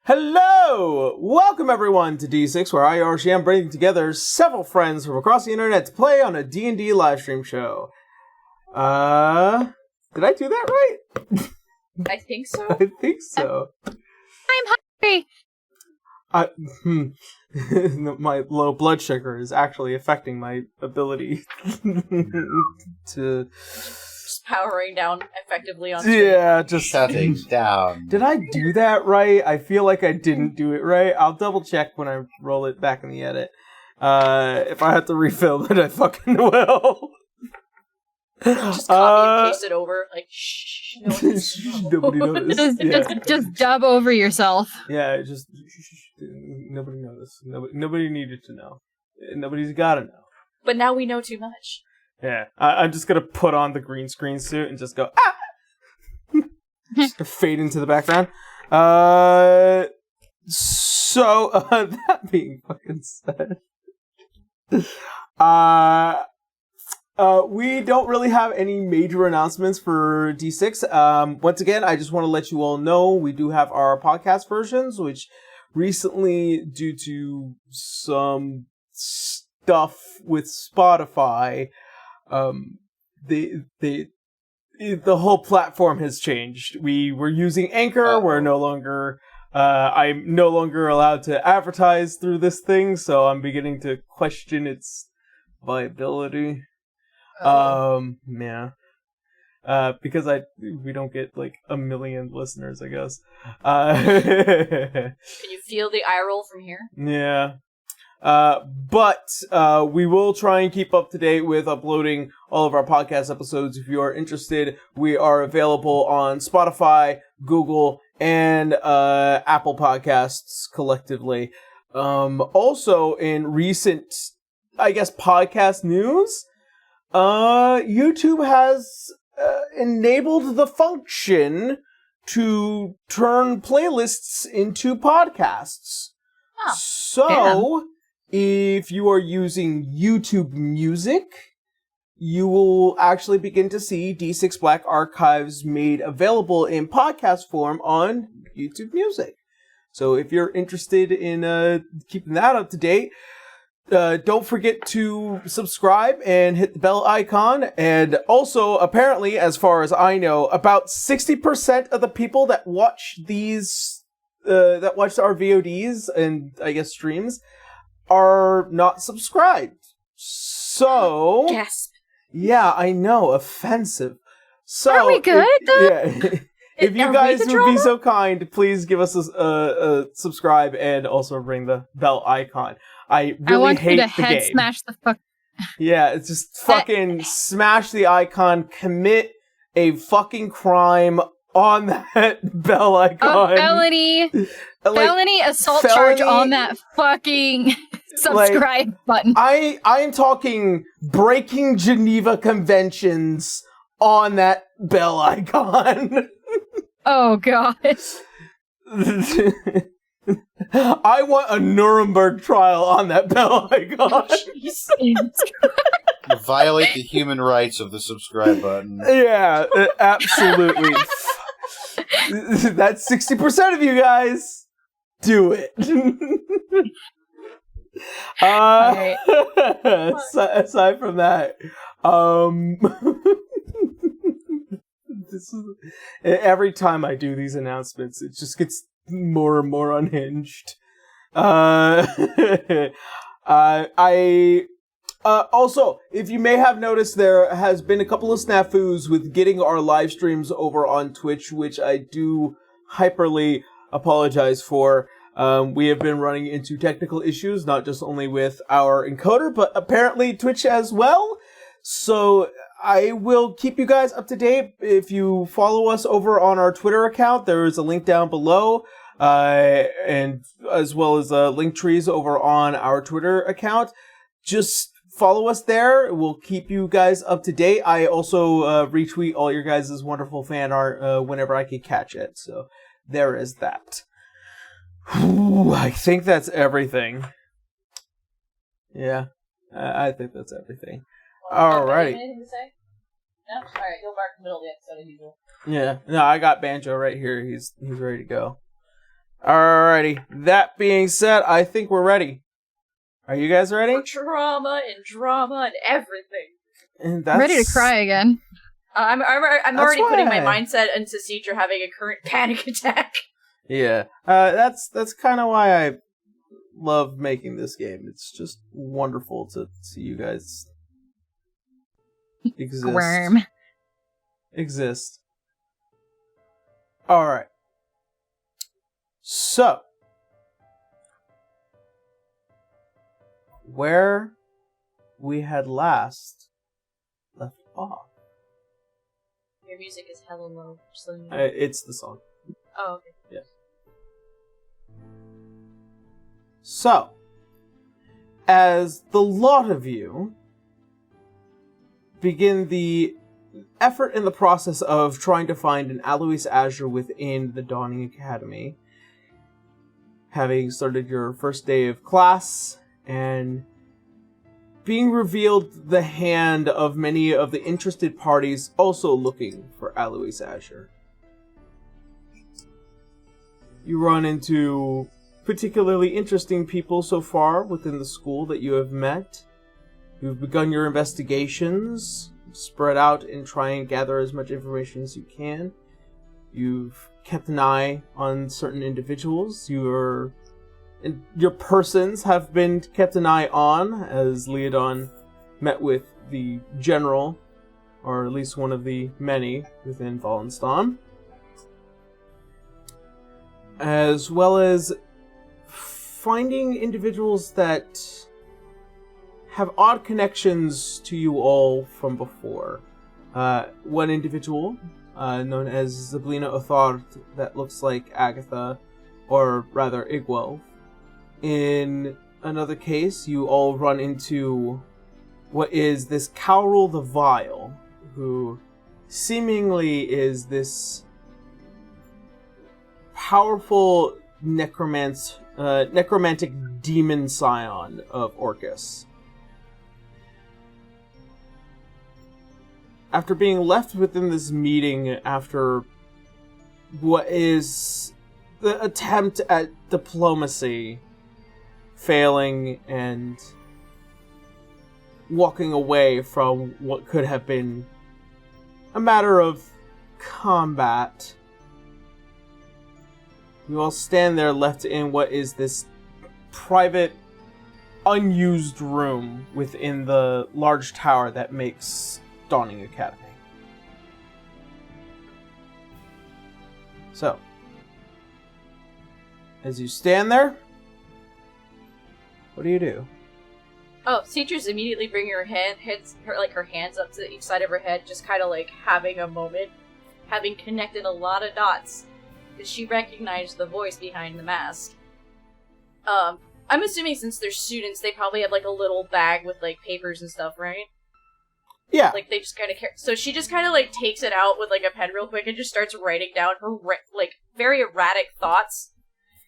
Hello! Welcome everyone to D6, where I, Archie, am bringing together several friends from across the internet to play on a D&D livestream show. Did I do that right? I think so. I think so. I'm hungry! My low blood sugar is actually affecting my ability to... Just powering down effectively on screen. Yeah, just... Shutting down. Did I do that right? I feel like I didn't do it right. I'll double check when I roll it back in the edit. If I have to refill it, I fucking will. Just copy and paste it over, like, shh. Nobody noticed. Just dub over yourself. Yeah, just nobody noticed. Nobody needed to know. Nobody's gotta know. But now we know too much. Yeah, I'm just gonna put on the green screen suit and just go, ah! Just fade into the background. So, that being fucking said, we don't really have any major announcements for D6. Once again, I just want to let you all know we do have our podcast versions, which recently, due to some stuff with Spotify, the whole platform has changed. We were using Anchor. We're no longer, I'm no longer allowed to advertise through this thing, so I'm beginning to question its viability. Yeah. Because we don't get like 1 million listeners, I guess. Can you feel the eye roll from here? Yeah. But we will try and keep up to date with uploading all of our podcast episodes. If you are interested, we are available on Spotify, Google, and Apple Podcasts collectively. Also, in recent, I guess, podcast news, YouTube has enabled the function to turn playlists into podcasts. Oh, so, if you are using YouTube Music, you will actually begin to see D6 Black Archives made available in podcast form on YouTube Music. So if you're interested in keeping that up to date, don't forget to subscribe and hit the bell icon. And also, apparently, as far as I know, about 60% of the people that watch these, that watch our VODs and, I guess, streams, are not subscribed. So... Gasp. Yeah, I know. Offensive. So... Are we good, If you guys would be so kind, please give us a subscribe and also ring the bell icon. I really hate the game. I want you to head smash the fuck... Yeah, it's just fucking smash the icon, commit a fucking crime on that bell icon. Oh, felony assault charge on that fucking subscribe button. I am talking breaking Geneva Conventions on that bell icon. Oh, God. I want a Nuremberg trial on that bell icon. You violate the human rights of the subscribe button. Yeah, absolutely. That's 60% of you guys. Do it. Right. Aside from that, this is every time I do these announcements, it just gets more and more unhinged. Also, if you may have noticed, there has been a couple of snafus with getting our live streams over on Twitch, which I do hyperly apologize for. We have been running into technical issues, not just only with our encoder, but apparently Twitch as well. So I will keep you guys up to date. If you follow us over on our Twitter account, there is a link down below, and as well as link trees over on our Twitter account. Just follow us there. We'll keep you guys up to date. I also retweet all your guys' wonderful fan art whenever I can catch it. So there is that. Whew, I think that's everything. Yeah, I think that's everything. Alrighty. Anything to say? No? Alright, you'll bark in the middle of the episode as usual. Yeah, no, I got Banjo right here. He's ready to go. Alrighty. That being said, I think we're ready. Are you guys ready? For drama and everything. And I'm ready to cry again. I'm already putting my mindset into Citra having a current panic attack. Yeah. That's kind of why I love making this game. It's just wonderful to see you guys exist. Alright. So, where we had last left off. Your music is hella low. It's the song. Oh, okay. Yeah. So, as the lot of you begin the effort in the process of trying to find an Alois Azure within the Dawning Academy, having started your first day of class and being revealed the hand of many of the interested parties also looking for Alois Azure. You run into particularly interesting people so far within the school that you have met. You've begun your investigations, spread out and try and gather as much information as you can. You've kept an eye on certain individuals. Your persons have been kept an eye on, as Leodon met with the general, or at least one of the many within Wallenstein, as well as finding individuals that have odd connections to you all from before. One individual, known as Zablina Othard, that looks like Agatha, or rather Igwell. In another case, you all run into what is this Kaurul the Vile, who seemingly is this powerful necromantic demon scion of Orcus. After being left within this meeting after what is the attempt at diplomacy failing and walking away from what could have been a matter of combat, you all stand there left in what is this private, unused room within the large tower that makes Dawning Academy. So, as you stand there, what do you do? Oh, Citra's immediately bringing her hands up to each side of her head, just kind of like having a moment, having connected a lot of dots, because she recognized the voice behind the mask. I'm assuming since they're students, they probably have like a little bag with like papers and stuff, right? Yeah. Like, they just kind of care. So she just kind of, like, takes it out with, like, a pen real quick and just starts writing down her, very erratic thoughts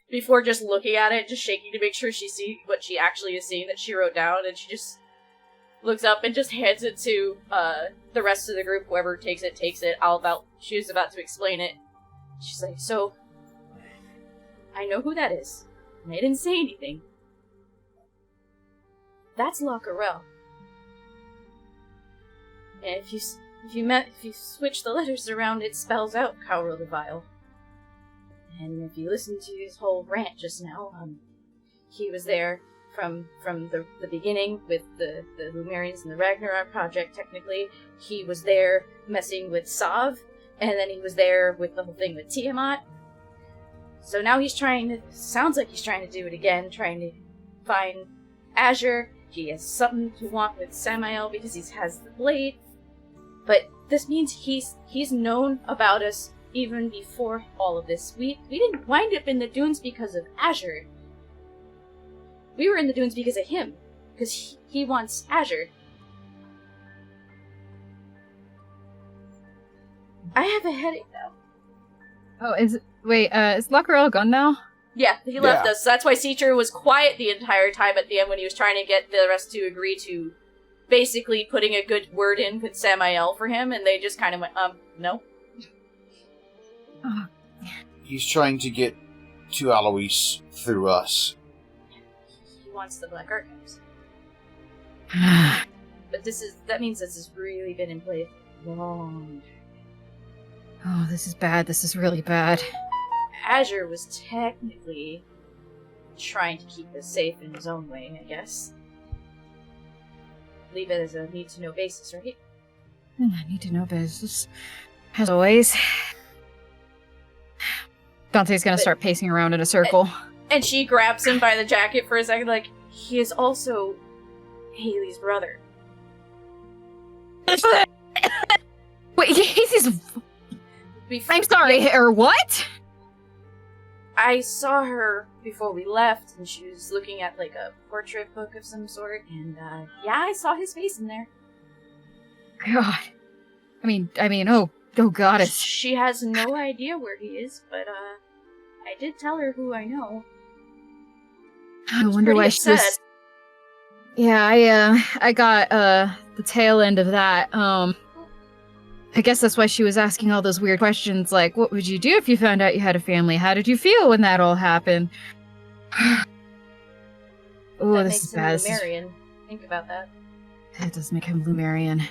before just looking at it, just shaking to make sure she sees what she actually is seeing that she wrote down, and she just looks up and just hands it to, the rest of the group. Whoever takes it, she was about to explain it. She's like, so, I know who that is, and I didn't say anything. That's Lockerell. And if you switch the letters around, it spells out Kaurul the Vile. And if you listen to his whole rant just now, he was there from the beginning with the Lumerians and the Ragnarok project, technically. He was there messing with Sav, and then he was there with the whole thing with Tiamat. So now sounds like he's trying to do it again, trying to find Azure. He has something to want with Samael because he has the blade. But this means he's known about us even before all of this. We didn't wind up in the dunes because of Azure. We were in the dunes because of him. Because he wants Azure. I have a headache now. Oh, is Lockerell gone now? Yeah, he left us. So that's why Citra was quiet the entire time at the end when he was trying to get the rest to agree to basically putting a good word in with Samael for him, and they just kind of went, no. He's trying to get to Alois through us. He wants the Black Archives. But that means this has really been in play for long. Oh, this is bad. This is really bad. Azure was technically trying to keep this safe in his own way, I guess. Leave it as a need-to-know basis, right? Need-to-know basis. As always. Dante's gonna start pacing around in a circle. And she grabs him by the jacket for a second, like, he is also Haley's brother. Wait, he's his... I'm sorry, or what? I saw her before we left, and she was looking at, like, a portrait book of some sort, and, yeah, I saw his face in there. God. I mean, oh goddess. She has no idea where he is, but, I did tell her who I know. I wonder why she was... Yeah, I got, the tail end of that, I guess that's why she was asking all those weird questions, like, what would you do if you found out you had a family? How did you feel when that all happened? Oh, this is bad. Lumerian. Think about that. That does make him Lumerian.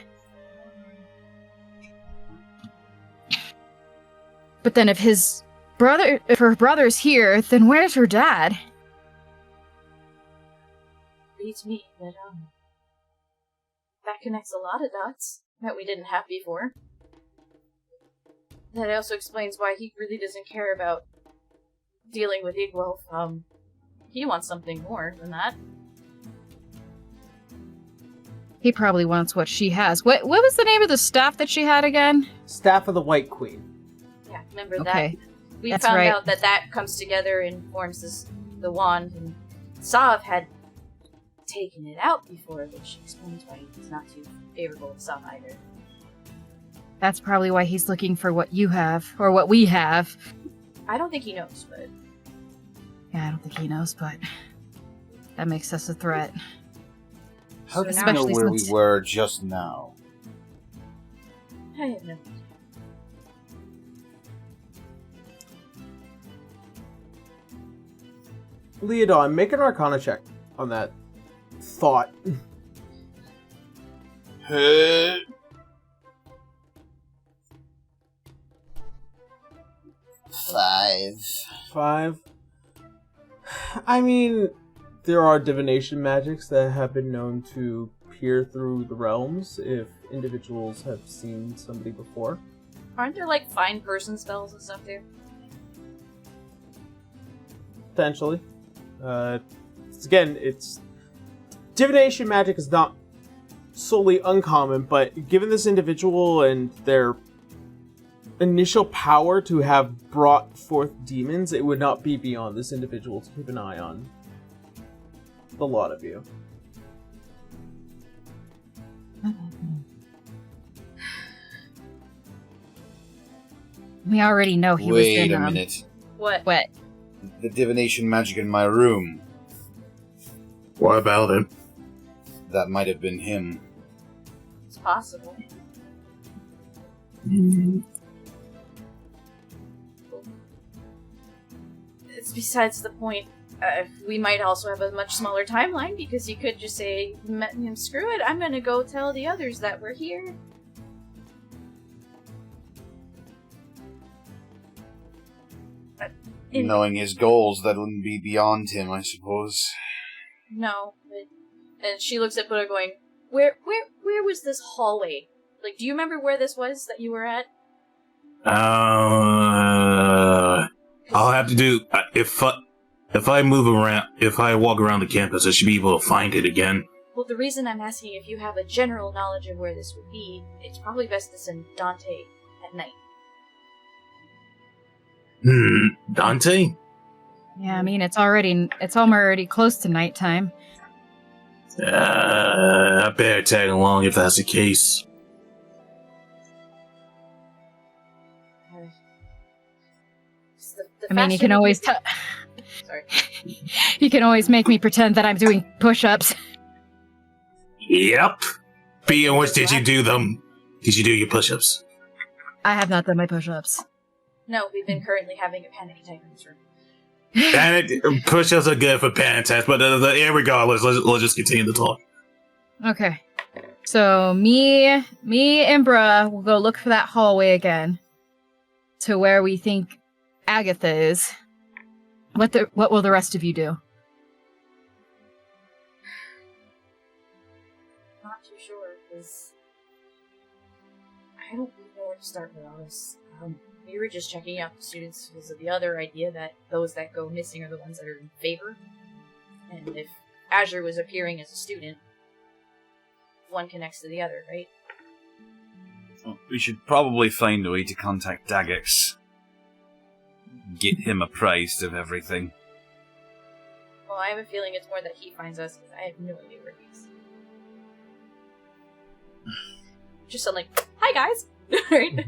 But then if her brother's here, then where's her dad? Beats me, but, that connects a lot of dots that we didn't have before. That also explains why he really doesn't care about dealing with Igwolf. He wants something more than that. He probably wants what she has. What was the name of the staff that she had again? Staff of the White Queen. Yeah, remember okay. that? We found out that comes together and forms the wand, and Sav had taken it out before, which explains why he's not too favorable to Sav either. That's probably why he's looking for what you have, or what we have. I don't think he knows, but... Yeah, I don't think he knows, but... That makes us a threat. How do you know where we were just now? I have no idea. Leodon, make an Arcana check on that thought. 5. I mean, there are divination magics that have been known to peer through the realms if individuals have seen somebody before. Aren't there, like, find person spells and stuff there? Potentially. Again, it's... Divination magic is not solely uncommon, but given this individual and their initial power to have brought forth demons, it would not be beyond this individual to keep an eye on the lot of you. We already know he was in... Wait a minute. What? The divination magic in my room. What about him? That might have been him. It's possible. It's besides the point. We might also have a much smaller timeline, because you could just say, screw it, I'm gonna go tell the others that we're here. Knowing his goals, that wouldn't be beyond him, I suppose. No, and she looks at Buddha going, where was this hallway? Like, do you remember where this was that you were at? I'll have to do, if I move around, if I walk around the campus, I should be able to find it again. Well, the reason I'm asking if you have a general knowledge of where this would be, it's probably best to send Dante at night. Dante? Yeah, I mean, it's already close to nighttime. I better tag along if that's the case. I mean, you can always Sorry. You can always make me pretend that I'm doing push-ups. Yep. Being which, did you do them? Did you do your push-ups? I have not done my push-ups. No, we've been currently having a panic attack in this room. And push-ups are good for parent test, but regardless, let's just continue the talk. Okay. So me and Bruh will go look for that hallway again to where we think Agatha is. What will the rest of you do? Not too sure, because I don't really know where to start with all this. We were just checking out the students because of the other idea that those that go missing are the ones that are in favor. And if Azure was appearing as a student, one connects to the other, right? Well, we should probably find a way to contact Daggix. Get him apprised of everything. Well, I have a feeling it's more that he finds us, because I have no idea where he is. Just sound like, hi guys! Right?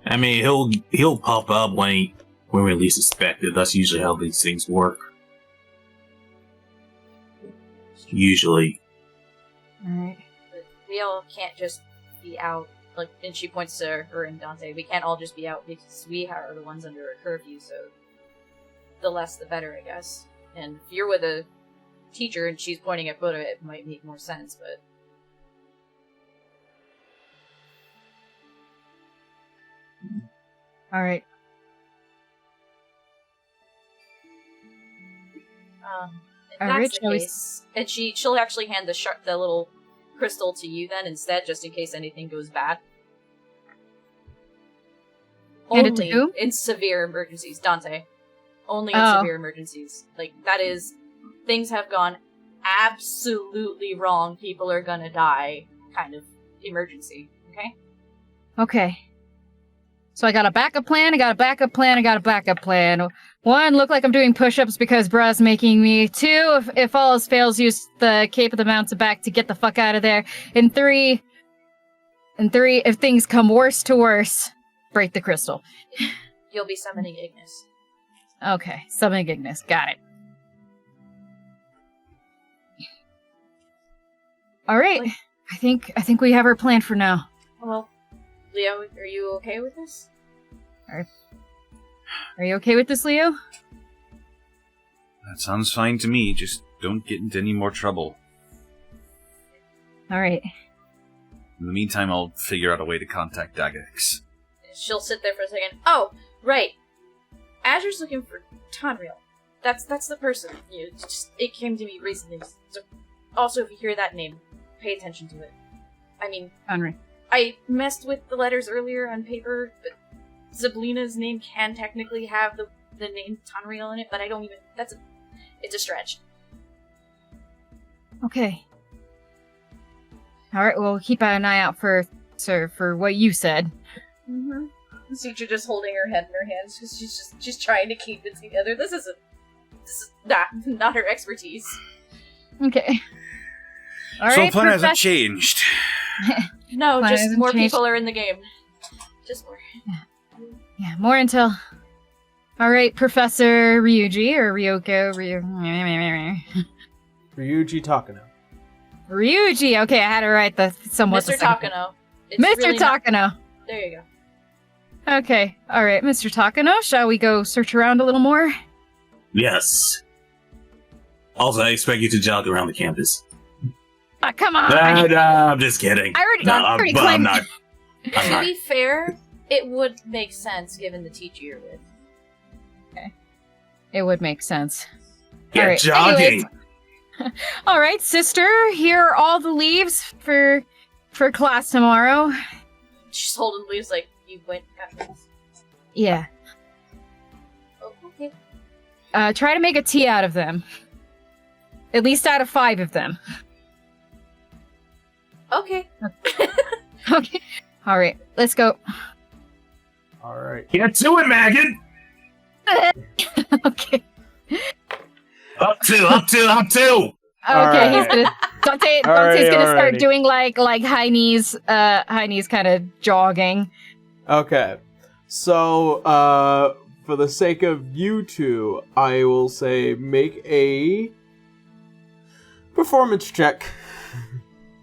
I mean, he'll pop up when we least expect it. That's usually how these things work. Usually. Alright. But we all can't just be out, like, and she points to her and Dante, we can't all just be out because we are the ones under a curfew, so the less the better, I guess. And if you're with a teacher and she's pointing at Buddha, it might make more sense, but... Alright. If that's the case, and she'll actually hand the little crystal to you then instead, just in case anything goes bad. Hand it Only to who? in severe emergencies, Dante. Only in severe emergencies. Like, that is, things have gone absolutely wrong, people are gonna die, kind of emergency, okay? Okay. So I got a backup plan, I got a backup plan, I got a backup plan. 1, look like I'm doing push-ups because Bruh's making me. 2, if all else fails, use the Cape of the Mountebank to get the fuck out of there. And 3, if things come worse to worse, break the crystal. You'll be summoning Ignis. Okay, summoning Ignis. Got it. Alright. Like- I think we have our plan for now. Well, Leo, are you okay with this? Are you okay with this, Leo? That sounds fine to me, just don't get into any more trouble. Alright. In the meantime, I'll figure out a way to contact Daggix. She'll sit there for a second. Oh, right. Azure's looking for Tonreal. That's the person. It came to me recently. So also, if you hear that name, pay attention to it. I mean, Henry. I messed with the letters earlier on paper, but Zablina's name can technically have the name Tonreal in it, but I don't even... it's a stretch. Okay. Alright, well, keep an eye out for what you said. Mm-hmm. The teacher just holding her head in her hands because she's trying to keep it together. This is not her expertise. Okay. Alright, So the plan hasn't changed. No, Plan just hasn't more changed. people are in the game. Just more. Yeah, more intel. Alright, Professor Ryuji, or Ryoko, Ryuji Takano. Ryuji, okay, I had it right somewhat. Mr. Takano. It's Mr. really not- Takano. There you go. Okay, alright, Mr. Takano, shall we go search around a little more? Yes. Also, I expect you to jog around the campus. Come on! No, I'm just kidding. I already I'm claimed- not. To be fair, it would make sense given the teacher you're with. It would make sense. Get Alright, jogging. Alright, sister, here are all the leaves for class tomorrow. She's holding leaves like, you went got this. Yeah. Oh, okay. Try to make a tea out of them. At least out of 5 of them. Okay. Okay. Alright, let's go. Alright. Get to it, Maggot. Okay. Up two. Okay, Alright. he's gonna Dante's Alrighty, gonna start alrighty. doing like high knees kind of jogging. Okay. So, for the sake of you two, I will say make a performance check.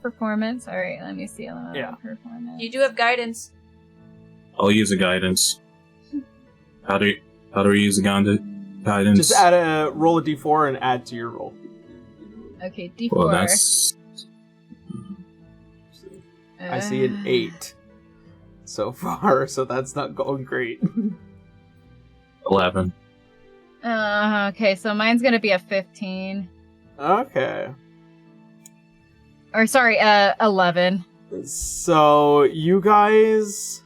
Performance. Alright, let me see. Yeah. Performance. You do have guidance. I'll use a guidance. How do we use a Guidance. Just roll a d4 and add to your roll. Okay, D4. Well, that's... I see an 8 so far, so that's not going great. 11. Okay, so mine's gonna be a 15. Okay. Or sorry, 11. So you guys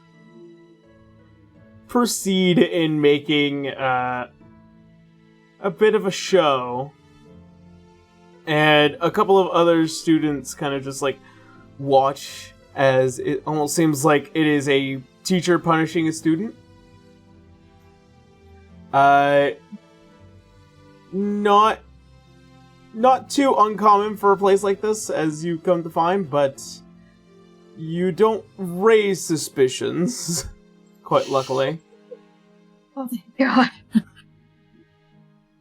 proceed in making a bit of a show, and a couple of other students kind of just like watch as it almost seems like it is a teacher punishing a student. Not too uncommon for a place like this, as you come to find, but you don't raise suspicions, quite luckily. Oh my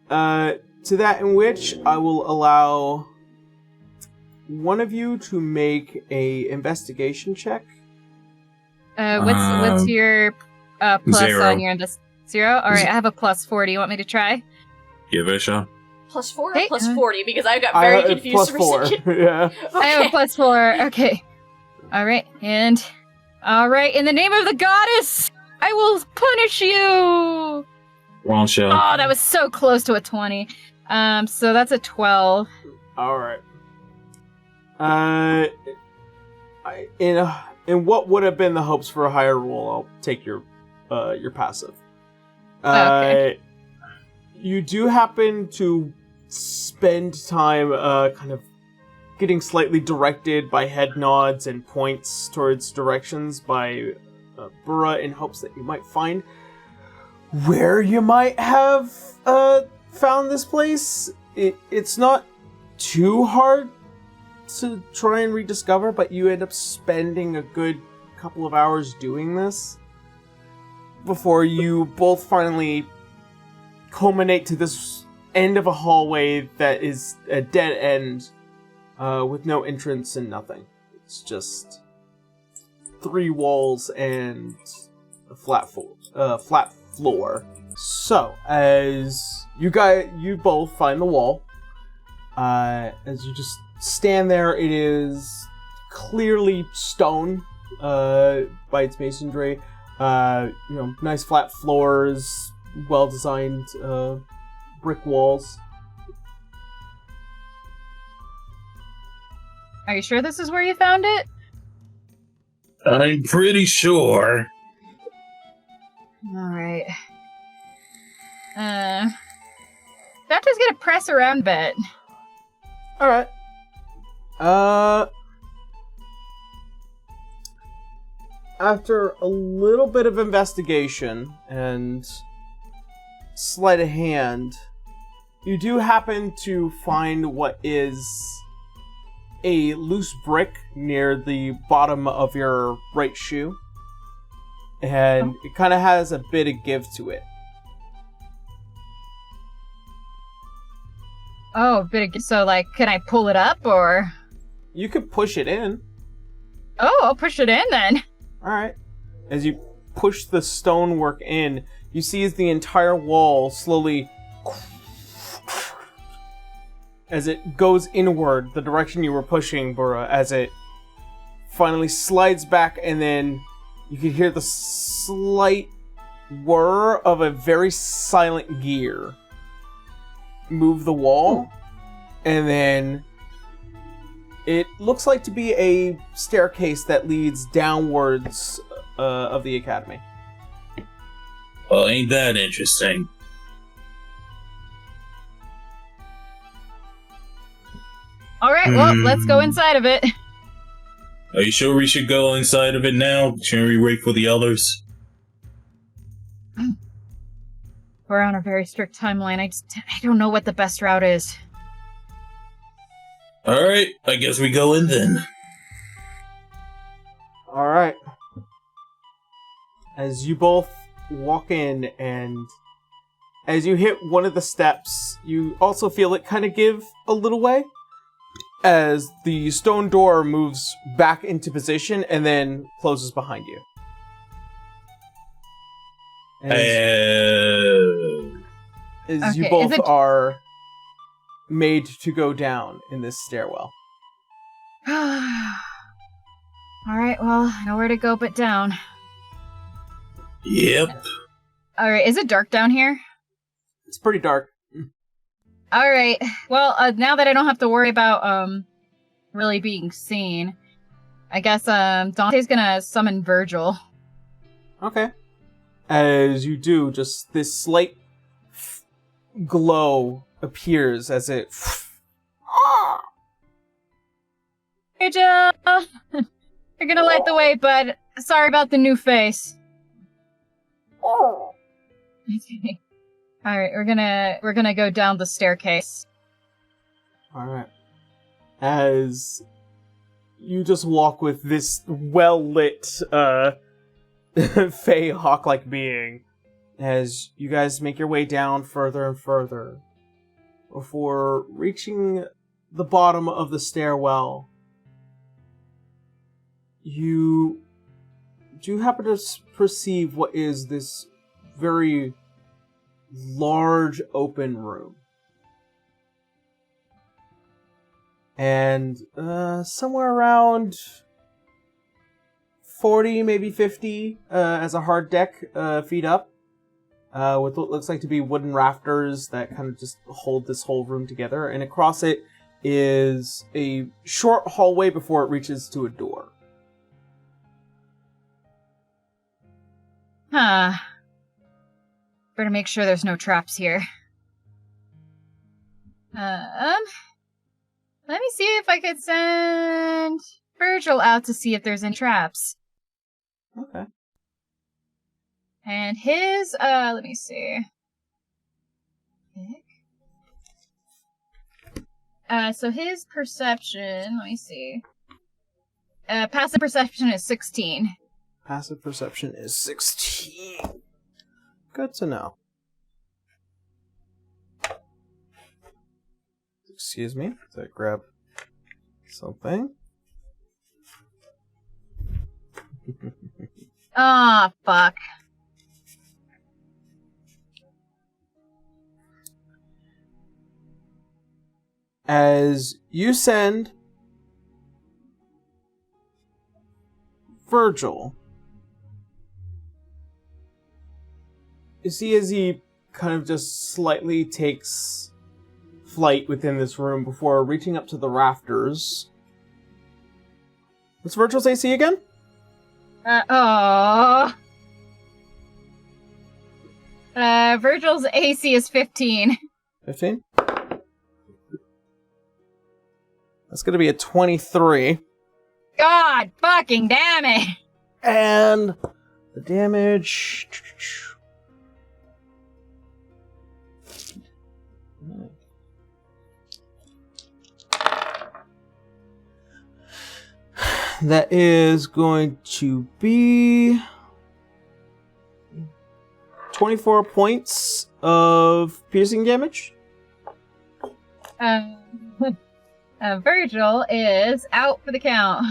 god. To that in which I will allow one of you to make a investigation check. What's your plus 0. on your 0? Alright, I have a plus 4. Do you want me to try? Give it a shot. Plus 4 or Hey, plus 40? Because I got very confused plus for 4. a second. Yeah. I have a plus 4. Okay. Alright, and... Alright, in the name of the goddess, I will punish you! Wrong show. Oh, that was so close to a 20. So that's a 12. Alright. In what would have been the hopes for a higher roll, I'll take your passive. Okay. You do happen to spend time kind of getting slightly directed by head nods and points towards directions by Burra in hopes that you might find where you might have found this place. It's not too hard to try and rediscover, but you end up spending a good couple of hours doing this before you both finally culminate to this end of a hallway that is a dead end with no entrance and nothing. It's just 3 walls and a flat floor. So, as you both find the wall, as you just stand there, it is clearly stone by its masonry. Nice flat floors, well-designed brick walls. Are you sure this is where you found it? I'm pretty sure. Alright. Doctor's gonna press around a bit. Alright. After a little bit of investigation and sleight of hand, you do happen to find what is a loose brick near the bottom of your right shoe. And it kind of has a bit of give to it. Oh, so like, can I pull it up or? You could push it in. Oh, I'll push it in then. Alright. As you push the stonework in, you see as the entire wall slowly, as it goes inward, the direction you were pushing, Burra, as it finally slides back, and then you can hear the slight whir of a very silent gear move the wall, and then it looks like to be a staircase that leads downwards of the academy. Well, ain't that interesting? Alright, well, let's go inside of it. Are you sure we should go inside of it now? Should we wait for the others? We're on a very strict timeline. I don't know what the best route is. Alright, I guess we go in then. Alright. As you both walk in, and as you hit one of the steps, you also feel it kind of give a little way, as the stone door moves back into position and then closes behind you. as you Okay, both are made to go down in this stairwell. Alright, well, nowhere to go but down. Yep. Alright, is it dark down here? It's pretty dark. Alright, well, now that I don't have to worry about, really being seen, I guess, Dante's gonna summon Virgil. Okay. As you do, just this slight glow appears as it... Virgil! You're gonna light the way, bud. Sorry about the new face. Okay. Alright, we're gonna go down the staircase. Alright. As you just walk with this well-lit, fey hawk-like being, as you guys make your way down further and further, before reaching the bottom of the stairwell, you do happen to perceive what is this very large open room. And somewhere around 40, maybe 50 as a hard deck feet up, with what looks like to be wooden rafters that kind of just hold this whole room together. And across it is a short hallway before it reaches to a door. Huh. Better make sure there's no traps here. Let me see if I could send Virgil out to see if there's any traps. Okay. And his, let me see. So his perception, let me see. Passive perception is 16. Passive perception is 16. Good to know. Excuse me, so I grab something. Ah, fuck. As you send Virgil, you see as he kind of just slightly takes flight within this room before reaching up to the rafters. What's Virgil's AC again? Virgil's AC is 15. 15? That's gonna be a 23. God fucking damn it! And the damage... That is going to be 24 points of piercing damage. Virgil is out for the count.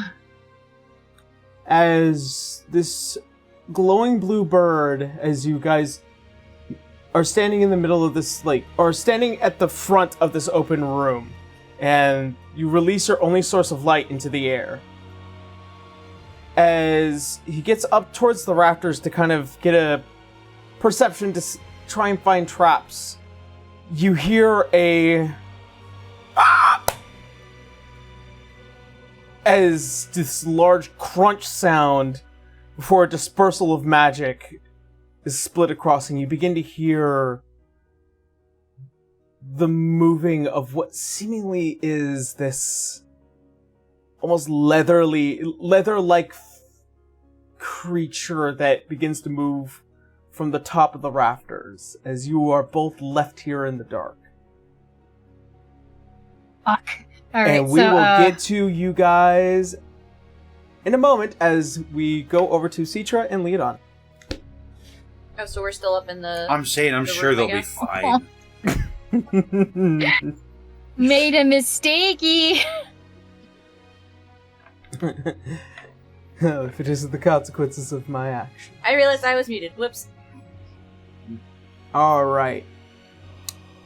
As this glowing blue bird, as you guys are standing in the middle of this, or standing at the front of this open room, and you release your only source of light into the air. As he gets up towards the rafters to kind of get a perception to try and find traps, you hear a... as this large crunch sound before a dispersal of magic is split across, and you begin to hear the moving of what seemingly is this almost leather-like creature that begins to move from the top of the rafters as you are both left here in the dark. Fuck. Alright, and we will get to you guys in a moment as we go over to Citra and Leodon. Oh, so we're still up in the... I'm saying I'm the sure room, they'll I be guess. fine. Made a mistakey. If it isn't the consequences of my action. I realized I was muted. Whoops. Alright.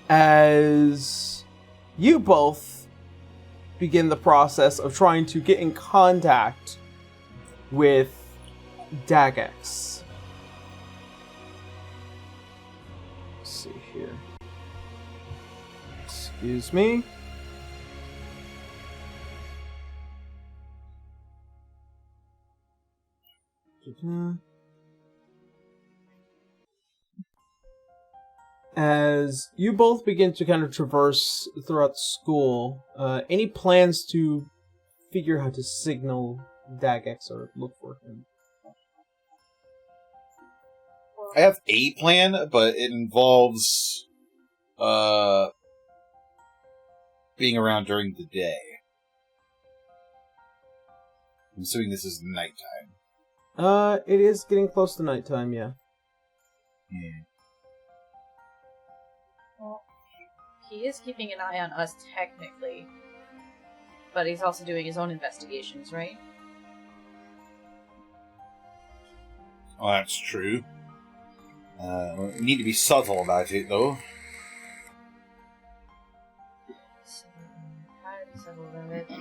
as you both begin the process of trying to get in contact with Dagex. Let's see here. Excuse me. As you both begin to kind of traverse throughout school, any plans to figure how to signal Dagex or look for him? I have a plan, but it involves being around during the day. I'm assuming this is nighttime. It is getting close to nighttime, yeah. Well, he is keeping an eye on us technically, but he's also doing his own investigations, right? Oh, that's true. We need to be subtle about it, though. So, how do we settle about it?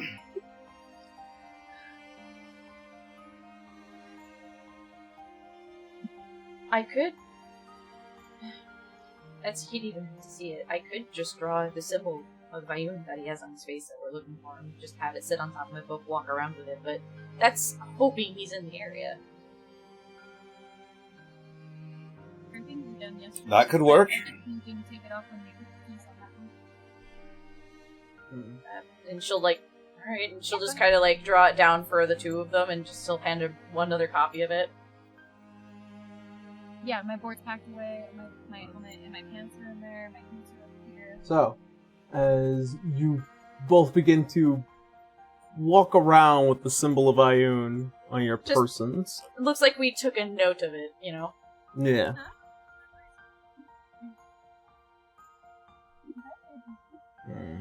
I could. He'd even have to see it. I could just draw the symbol of Vayun that he has on his face that we're looking for and just have it sit on top of my book, walk around with it, but that's hoping he's in the area. That could work. And she'll alright, and she'll just kind of draw it down for the two of them and just still hand her one other copy of it. Yeah, my board's packed away, my helmet and my pants are in there, my boots are over here. So, as you both begin to walk around with the symbol of Ioun on your persons. It looks like we took a note of it, you know? Yeah. Yeah.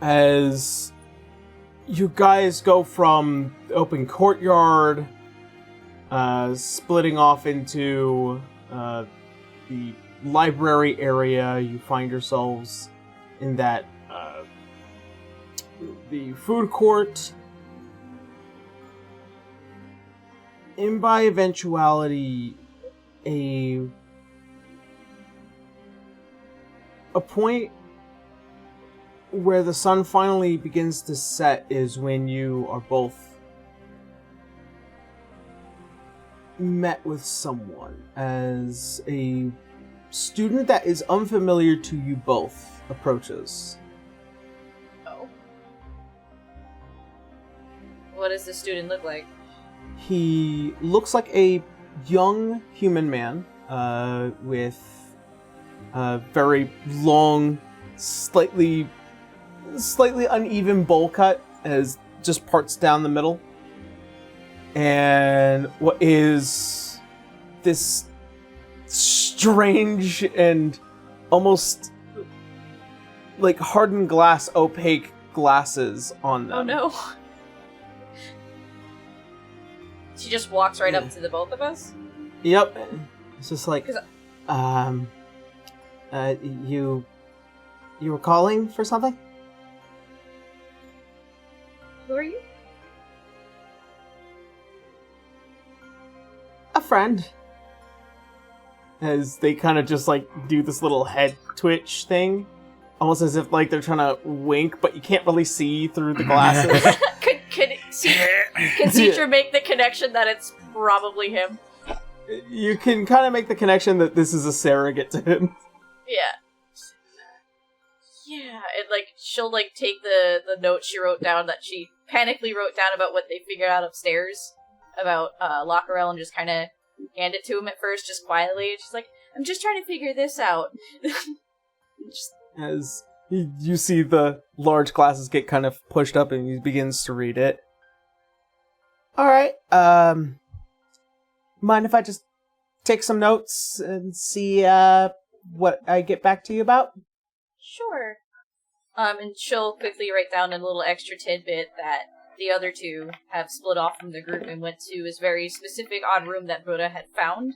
As you guys go from the open courtyard, splitting off into the library area, you find yourselves in that the food court. And by eventuality, a point where the sun finally begins to set is when you are both met with someone, as a student that is unfamiliar to you both approaches. Oh. What does the student look like? He looks like a young human man with a very long, slightly uneven bowl cut as just parts down the middle. And what is this strange and almost like hardened glass, opaque glasses on them. Oh no. She just walks right up to the both of us? Yep. It's just like, you were calling for something? Who are you? A friend. As they kind of just do this little head twitch thing. Almost as if they're trying to wink, but you can't really see through the glasses. Can Citra make the connection that it's probably him? You can kind of make the connection that this is a surrogate to him. Yeah. Yeah, and she'll take the note she wrote down that she panically wrote down about what they figured out upstairs about Lockerell and just kind of hand it to him at first, just quietly. And she's like, I'm just trying to figure this out. As you see the large glasses get kind of pushed up and he begins to read it. Alright, mind if I just take some notes and see what I get back to you about? Sure. And she'll quickly write down a little extra tidbit that the other two have split off from the group and went to this very specific odd room that Buddha had found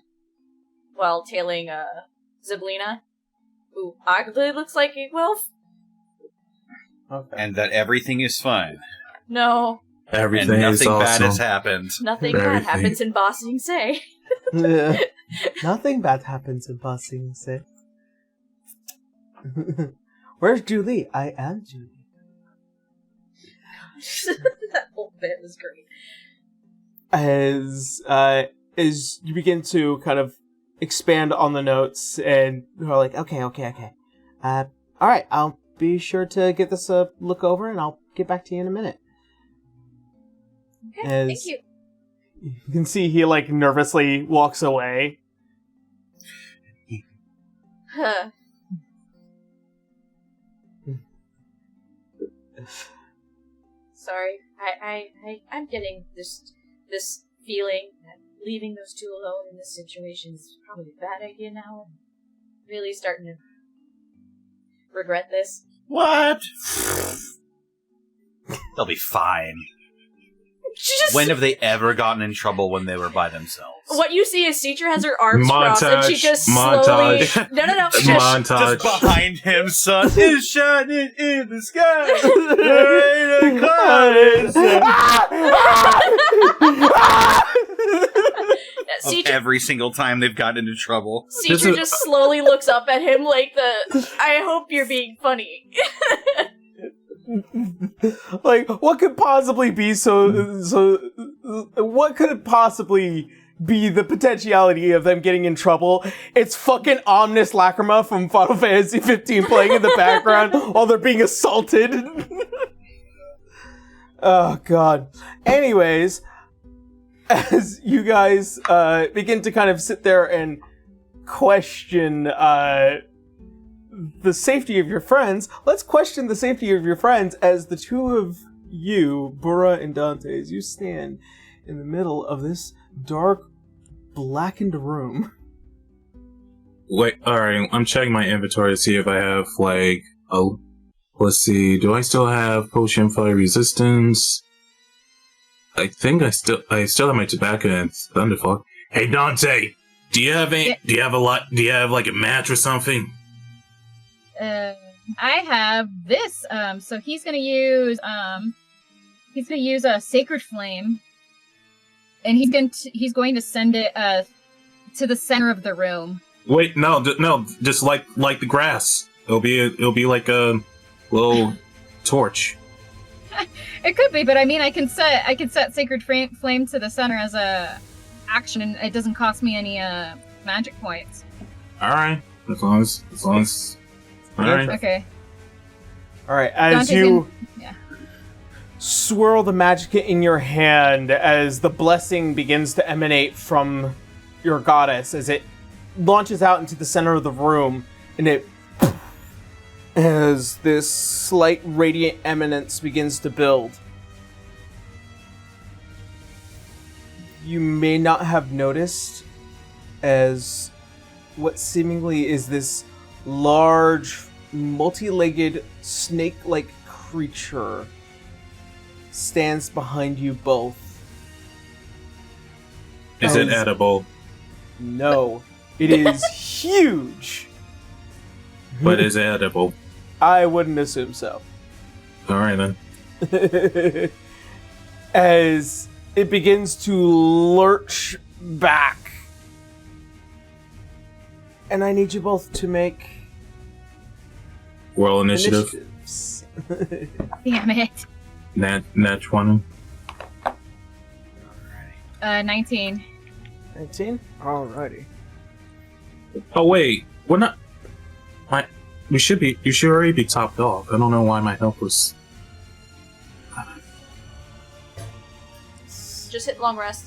while tailing Zyblina, who arguably looks like a wolf. Okay. And that everything is fine. No. Everything And is nothing awesome. bad has happened. Nothing bad Everything. happens in Ba Sing Se. Nothing bad happens in Ba Sing Se. Where's Julie? I am Julie. That whole bit was great. As you begin to kind of expand on the notes, and you're like, okay. All right, I'll be sure to get this a look over, and I'll get back to you in a minute. Okay, thank you. You can see he, like, nervously walks away. Huh. Sorry, I'm getting this feeling that leaving those two alone in this situation is probably a bad idea now. I'm really starting to regret this. What? They'll be fine. When have they ever gotten in trouble when they were by themselves? What you see is Citra has her arms crossed and she just slowly... Montage. No. Montage. Just behind him, sun is shining in the sky. There ain't a cloud in sight. Every single time they've gotten into trouble. Citra just slowly looks up at him like I hope you're being funny. Like, what could possibly be what could possibly be the potentiality of them getting in trouble? It's fucking Omnis Lacrima from Final Fantasy 15 playing in the background while they're being assaulted. Oh, God. Anyways, as you guys begin to kind of sit there and question the safety of your friends, let's question the safety of your friends as the two of you, Burra and Dante, as you stand in the middle of this dark, blackened room. Wait, alright, I'm checking my inventory to see if I have, like, let's see, do I still have potion fire resistance? I think I still have my tobacco and thunderfog. Hey Dante, do you have like a match or something? I have this. So he's gonna use a sacred flame, and he's going to send it to the center of the room. Wait, no, just like the grass. It'll be like a little torch. It could be, but I mean, I can set sacred flame to the center as a action, and it doesn't cost me any magic points. All right, as long as. All right. Okay. All right, as you swirl the magic in your hand, as the blessing begins to emanate from your goddess, as it launches out into the center of the room, and it, as this slight radiant eminence begins to build. You may not have noticed, as what seemingly is this large, multi-legged, snake-like creature stands behind you both. Is it edible? No. It is huge. But is it edible? I wouldn't assume so. Alright then. As it begins to lurch back. And I need you both to make Roll initiative. initiatives. Damn it. Nat 20. 19. 19? Alrighty. Oh wait, we're not. You should already be topped off. I don't know why my health was. Just hit long rest.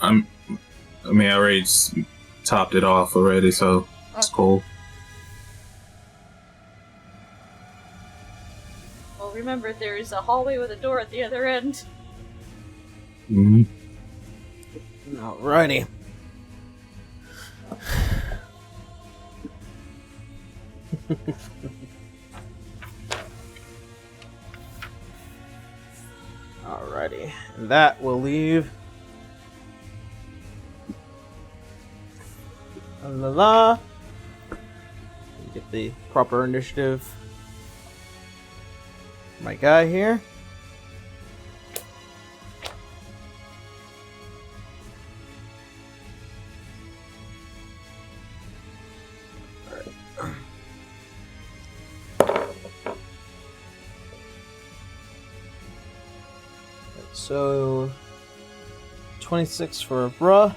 I already topped it off already, so it's cool. Well, remember, there's a hallway with a door at the other end. Mm-hmm. Alrighty. Alrighty. And that will leave. La la. Get the proper initiative. My guy here. So 26 for bruh.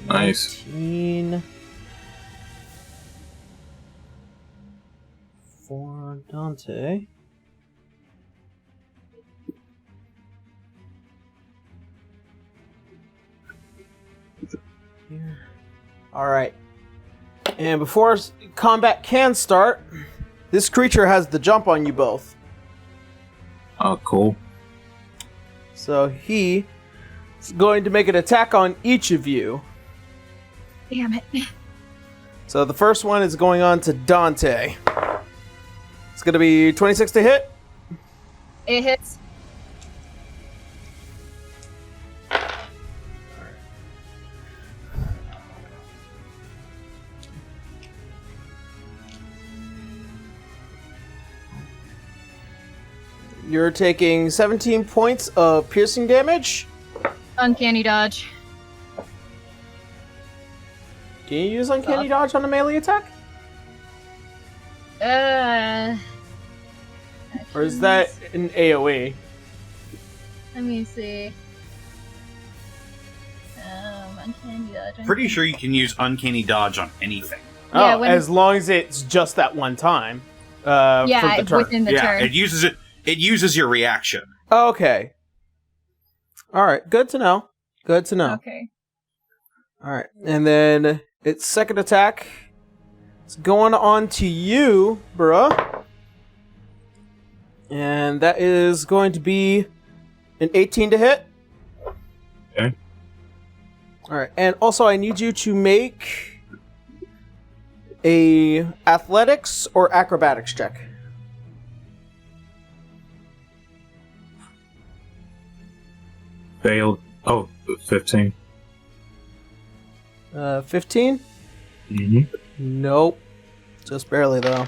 Nice. 19 for Dante. Here. All right. And before combat can start, this creature has the jump on you both. Oh, cool. So he is going to make an attack on each of you. Damn it. So the first one is going on to Dante. It's going to be 26 to hit. It hits. You're taking 17 points of piercing damage. Uncanny dodge. Can you use Uncanny Dodge on a melee attack? Or is that an AoE? Let me see. Uncanny dodge. Pretty sure you can use Uncanny Dodge on anything. Yeah, Oh, as long as it's just that one time. Yeah, for the turn. within the turn. it uses it. It uses your reaction. Okay. Alright, good to know. Good to know. Okay. Alright, and then its second attack. It's going on to you, bruh. And that is going to be an 18 to hit. Okay. Alright, and also I need you to make a athletics or acrobatics check. Failed. Oh, 15. 15? Mm-hmm. Nope. Just barely, though.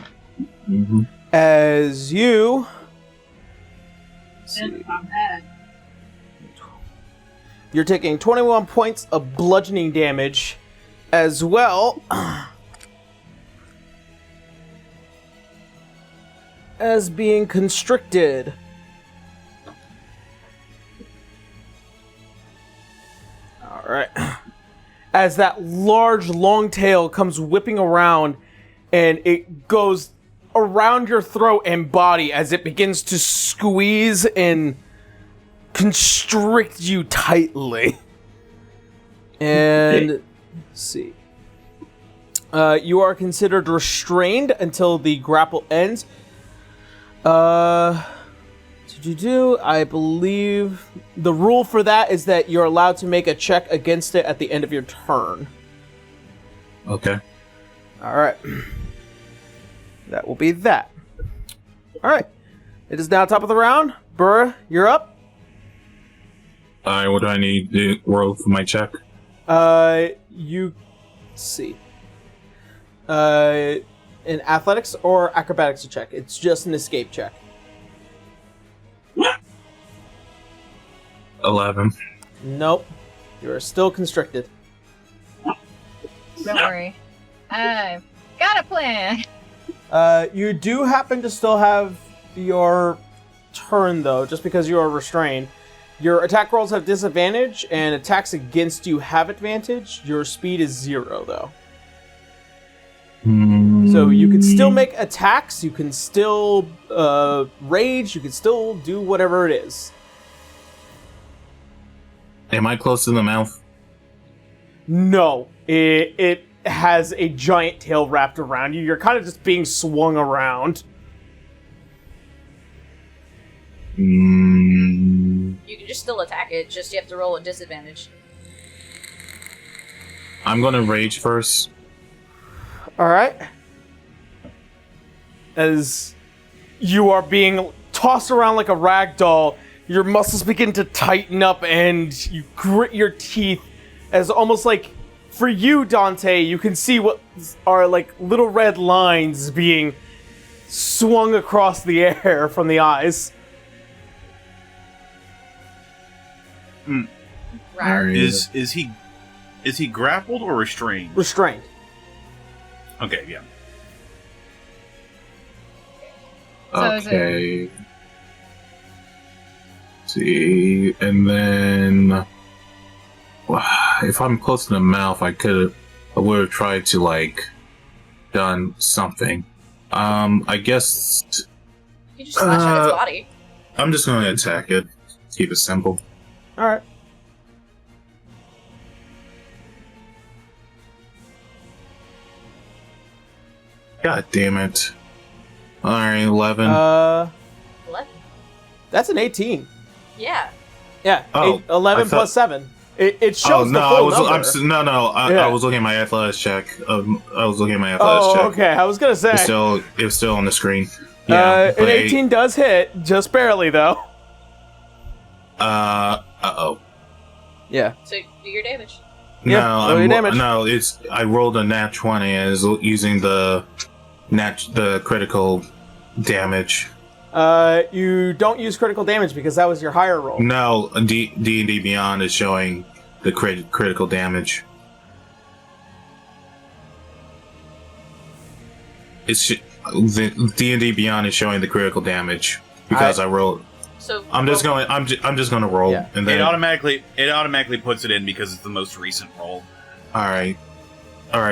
Mm-hmm. As you... see. You're taking 21 points of bludgeoning damage as well as being constricted. Alright. As that large long tail comes whipping around and it goes around your throat and body as it begins to squeeze and constrict you tightly. And let's see. You are considered restrained until the grapple ends. I believe the rule for that is that you're allowed to make a check against it at the end of your turn. Okay. Alright. That will be that. Alright. It is now top of the round. Burr, you're up. Alright, what do I need to roll for my check? Let's see. In athletics or acrobatics check. It's just an escape check. 11. Nope. You are still constricted. Don't worry. I've got a plan. You do happen to still have your turn, though, just because you are restrained. Your attack rolls have disadvantage, and attacks against you have advantage. Your speed is 0, though. So you can still make attacks, you can still rage, you can still do whatever it is. Am I close to the mouth? No, it has a giant tail wrapped around you. You're kind of just being swung around. You can just still attack it, just you have to roll at disadvantage. I'm gonna rage first. Alright. As you are being tossed around like a rag doll. Your muscles begin to tighten up and you grit your teeth as almost like, for you, Dante, you can see what are like little red lines being swung across the air from the eyes. Right. Is he grappled or restrained? Restrained. Okay, yeah. So is it- Okay. See, and then if I'm close to the mouth, I would have tried to like done something. I guess You just slash at its body. I'm just going to attack it. Keep it simple. All right. God damn it! All right, 11. 11. That's an 18. Yeah. Yeah. Oh, 11 I thought- plus 7. It shows the full number. I was looking at my athletics check. I was looking at my athletics check. Okay. I was gonna say. It's still on the screen. Yeah, an 18 does hit, just barely though. Uh-oh. Yeah. So do your damage. Yeah, roll your damage. No, I rolled a nat 20 as using the critical damage. You don't use critical damage because that was your higher roll. No, D&D Beyond is showing the critical damage. The D&D Beyond is showing the critical damage because I rolled. So I'm just going to roll, Yeah. and then It automatically puts it in because it's the most recent roll. all right.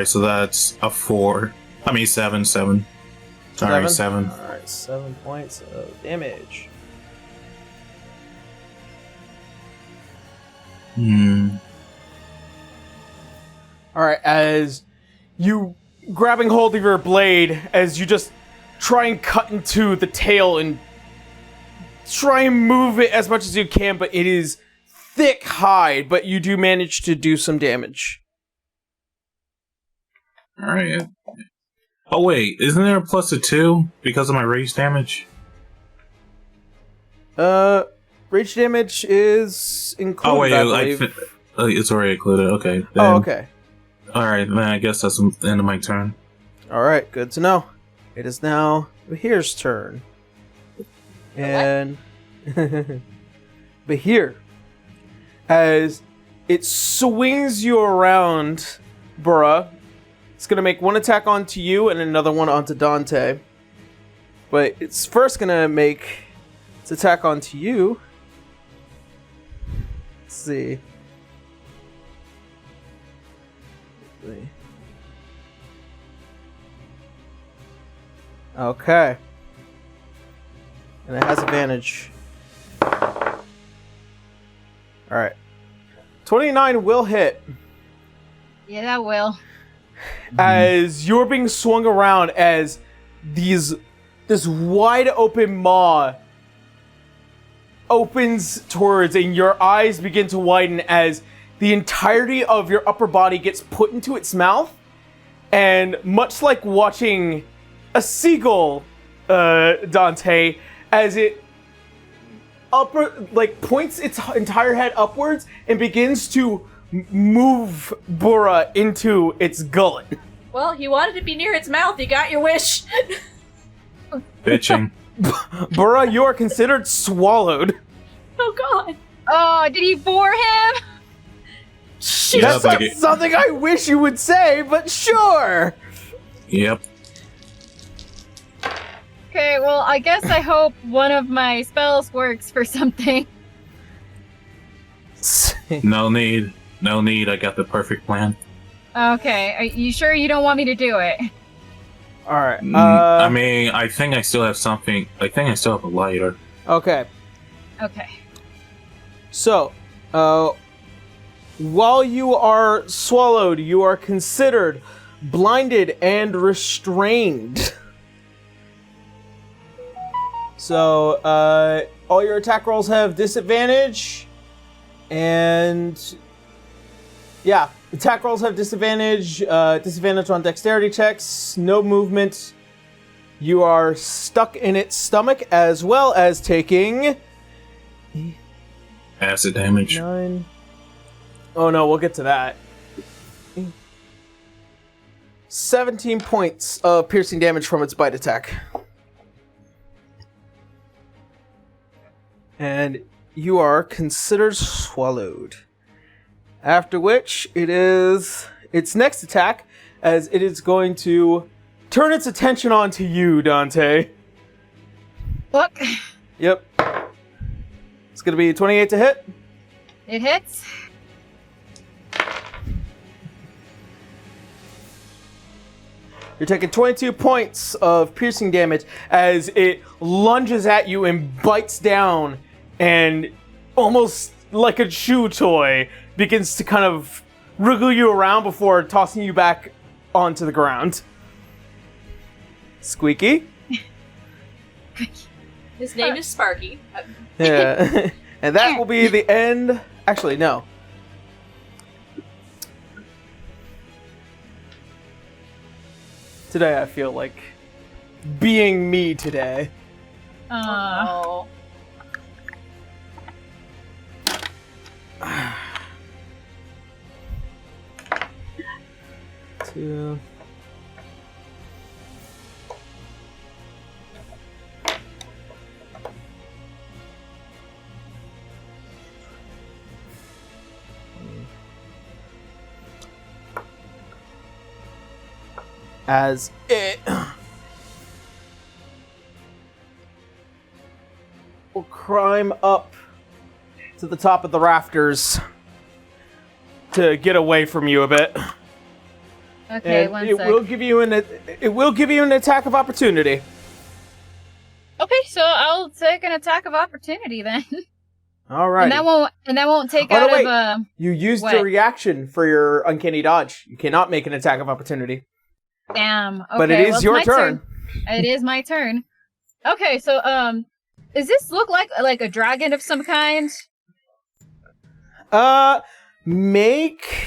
So that's a 4. I mean 7. Sorry, 7. All right, 7 points of damage. All right, as you grabbing hold of your blade, as you just try and cut into the tail and try and move it as much as you can, but it is thick hide, but you do manage to do some damage. All right. Oh wait, isn't there a plus of 2 because of my rage damage? Rage damage is included. Oh wait, I believe. it's already included. Okay. Oh, then- okay. All right, then I guess that's the end of my turn. All right, good to know. It is now Bahir's turn. And Bahir, as it swings you around, Burra, it's going to make one attack onto you and another one onto Dante. But it's first going to make its attack onto you. Let's see. Okay. And it has advantage. Alright. 29 will hit. Yeah, that will. As you're being swung around as this wide open maw opens towards and your eyes begin to widen as the entirety of your upper body gets put into its mouth, and much like watching a seagull, Dante, as it points its entire head upwards and begins to move Burra into its gullet. Well, you wanted to be near its mouth. You got your wish. Bitching. Burra, you are considered swallowed. Oh God. Oh, did he bore him? Shit. That's Yeah, not but something I wish you would say, but sure. Yep. Okay, well, I guess I hope one of my spells works for something. No need. I got the perfect plan. Okay, are you sure you don't want me to do it? All right. I mean, I think I still have something. I think I still have a lighter. Okay. Okay. So, while you are swallowed, you are considered blinded and restrained. So, all your attack rolls have disadvantage, and yeah, attack rolls have disadvantage. Disadvantage on dexterity checks. No movement. You are stuck in its stomach, as well as taking... Acid damage. 9... Oh no, we'll get to that. 17 points of piercing damage from its bite attack. And you are considered swallowed. After which, it is its next attack, as it is going to turn its attention onto you, Dante. Look, Yep. It's going to be 28 to hit. it hits. You're taking 22 points of piercing damage as it lunges at you and bites down, and almost like a chew toy begins to kind of wriggle you around before tossing you back onto the ground. Squeaky? His name is Sparky. Yeah. And that will be the end. Actually, no. Today I feel like being me today. Oh. Two. As it will climb up to the top of the rafters to get away from you a bit. Okay, And one it sec. will give you an attack of opportunity. Okay, so I'll take an attack of opportunity then. All right. And that won't take Oh, no, out wait. of You used What? a reaction for your uncanny dodge. You cannot make an attack of opportunity. damn. Okay, But it is well, your it's my turn. It is my turn. Okay, so does this look like a dragon of some kind? Make...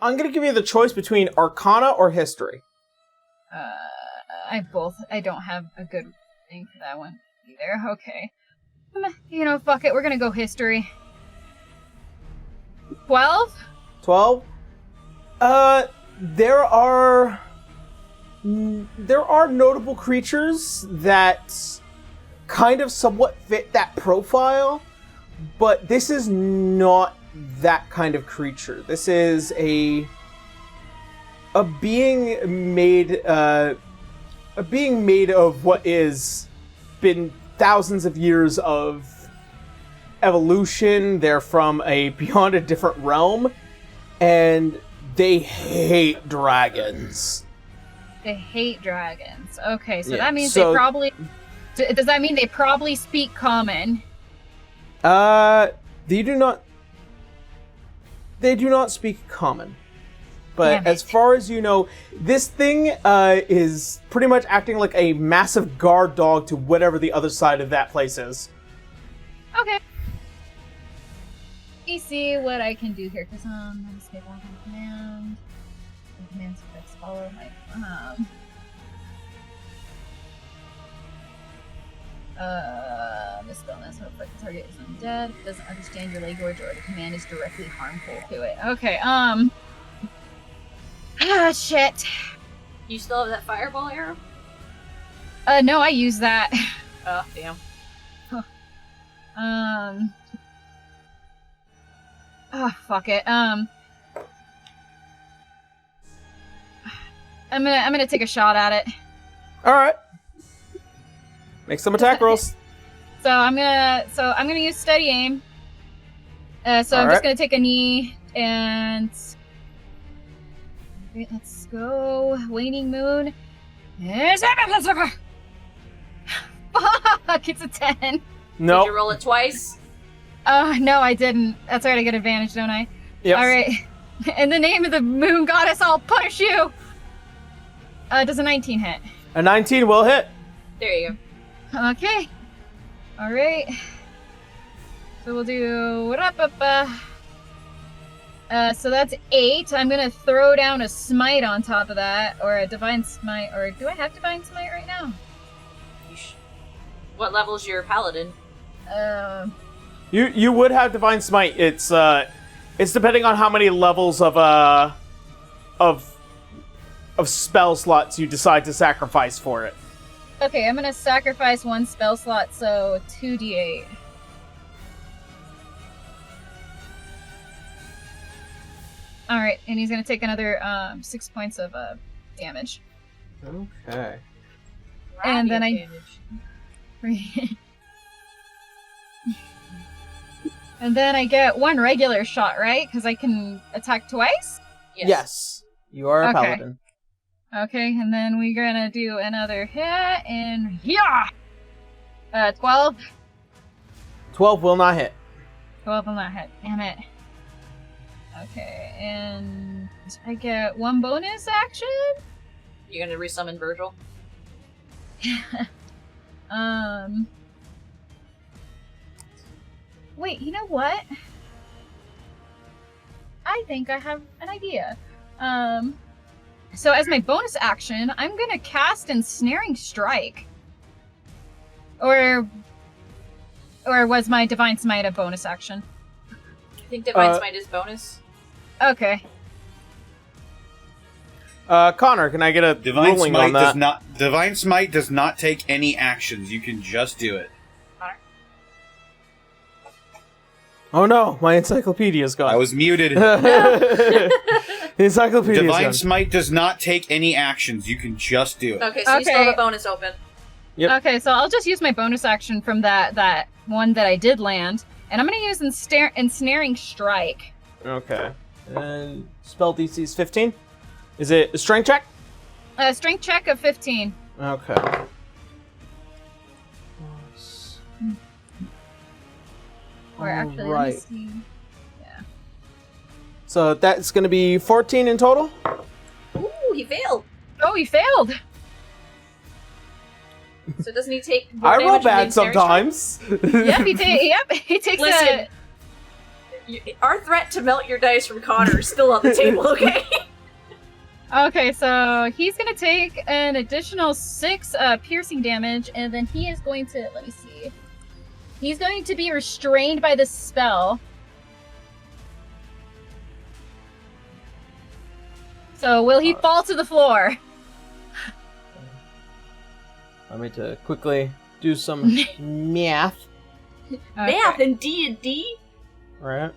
I'm gonna give you the choice between Arcana or History. I don't have a good thing for that one either. Okay. Fuck it. We're gonna go history. 12? 12? There are notable creatures that kind of somewhat fit that profile, but this is not that kind of creature. This is a being made of what is been thousands of years of evolution. They're from beyond a different realm, and they hate dragons. They hate dragons. Okay, so Yeah, that means so- they probably... Does that mean they probably speak common? They do not speak common. But Damn as it. far as you know, this thing is pretty much acting like a massive guard dog to whatever the other side of that place is. Okay. Let me see what I can do here, because I'm gonna stay back on command. The command specs follow my this illness looks like the target is undead. It doesn't understand your language or the command is directly harmful to it. Okay, shit. You still have that fireball arrow? No, I use that. Oh, damn. Fuck it. I'm gonna take a shot at it. All right. Make some attack rolls. So I'm gonna use steady aim. So I'm just Alright. gonna take a knee and okay, let's go. Waning moon. Fuck! It's a 10. Did Nope. you roll it twice? No, I didn't. That's right. I get advantage, don't I? Yep. All right. In the name of the moon goddess, I'll punish you. Does a 19 hit? A 19 will hit. There you go. Okay. All right. So we'll do So that's 8. I'm gonna throw down a smite on top of that, or a divine smite, or do I have divine smite right now? What level's your paladin? You would have divine smite. It's depending on how many levels of spell slots you decide to sacrifice for it. Okay, I'm gonna sacrifice 1 spell slot, so 2d8. Alright, and he's gonna take another 6 points of damage. Okay. And then And then I get 1 regular shot, right? Because I can attack twice? Yes. You are a Okay. paladin. Okay, and then we're gonna do another hit, and yeah! 12? 12 will not hit. 12 will not hit, damn it. Okay, and I get 1 bonus action? You're gonna resummon Virgil? Wait, you know what? I think I have an idea. So as my bonus action, I'm gonna cast Ensnaring Strike. Or was my Divine Smite a bonus action? I think Divine Smite is bonus. Okay. Connor, can I get a Divine ruling Smite on that? Divine Smite does not take any actions. You can just do it. Oh no, my encyclopedia's gone. I was muted. The encyclopedia's Divine gone. Smite does not take any actions. You can just do it. Okay, so you still have a bonus open. Yep. Okay, so I'll just use my bonus action from that one that I did land, and I'm gonna use Ensnaring Strike. Okay. And spell DC is 15? Is it a strength check? Strength check of 15. Okay. Or actually, let me Alright. see. So that's going to be 14 in total? Ooh, he failed. Oh, he failed! So doesn't he take more I roll damage from the bad ensnaring sometimes. Yep, he takes Listen. a... Our threat to melt your dice from Connor is still on the table, okay? Okay, so he's gonna take an additional 6 piercing damage, and then he is going to, let me see. He's going to be restrained by the spell. So will he fall to the floor? Let me to quickly do some math. Math and D&D? Right.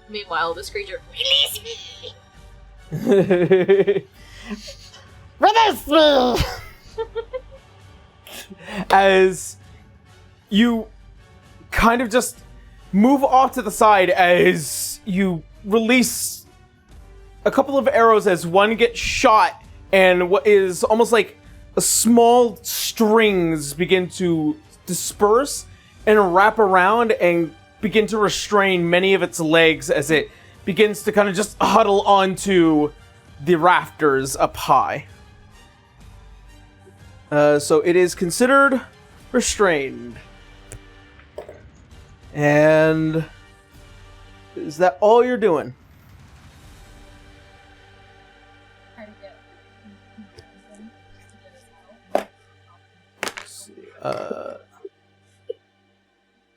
Meanwhile, this creature, release me! Release me! As you kind of just move off to the side as you release a couple of arrows as one gets shot, and what is almost like a small strings begin to disperse and wrap around and begin to restrain many of its legs as it begins to kind of just huddle onto the rafters up high. So it is considered restrained. And is that all you're doing?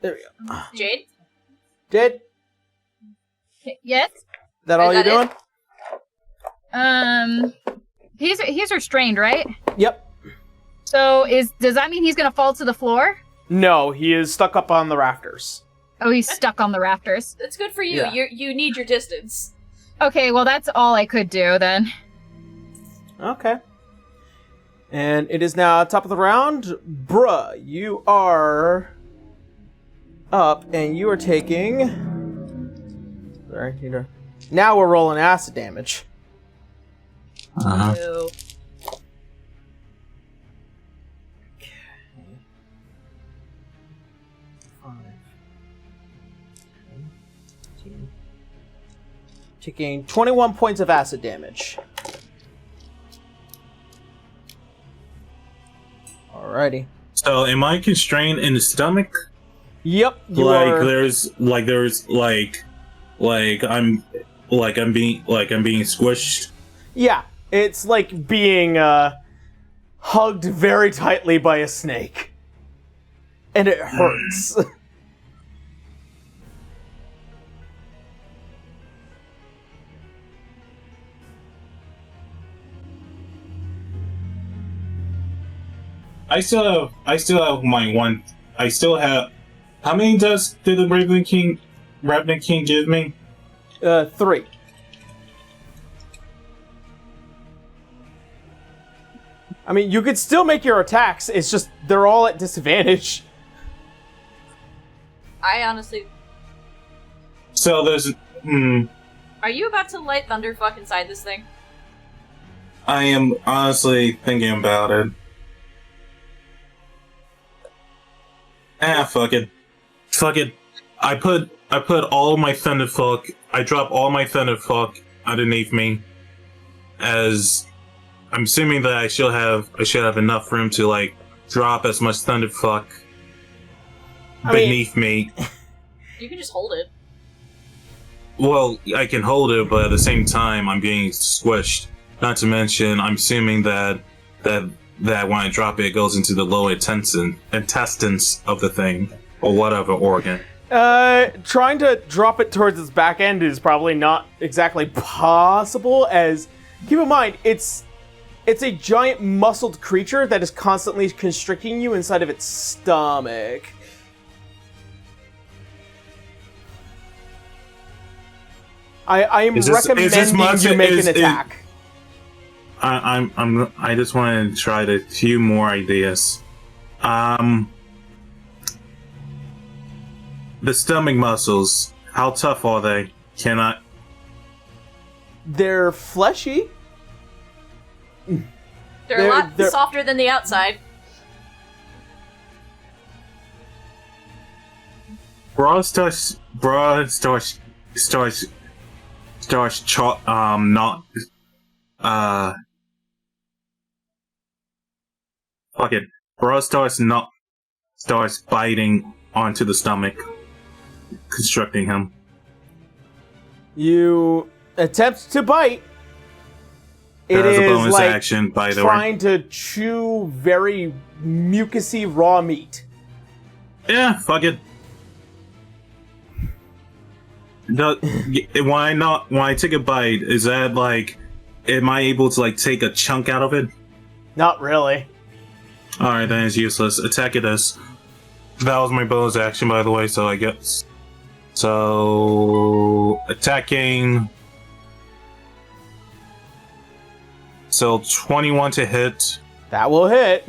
There we go. Jade? Jade, Yes? that all Is you're that doing? He's restrained, right? Yep. So does that mean he's gonna fall to the floor? No, he is stuck up on the rafters. Oh, he's stuck on the rafters. That's good for you. Yeah. You need your distance. Okay, well that's all I could do then. Okay. And it is now top of the round. Bruh, you are up, and you are taking... Sorry, you know. Now we're rolling acid damage. Uh-huh. No. Taking 21 points of acid damage. Alrighty. So, am I constrained in the stomach? Yep. You like are... there's I'm being squished. Yeah, it's like being hugged very tightly by a snake. And it hurts. I still have my one. I still have. How many did the Revenant King give me? 3. I mean, you could still make your attacks, it's just they're all at disadvantage. I honestly... So there's... Are you about to light thunderfuck inside this thing? I am honestly thinking about it. Fuck it. Fuck it. I put all my thunderfuck. I drop all my thunderfuck underneath me, as I'm assuming that I should have enough room to like drop as much thunderfuck beneath me. You can just hold it. Well, I can hold it, but at the same time, I'm being squished. Not to mention, I'm assuming that when I drop it, it goes into the lower intestines of the thing, or whatever organ. Trying to drop it towards its back end is probably not exactly possible, as, keep in mind, it's a giant muscled creature that is constantly constricting you inside of its stomach. I am recommending you make an attack. I just want to try a few more ideas. The stomach muscles, how tough are they? They're fleshy. They're a lot softer than the outside. Bra starts not fuck it. Bra starts biting onto the stomach, constricting him. You attempt to bite. It is is a bonus like action, by the way. Trying to chew very mucusy raw meat. Yeah, fuck it. When I take a bite, is that like, am I able to like take a chunk out of it? Not really. Alright, then it's useless. Attack it as. That was my bonus action, by the way, so I guess. So, attacking. So, 21 to hit. That will hit.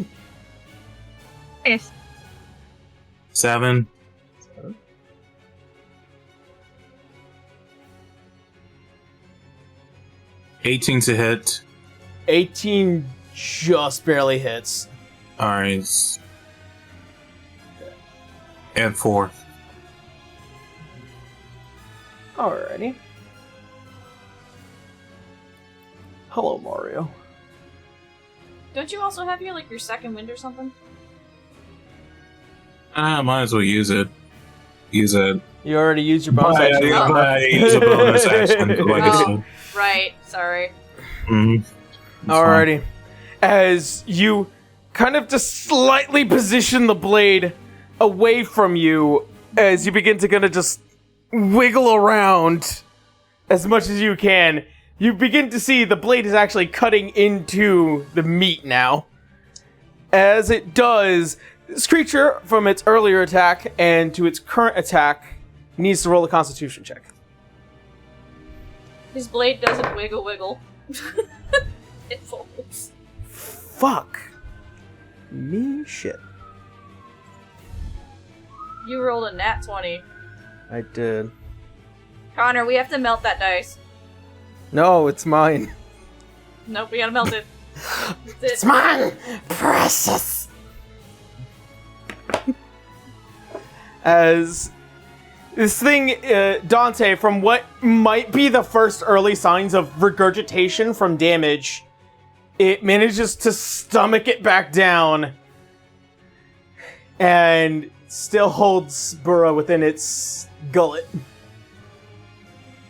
Yes. 7. 18 to hit. 18 just barely hits. Alright. And 4. Alrighty. Hello, Mario. Don't you also have your second wind or something? Might as well use it. Use it. You already used your bonus action. I use a bonus action. Like I said. Right, sorry. Alrighty. As you kind of just slightly position the blade away from you, as you begin to kind of just wiggle around as much as you can, you begin to see the blade is actually cutting into the meat now. As it does, this creature, from its earlier attack and to its current attack, needs to roll a Constitution check. His blade doesn't wiggle. It folds. Fuck. Me shit. You rolled a nat 20. I did. Connor, we have to melt that dice. No, it's mine. Nope, we gotta melt it. It's mine! Precious! As this thing, Dante, from what might be the first early signs of regurgitation from damage, it manages to stomach it back down and still holds Burra within its gullet.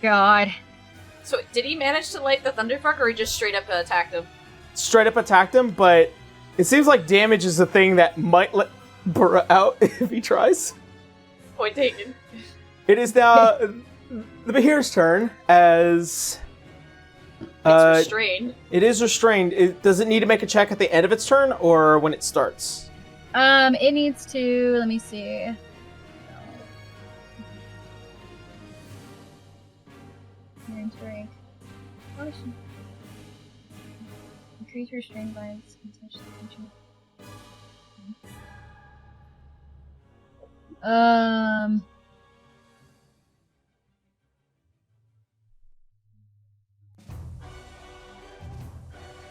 God. So did he manage to light the thunderfuck, or he just straight up attacked him? Straight up attacked him, but it seems like damage is the thing that might let Burra out if he tries. Point taken. It is now the Behir's turn as... It's restrained. It is restrained. Does it need to make a check at the end of its turn or when it starts? It needs to. Let me see. The creature restrained by its can touch the creature.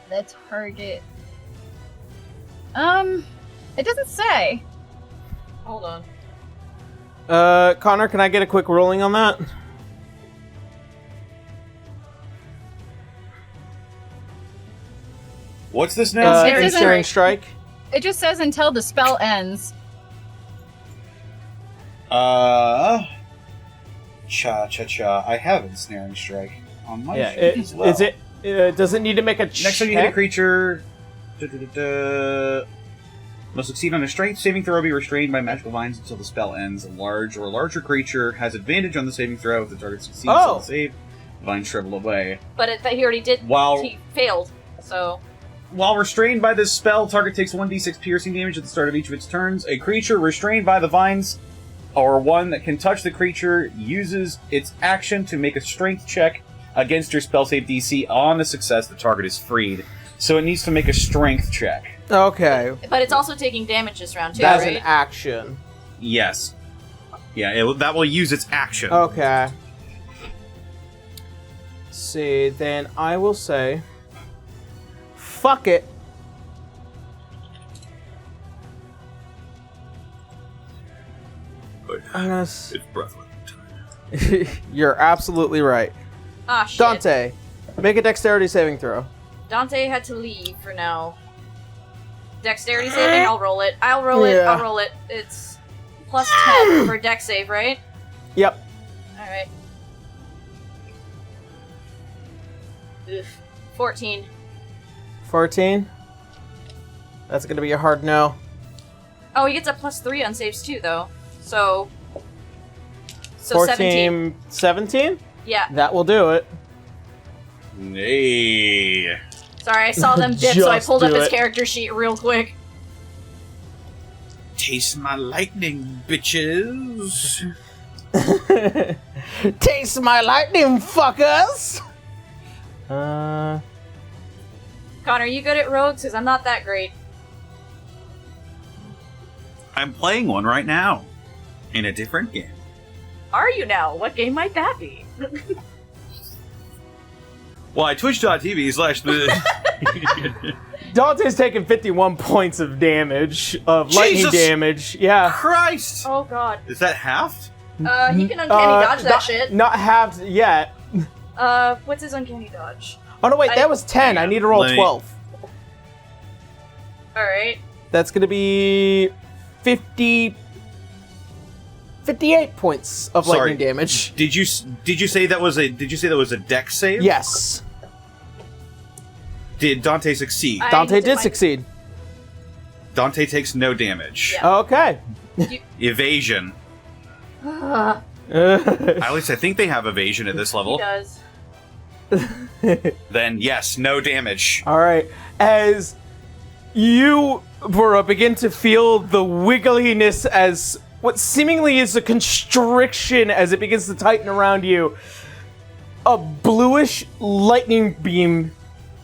The target. It doesn't say. Hold on. Connor, can I get a quick rolling on that? What's this now? Ensnaring Strike. It just says until the spell ends. Cha-cha-cha. I have Ensnaring Strike on my sheet as well. Is it? Does it need to make a check? Next time you hit a creature... must succeed on a strength saving throw, be restrained by magical vines until the spell ends. A large or larger creature has advantage on the saving throw if the target succeeds on the save. The vines shrivel away. But he already did. He failed, so... While restrained by this spell, target takes 1d6 piercing damage at the start of each of its turns. A creature restrained by the vines, or one that can touch the creature, uses its action to make a strength check against your spell save DC. On a success, the target is freed. So it needs to make a strength check. Okay. But it's also taking damage this round, too, That's right? an action. Yes. Yeah, that will use its action. Okay. See, then I will say... Fuck it. I'm gonna... It's breathwork time. You're absolutely right. Ah, shit. Dante, make a dexterity saving throw. Dante had to leave for now. Dexterity saving, I'll roll it. I'll roll it. It's plus 10 for dex save, right? Yep. Alright. 14. 14? That's gonna be a hard no. Oh, he gets a plus 3 on saves too, though. So 14, 17? Yeah. That will do it. Nay. Sorry, I saw them dip, so I pulled up his character sheet real quick. Taste my lightning, bitches. Taste my lightning, fuckers! Connor, you good at rogues? Because I'm not that great. I'm playing one right now. In a different game. Are you now? What game might that be? Why, twitch.tv/the... Dante's taking 51 points of damage, of lightning damage. Yeah. Christ! Oh, God. Is that halved? He can uncanny dodge that shit. Not halved yet. What's his uncanny dodge? Oh, no, wait, that was 10. I need to roll 12. Alright. That's gonna be 58 points of lightning damage. Did you say that was a dex save? Yes. Did Dante succeed? Dante did succeed. Dante takes no damage. Yeah. Okay. Evasion. At least I think they have evasion at this level. He does. Then yes, no damage. Alright. As you, Bora, begin to feel the wiggliness as what seemingly is a constriction as it begins to tighten around you, a bluish lightning beam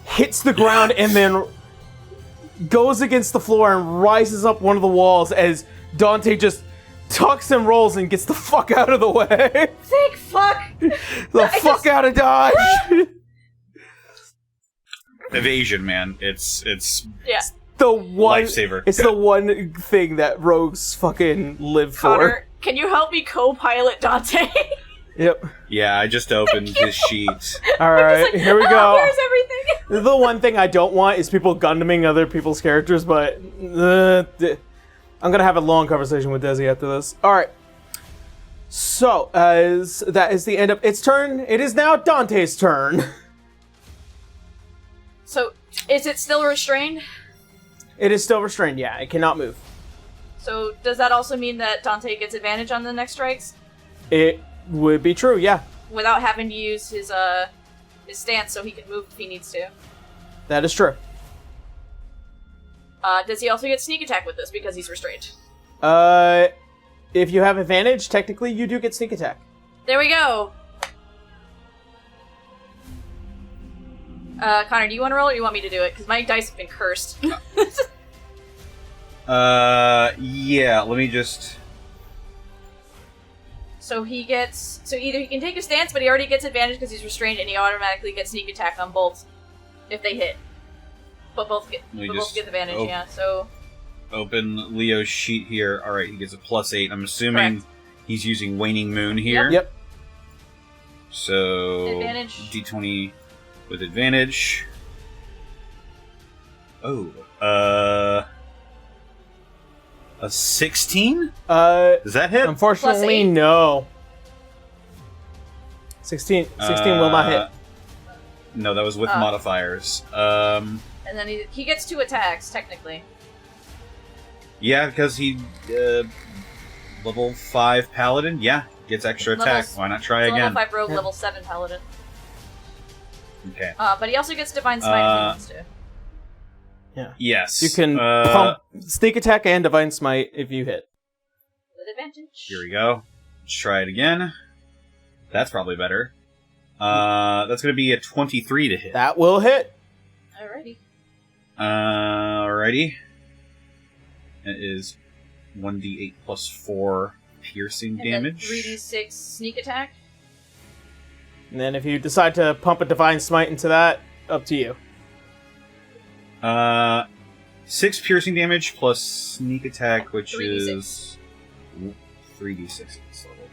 hits the ground and then goes against the floor and rises up one of the walls as Dante just tucks and rolls and gets the fuck out of the way. Thank fuck! Fuck out of Dodge! Evasion, man. It's Yeah. The one lifesaver. It's the one thing that rogues fucking live Connor, for. can you help me co-pilot Dante? Yep. Yeah, I just opened his sheet. Alright, here we go. Where's everything? The one thing I don't want is people Gundaming other people's characters, but I'm gonna have a long conversation with Desi after this. All right. So, as that is the end of its turn, it is now Dante's turn. So, is it still restrained? It is still restrained. Yeah, it cannot move. So, does that also mean that Dante gets advantage on the next strikes? It would be true. Yeah, Without having to use his stance so he can move if he needs to. that is true. Does he also get sneak attack with this because he's restrained? If you have advantage, technically you do get sneak attack. There we go! Connor, do you want to roll or do you want me to do it? Because my dice have been cursed. Yeah, let me just... So either he can take a stance, but he already gets advantage because he's restrained, and he automatically gets sneak attack on both if they hit. But both get advantage, yeah, so... Open Leo's sheet here. Alright, he gets a +8. I'm assuming Correct. he's using Waning Moon here. Yep. So... Advantage. D20 with advantage. Oh, a 16? Does that hit? Unfortunately, +8. no. 16 will not hit. No, that was with modifiers. And then he gets 2 attacks, technically. Yeah, because he, level 5 paladin, yeah, gets extra attack. Why not try So again? level 5 rogue, level 7 paladin. Okay. But he also gets divine smite if he wants to. Yeah. Yes. You can pump sneak attack and divine smite if you hit. With advantage. Here we go. Let's try it again. That's probably better. That's going to be a 23 to hit. That will hit. Alrighty. Alrighty. It is 1d8 plus 4 piercing And damage. then 3d6 sneak attack. And then if you decide to pump a divine smite into that, up to you. 6 piercing damage plus sneak attack, which 3d6. is 3d6 at this level.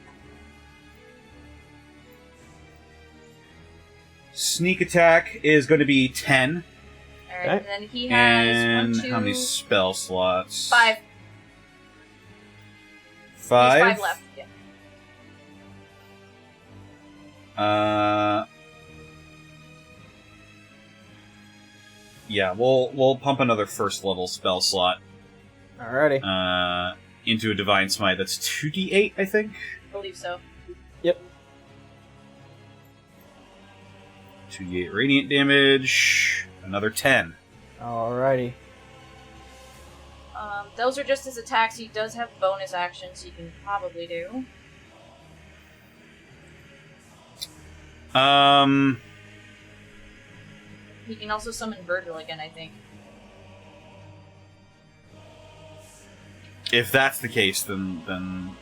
Sneak attack is going to be 10. Alright, Okay. and then he has And 1, 2, how many spell slots? 5. 5? He has 5 left. Yeah. Yeah, we'll pump another first level spell slot Alrighty. into a divine smite. That's 2d8, I think. I believe so. Yep. 2d8 radiant damage. Another 10. Alrighty. Those are just his attacks. He does have bonus actions he can probably do. He can also summon Virgil again, I think. If that's the case, then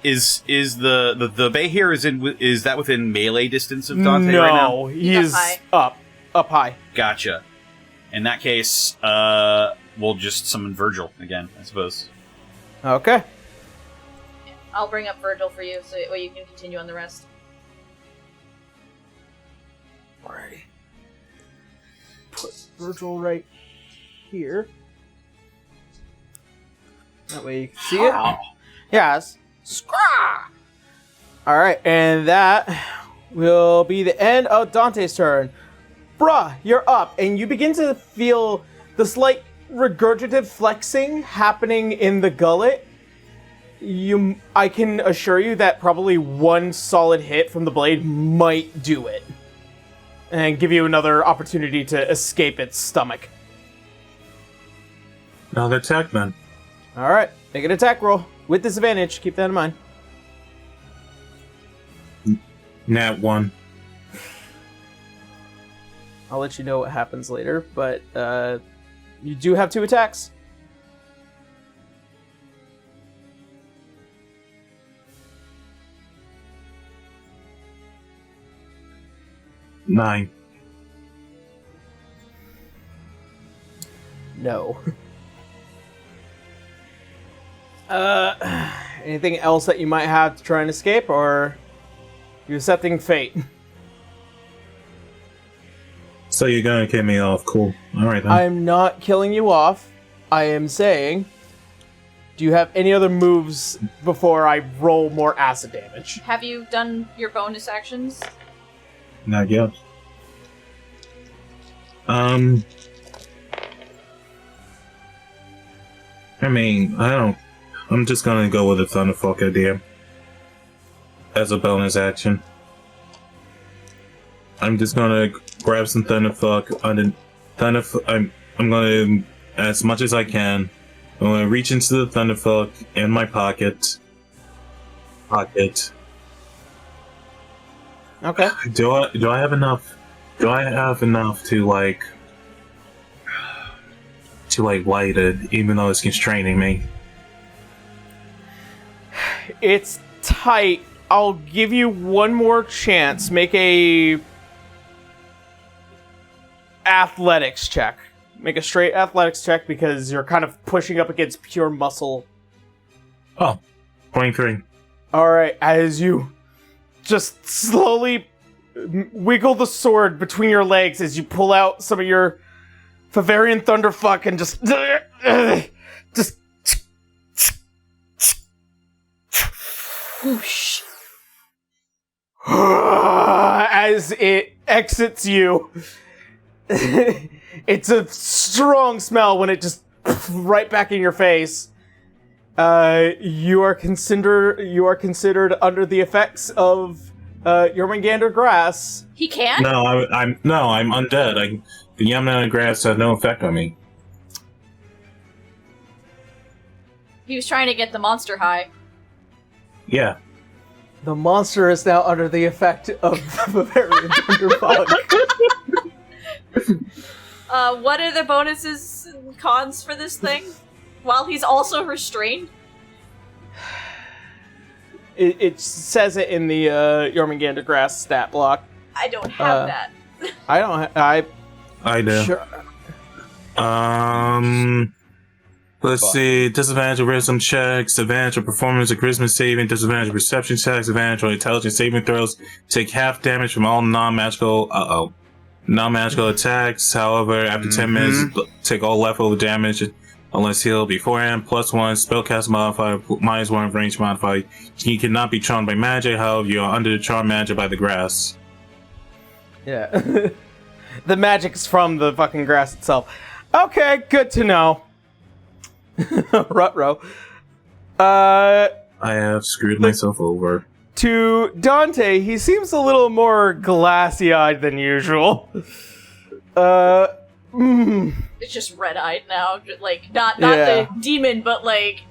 is the bay here is that within melee distance of Dante right now? No, he's Up up high. Gotcha. In that case, we'll just summon Virgil again, I suppose. Okay. I'll bring up Virgil for you so that way you can continue on the rest. Alrighty. Put Virgil right here. That way you can see it. Yes. Scraw! Alright, and that will be the end of Dante's turn. Bruh, you're up, and you begin to feel the slight regurgitative flexing happening in the gullet. I can assure you that probably one solid hit from the blade might do it. And give you another opportunity to escape its stomach. Another attack then. Alright, make an attack roll. With disadvantage, keep that in mind. Nat 1. I'll let you know what happens later, but you do have 2 attacks. Nine. No. Anything else that you might have to try and escape, or you accepting fate? So you're gonna kick me off. Cool. Alright then. I'm not killing you off. I am saying, do you have any other moves before I roll more acid damage? Have you done your bonus actions? Not yet. I mean, I don't. I'm just gonna go with the Thunderfuck idea as a bonus action. I'm just gonna grab some Thunderfuck. I'm gonna, as much as I can, I'm gonna reach into the Thunderfuck in my pocket. Okay. Do I have enough? Do I have enough to like light it, even though it's constraining me? It's tight. I'll give you one more chance. Make a athletics check. Make a straight athletics check because you're kind of pushing up against pure muscle. Oh, 23. Alright, as you just slowly wiggle the sword between your legs as you pull out some of your Favarian Thunderfuck and just whoosh. As it exits you. It's a strong smell when it just right back in your face. You are considered under the effects of Jormungandr grass. He can? No, I'm undead. The Yamna grass had no effect on me. He was trying to get the monster high. Yeah. The monster is now under the effect of Bavarian Thunderfuck. What are the bonuses and cons for this thing? While he's also restrained? It says it in the Jormungandr grass stat block. I don't have that. I don't. I do. Sure. Let's see. Disadvantage of wisdom checks, advantage of performance of charisma saving, disadvantage of perception checks, advantage on intelligence saving throws. Take half damage from all non-magical attacks. However, after 10 minutes, take all leftover damage unless healed beforehand. +1 spellcast modifier, -1 range modifier. You cannot be charmed by magic. However, you are under the charm magic by the grass. Yeah. The magic's from the fucking grass itself. Okay, good to know. Rutro. I have screwed myself over. To Dante, he seems a little more glassy-eyed than usual. It's just red-eyed now. Like, not the demon, but like,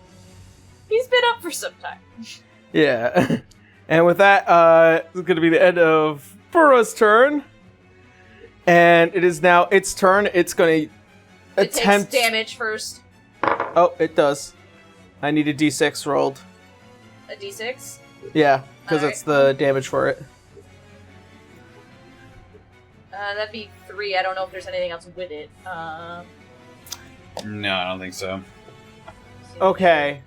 he's been up for some time. Yeah. And with that, it's going to be the end of Burrow's turn. And it is now its turn. It's going to attempt... It takes damage first. Oh, it does. I need a d6 rolled. A d6? Yeah, because Alright. it's the damage for it. That'd be 3. I don't know if there's anything else with it. No, I don't think so. Okay.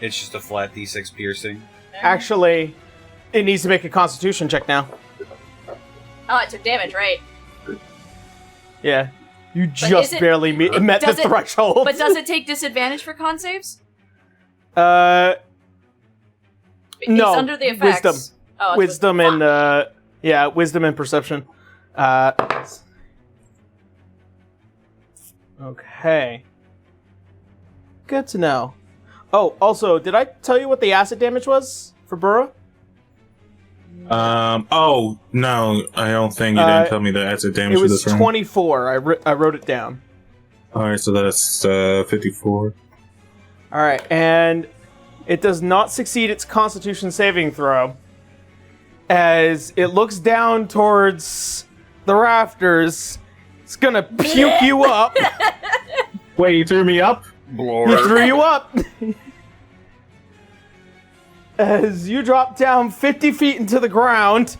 It's just a flat D6 piercing. Actually, it needs to make a constitution check now. Oh, it took damage, right? Yeah. You is just it- barely met the does it- threshold. But does it take disadvantage for con saves? No. It's under the effects. Wisdom. Oh, it's Wisdom fuck. and, wisdom and perception. Okay. Good to know. Oh, also, did I tell you what the acid damage was for Burrow? Oh, no, I don't think you didn't tell me the acid damage It for was this round. 24. I wrote it down. Alright, so that's 54. Alright, and it does not succeed its constitution saving throw. As it looks down towards the rafters, it's gonna puke you up. Wait, you threw me up? He threw you up. As you drop down 50 feet into the ground,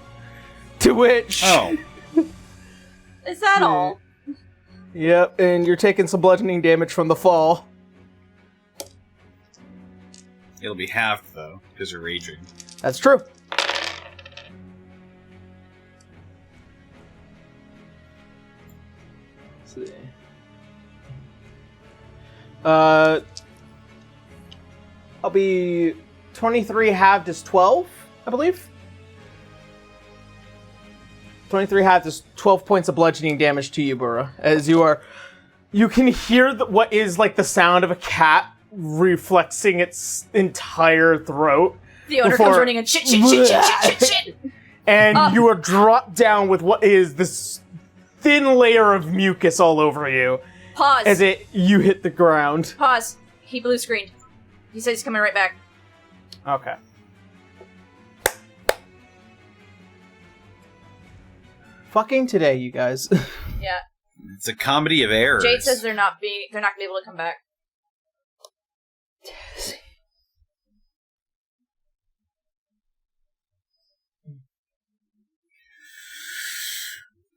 to which... Oh. Is that all? Yep, and you're taking some bludgeoning damage from the fall. It'll be halved, though, because you're raging. That's true. Let's see. I'll be 23 halved is 12, I believe. 23 halved is 12 points of bludgeoning damage to you, Burra. As you can hear what is like the sound of a cat reflexing its entire throat. The owner comes running and shit. And you are dropped down with what is this thin layer of mucus all over you. Pause. As you hit the ground. Pause. He blue screened. He says he's coming right back. Okay. Fucking today, you guys. Yeah. It's a comedy of errors. Jade says they're not gonna be able to come back.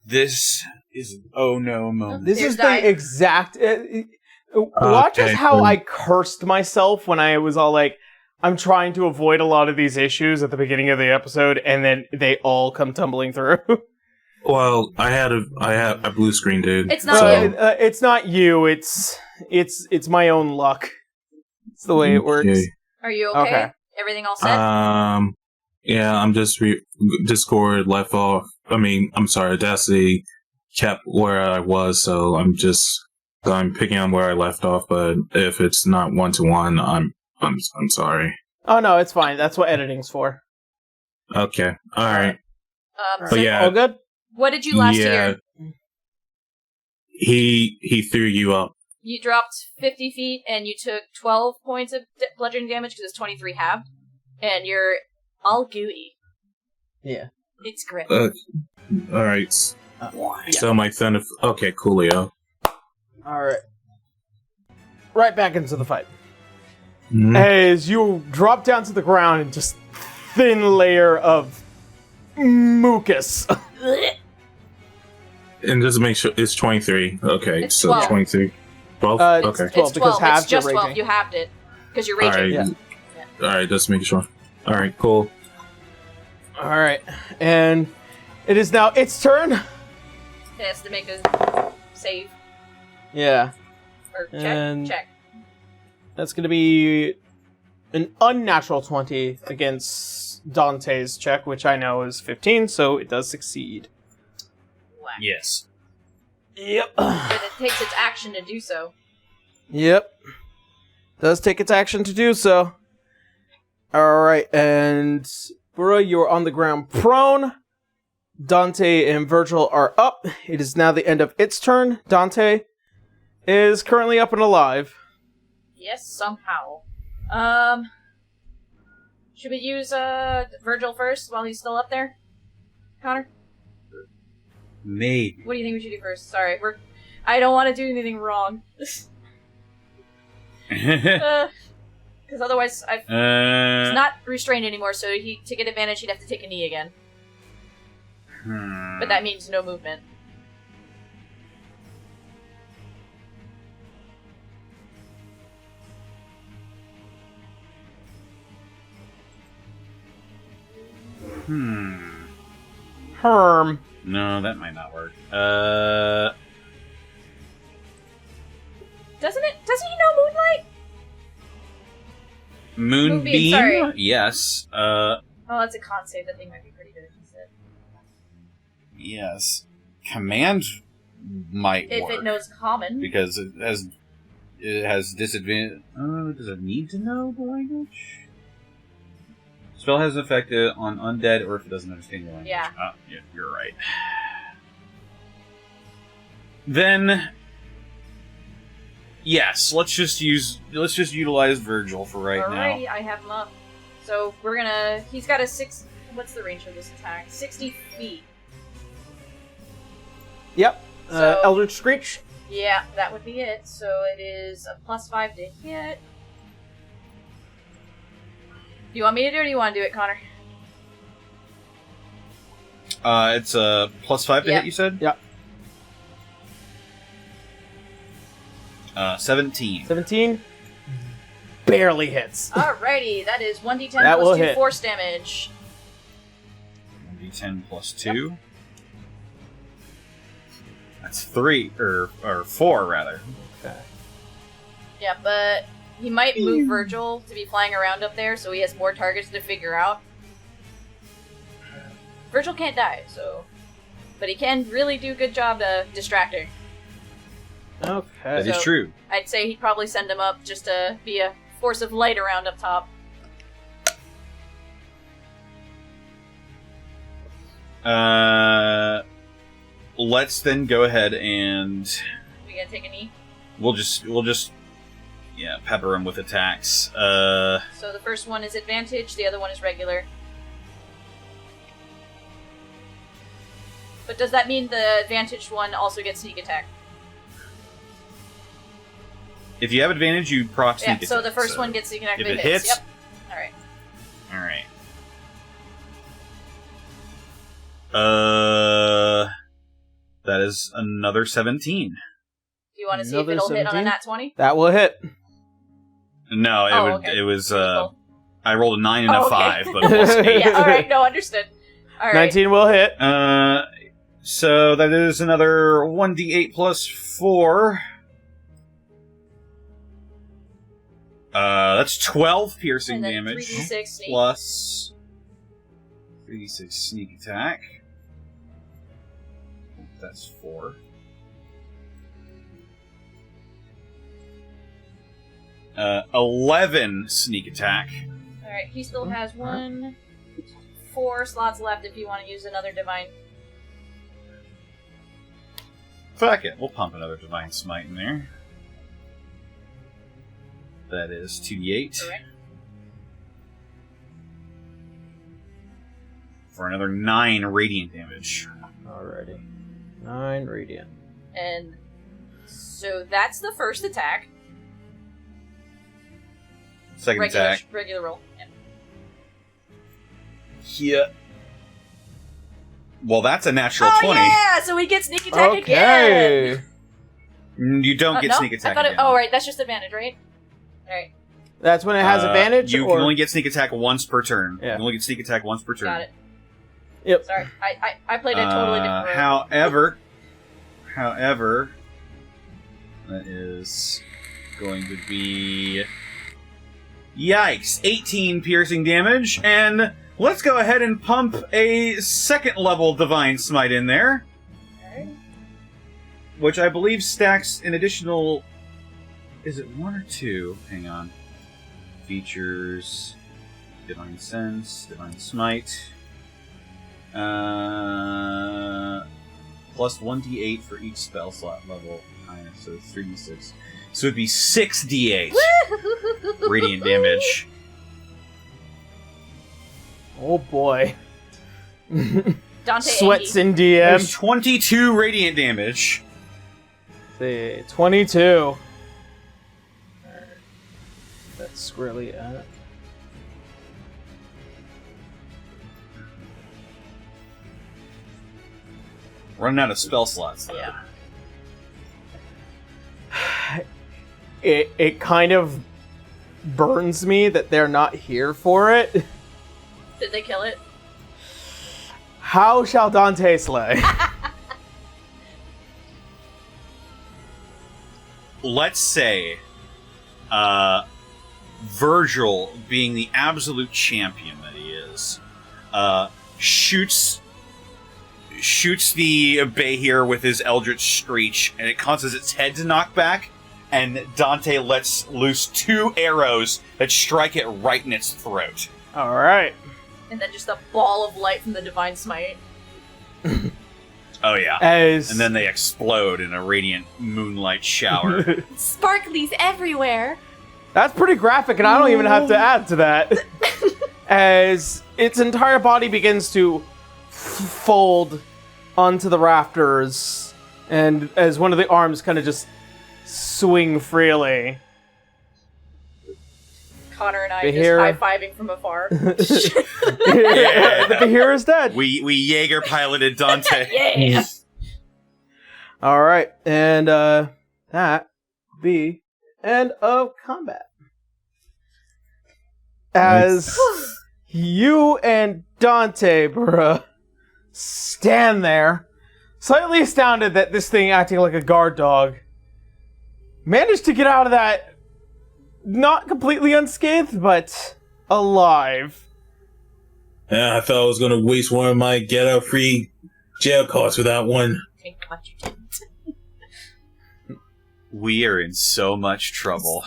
This is an oh no moment. This There's is die. the exact... watch as how I cursed myself when I was all like, I'm trying to avoid a lot of these issues at the beginning of the episode, and then they all come tumbling through. Well, I had a blue screen, dude. It's not you. It's not you. It's my own luck. It's the way it works. Okay. Are you okay? Everything all set? Yeah, I'm just Discord left off. I mean, I'm sorry, Audacity kept where I was, so I'm picking on where I left off. But if it's not 1-to-1, I'm sorry. Oh no, it's fine. That's what editing's for. Okay, all right. So yeah, All good. what did you last hear? He threw you up. You dropped 50 feet and you took 12 points of bludgeoning damage because it's 23 halved, and you're all gooey. Yeah. It's grim. All right. So my thunder. Okay, coolio. All right. Right back into the fight. Mhm. As you drop down to the ground and just thin layer of mucus. And just make sure it's 23. Okay, It's so 12. 23. 12? It's Okay. 12 it's because 12. halved, It's just you're 12. raging. You halved it because you're All raging. right. Yeah. All right, just making sure. All right, cool. All right. And it is now its turn. It has to make a save Yeah. or check. And- Check. That's going to be an unnatural 20 against Dante's check, which I know is 15, so it does succeed. Whack. Yes. Yep. But it takes its action to do so. Yep. Does take its action to do so. Alright, and Burra, you're on the ground prone. Dante and Virgil are up. It is now the end of its turn. Dante is currently up and alive. Yes, somehow. Should we use Virgil first while he's still up there? Connor? Maybe. What do you think we should do first? Sorry, I don't want to do anything wrong. Because otherwise, he's not restrained anymore, so to get advantage, he'd have to take a knee again. But that means no movement. Herm. No, that might not work. Doesn't he know Moonlight? Moonbeam? sorry. Yes. Oh, that's a con save. That thing might be pretty good against it. Yes. Command might If work. it knows common. Because it has disadvantage. Does it need to know the language? Spell has an effect on undead, or if it doesn't understand your language. Yeah. Yeah, you're right. Then, yes, let's just utilize Virgil for right Alrighty, now. I have him up. So he's got a what's the range of this attack? 60 feet. Yep. So- Eldritch Screech. Yeah, that would be it. So it is a +5 to hit. Do you want me to do it or do you want to do it, Connor? It's a +5 to Yeah. hit, you said? Yep. 17. 17. Barely hits. Alrighty, that is 1d10 That will plus 2 hit. force damage. 1d10 plus 2. That's 3, or 4, rather. Okay. Yeah, but he might move Virgil to be flying around up there, so he has more targets to figure out. Virgil can't die, so... But he can really do a good job distracting. Okay. That is true. I'd say he'd probably send him up just to be a force of light around up top. Let's then go ahead and We gonna take a knee? we'll just pepper him with attacks. So the first one is advantage, the other one is regular. But does that mean the advantaged one also gets sneak attack? If you have advantage, you proc sneak attack. So the first one gets sneak attack if if it it hits. Yep. Alright. That is another 17. Do you want to see if it'll hit on a nat 20? That will hit. No, Okay. it was Cool. I rolled a 9 and a Okay. 5, but we'll see. Yeah, alright, no, understood. Alright. 19 will hit. So that is another 1d8 plus 4. That's 12 piercing And then damage 3d6 sneak. plus 3d6 sneak attack. That's 4. Uh, 11 sneak attack. Alright, he still has 4 slots left if you want to use another divine. Fuck it, we'll pump another divine smite in there. That is 2d8. Alright. For another 9 radiant damage. Alrighty. 9 radiant. And so that's the first attack. Second attack. Regular roll. Yep. Yeah. Well, that's a natural Oh 20. yeah! So we get sneak attack again! You don't get no? sneak attack I thought again. oh, right, that's just advantage, right? Alright, That's when it has advantage? You or... can only get sneak attack once per turn. Yeah. You can only get sneak attack once per turn. got it. Yep. Sorry, I played a totally different role. However, that is going to be... Yikes! 18 piercing damage, and let's go ahead and pump a second level Divine Smite in there. Alright. Which I believe stacks an additional... Is it 1 or 2? Hang on. Features... Divine Sense, Divine Smite... plus 1d8 for each spell slot level. So it's 3d6. So it'd be 6d8 radiant damage. Oh boy. Dante Sweats Angie. in DM. There's 22 radiant damage. See, 22. Alright. That's squarely at. Running out of spell slots, though. Yeah. It kind of burns me that they're not here for it. Did they kill it? How shall Dante slay? Let's say, Virgil, being the absolute champion that he is, shoots the Behir with his Eldritch Screech, and it causes its head to knock back, and Dante lets loose 2 arrows that strike it right in its throat. Alright. And then just a ball of light from the Divine Smite. Oh yeah. And then they explode in a radiant moonlight shower. Sparklies everywhere! That's pretty graphic, and I don't even have to add to that. As its entire body begins to fold onto the rafters, and as one of the arms kind of just swing freely. Connor and I Behir. just high-fiving from afar. Yeah. The Behir is dead. We Jaeger piloted Dante. Yeah! Alright, and that be end of combat. As you and Dante, bruh, stand there, slightly astounded that this thing acting like a guard dog managed to get out of that not completely unscathed, but alive. Yeah, I thought I was gonna waste one of my get-out-free jail cards for that one. Thank God you didn't. We are in so much trouble.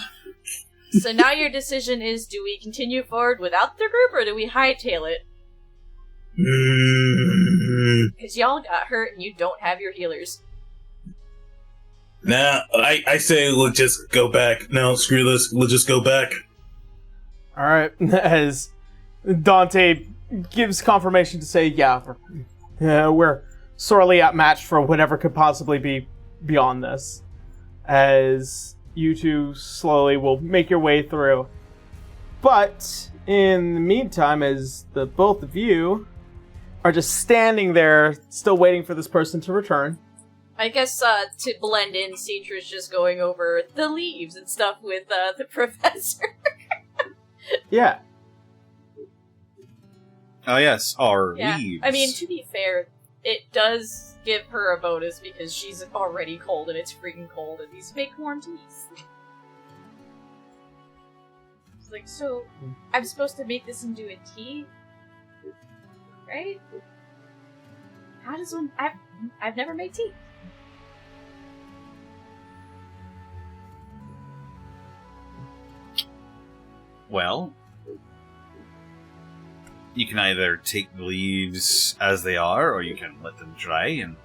So now your decision is, do we continue forward without the group, or do we hightail it? Because y'all got hurt and you don't have your healers. Nah, I say we'll just go back. No, screw this. We'll just go back. Alright, as Dante gives confirmation to say, yeah, we're sorely outmatched for whatever could possibly be beyond this. As you two slowly will make your way through. But, in the meantime, as the both of you are just standing there, still waiting for this person to return. I guess, to blend in, Citra's just going over the leaves and stuff with, the professor. Yeah. Oh yes, our Yeah. leaves. I mean, to be fair, it does give her a bonus because she's already cold and it's freaking cold and these make warm teas. It's like, so, I'm supposed to make this into a tea? Right? How does one... I've never made tea. Well, you can either take the leaves as they are, or you can let them dry and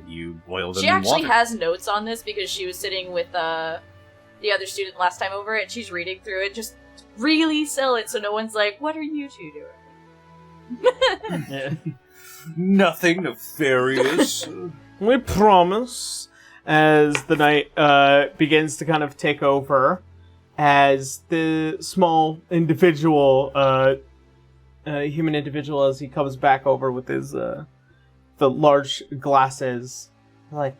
you boil them She in actually water. has notes on this because she was sitting with the other student last time over and she's reading through it. Just really sell it so no one's like, what are you two doing? Nothing nefarious. We promise. As the night begins to kind of take over, as the small individual, human individual, as he comes back over with his the large glasses, like,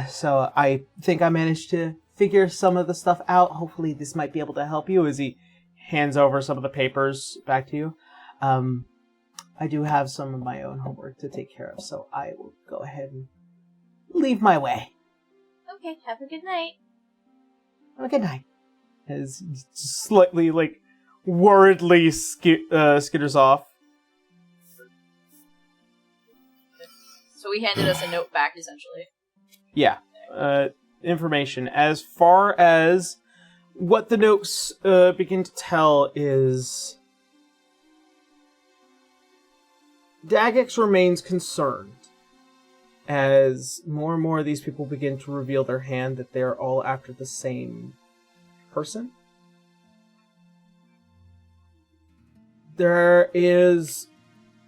so I think I managed to figure some of the stuff out. Hopefully this might be able to help you. As he hands over some of the papers back to you. I do have some of my own homework to take care of, so I will go ahead and leave my way. Okay, have a good night. Have a good night. As slightly, worriedly skitters off. So he handed us a note back, essentially. Yeah. Information. As far as what the notes begin to tell is... Dagex remains concerned as more and more of these people begin to reveal their hand that they're all after the same person. There is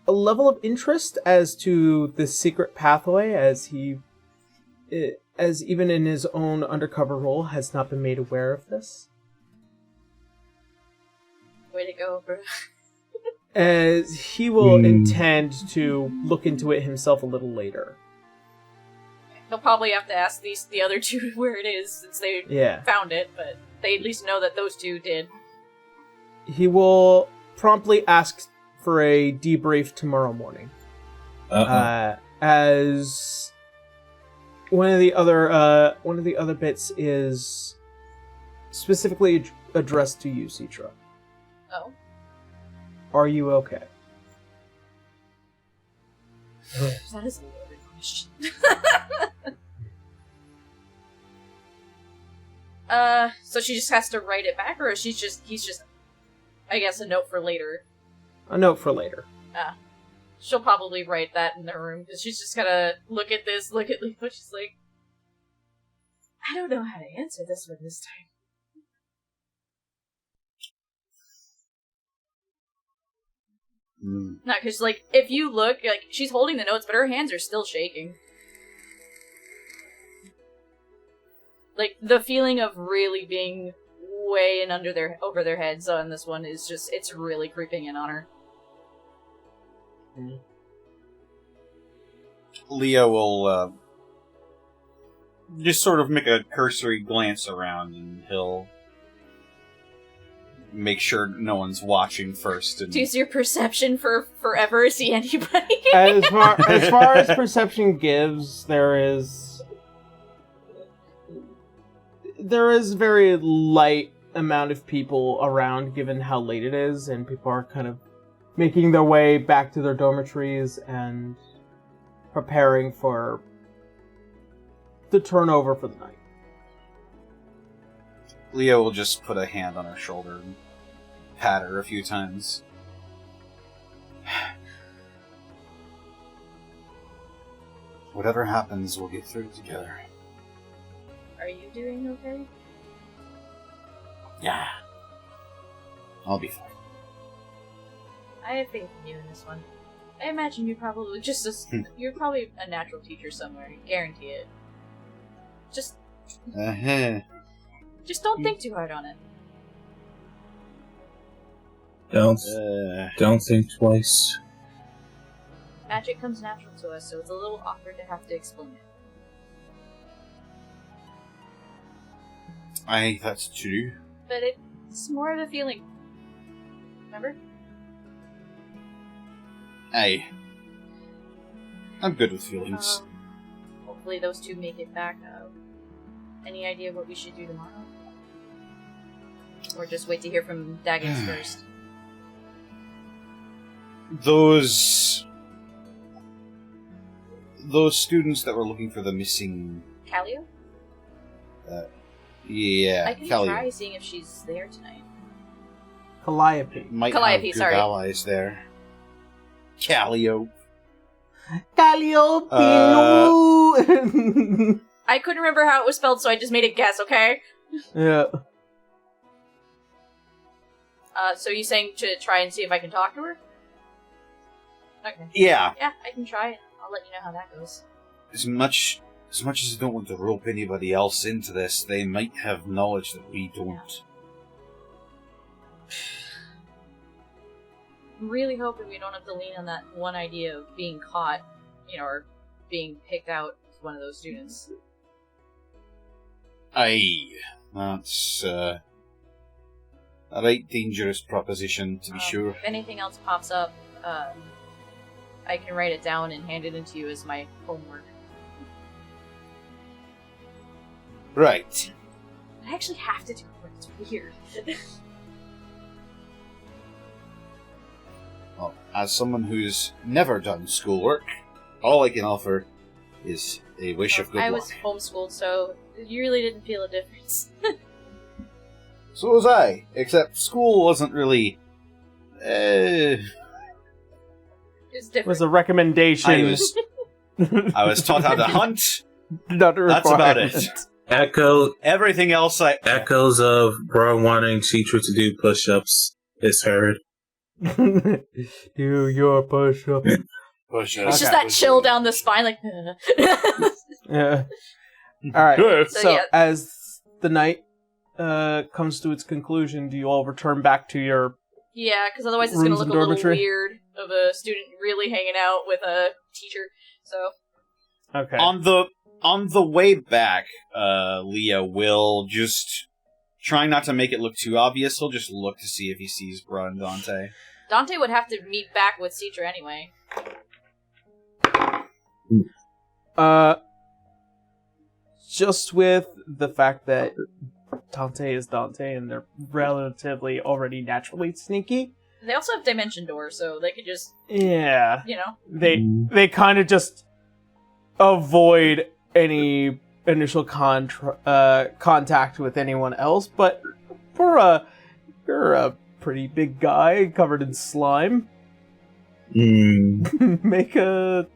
a level of interest as to this secret pathway, as even in his own undercover role has not been made aware of this. Way to go, bro. As he will intend to look into it himself a little later. He'll probably have to ask the other two where it is, since they found it, but they at least know that those two did. He will promptly ask for a debrief tomorrow morning. As one of the other bits is specifically addressed to you, Citra. Oh. Are you okay? That is a loaded question. So she just has to write it back, or he's just, I guess, a note for later. A note for later. She'll probably write that in the room, because she's just gonna look at this, look at Leo, she's like, I don't know how to answer this one this time. No, because, if you look, she's holding the notes, but her hands are still shaking. The feeling of really being way in over their heads on this one is just, it's really creeping in on her. Leo will just sort of make a cursory glance around, and he'll make sure no one's watching first. And Use your perception for forever see anybody. As far as perception gives, there is very light amount of people around given how late it is, and people are kind of making their way back to their dormitories and preparing for the turnover for the night. Leo will just put a hand on her shoulder and pat her a few times. Whatever happens, we'll get through it together. Are you doing okay? Yeah. I'll be fine. I have faith in you in this one. I imagine you're probably you're probably a natural teacher somewhere. Guarantee it. Just don't think too hard on it. Don't think twice. Magic comes natural to us, so it's a little awkward to have to explain it. That's true. But it's more of a feeling. Remember? I'm good with feelings. Hopefully those two make it back. Any idea what we should do tomorrow? Or just wait to hear from Daggins first? Those students that were looking for the missing... Callio? Yeah, I can Callio. try seeing if she's there tonight. Calliope. Might Calliope, have good sorry. allies there. Callio. Calliope, no! I couldn't remember how it was spelled, so I just made a guess, okay? Yeah. So you saying to try and see if I can talk to her? Okay. Yeah. Yeah, I can try. I'll let you know how that goes. As much as I don't want to rope anybody else into this, they might have knowledge that we don't. I'm really hoping we don't have to lean on that one idea of being caught, or being picked out as one of those students. That's a right dangerous proposition, to be sure. If anything else pops up, I can write it down and hand it into you as my homework. Right. I actually have to do it. It's weird. Well, as someone who's never done schoolwork, all I can offer is a wish of good I luck. was homeschooled, so you really didn't feel a difference. So was I, except school wasn't really... It's different. It was a recommendation. I was taught how to hunt. Not a That's about it. requirement. Everything else Echoes of bro wanting teacher to do push-ups is heard. Do your push-up. Push It's just that chill down the spine, like... Yeah. Alright, So, so yeah. as the night comes to its conclusion, do you all return back to your... Yeah, because otherwise it's going to Rooms look and a little dormitory? weird of a student really hanging out with a teacher, so... Okay. On the way back, Leah will just, trying not to make it look too obvious, he'll just look to see if he sees Bra and Dante. Dante would have to meet back with Citra anyway. Just with the fact that Dante is Dante and they're relatively already naturally sneaky. They also have Dimension Door, so they could just, Yeah. They kind of just avoid any initial contact with anyone else, but you're a pretty big guy covered in slime. Make a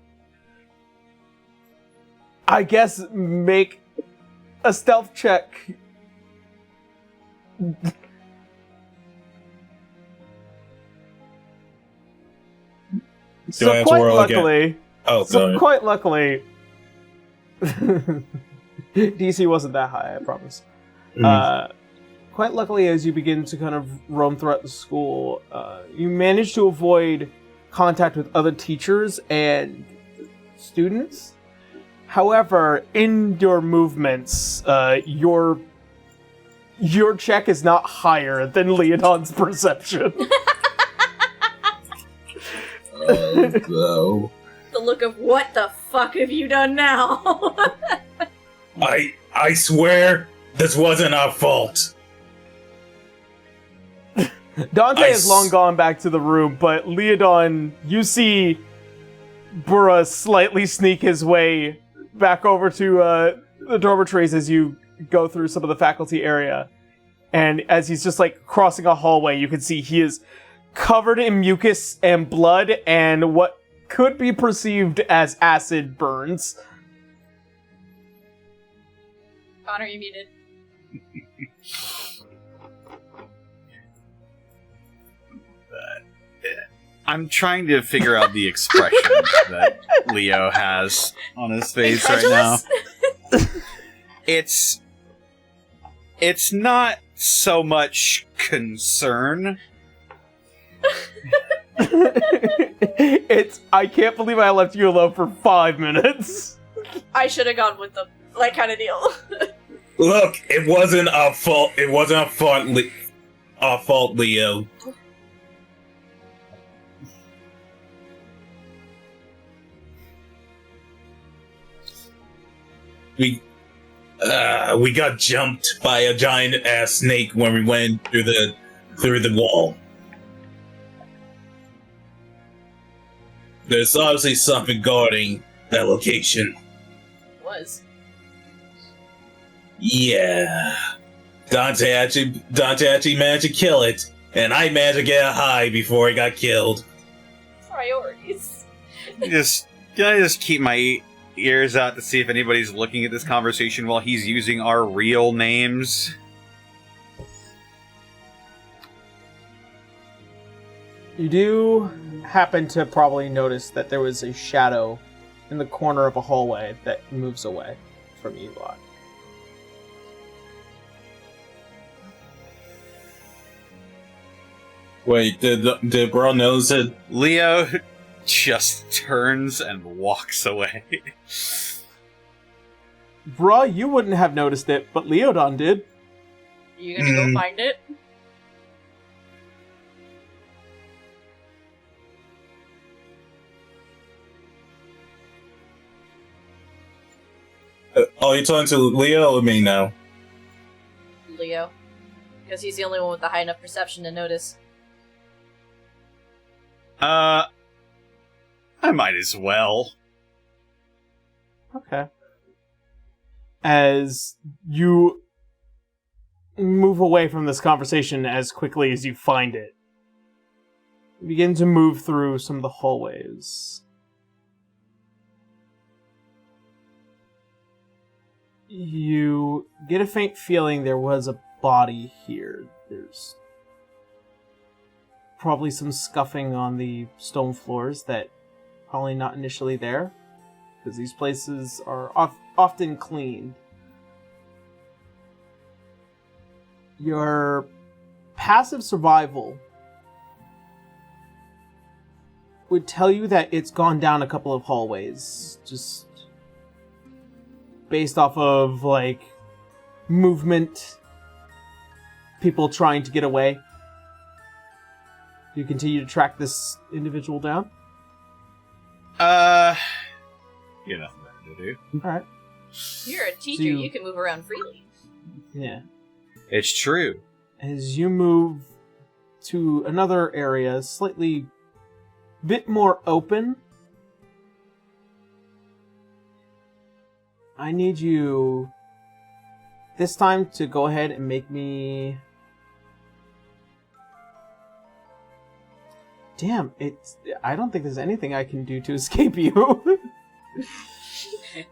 stealth check. Do I have to roll again? Oh, So quite luckily, DC wasn't that high, I promise. Quite luckily, as you begin to kind of roam throughout the school, you manage to avoid contact with other teachers and students. However, in your movements, your check is not higher than Leonon's perception. No. the look of, what the fuck have you done now? I swear this wasn't our fault. Dante has long gone back to the room, but Leodon, you see Burra slightly sneak his way back over to the dormitories as you go through some of the faculty area. And as he's just like crossing a hallway, you can see he is covered in mucus and blood and what could be perceived as acid burns. Connor, you muted. I'm trying to figure out the expression that Leo has on his face right now. It's not so much concern. It's, I can't believe I left you alone for 5 minutes. I should have gone with them, like, kind of deal. Look, it wasn't our fault. It wasn't our fault, Leo. We got jumped by a giant ass snake when we went through the wall. There's obviously something guarding that location. Was. Yeah. Dante actually managed to kill it, and I managed to get high before it got killed. Priorities. Can I just keep my ears out to see if anybody's looking at this conversation while he's using our real names? You do happen to probably notice that there was a shadow in the corner of a hallway that moves away from you lot. Wait, did bro notice it? Leo just turns and walks away. Bruh, you wouldn't have noticed it, but Leodon did. You gonna go find it? Oh, you're talking to Leo or me now? Leo. Because he's the only one with the high enough perception to notice. I might as well. Okay. As you move away from this conversation as quickly as you find it, you begin to move through some of the hallways. You get a faint feeling there was a body here. There's probably some scuffing on the stone floors that probably not initially there, because these places are often cleaned. Your passive survival would tell you that it's gone down a couple of hallways, just based off of, like, movement, people trying to get away. Do you continue to track this individual down? You know better to do. Alright. You're a teacher, So you can move around freely. Yeah. It's true. As you move to another area, slightly bit more open, I need you this time to go ahead and make me... Damn, I don't think there's anything I can do to escape you.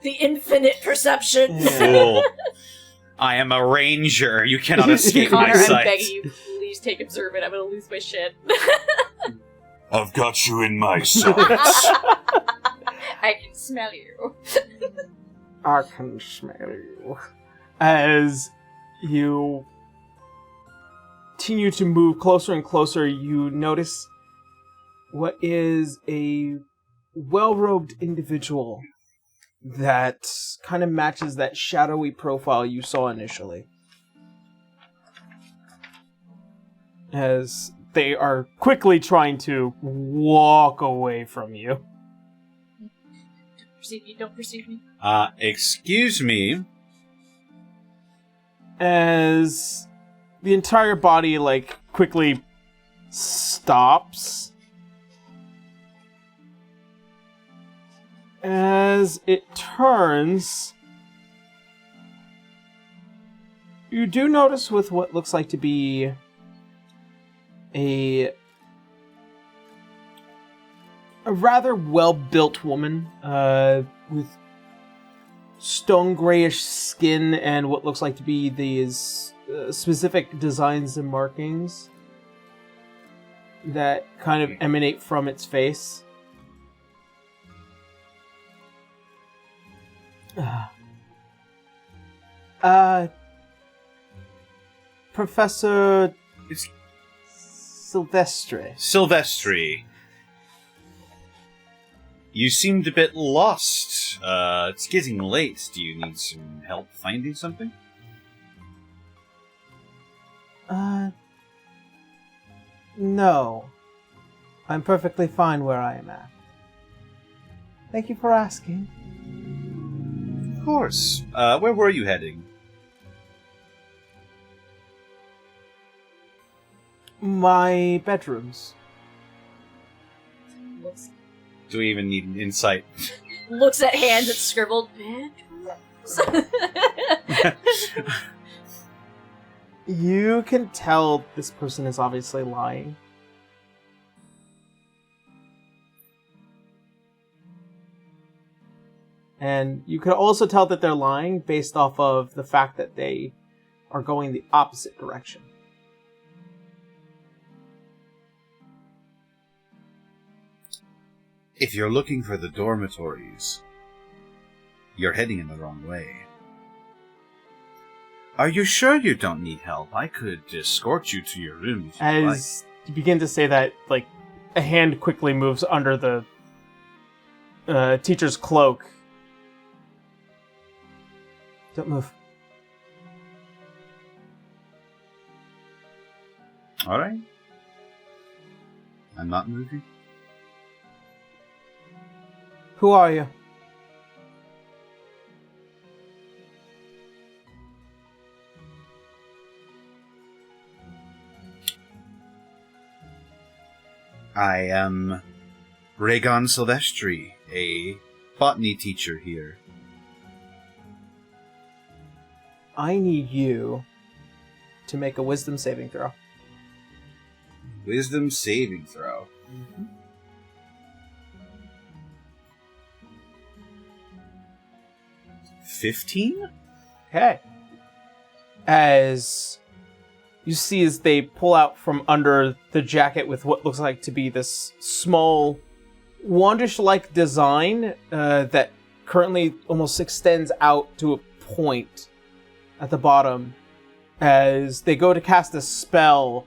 The infinite perception! Yeah. Fool. I am a ranger. You cannot escape my Connor, I'm sight. begging you, please take observant. I'm gonna lose my shit. I've got you in my sights. I can smell you. I can smell you. As you continue to move closer and closer, you notice what is a well-robed individual that kind of matches that shadowy profile you saw initially. As they are quickly trying to walk away from you. Don't perceive me, don't perceive me. Excuse me. As the entire body, like, quickly stops as it turns. You do notice with what looks like to be a rather well-built woman with stone grayish skin and what looks like to be these specific designs and markings that kind of emanate from its face. Professor Silvestre. Silvestri. You seemed a bit lost. It's getting late. Do you need some help finding something? No. I'm perfectly fine where I am at. Thank you for asking. Of course. Where were you heading? My bedrooms. Do we even need an insight? Looks at hands that scribbled. You can tell this person is obviously lying. And you can also tell that they're lying based off of the fact that they are going the opposite direction. If you're looking for the dormitories, you're heading in the wrong way. Are you sure you don't need help? I could escort you to your room if you'd like. As you begin to say that, like, a hand quickly moves under the teacher's cloak. Don't move. Alright. I'm not moving. Who are you? I am Rhaegon Silvestri, a botany teacher here. I need you to make a wisdom saving throw. Wisdom saving throw. 15? Okay. As you see as they pull out from under the jacket with what looks like to be this small wandish-like design that currently almost extends out to a point at the bottom. As they go to cast a spell,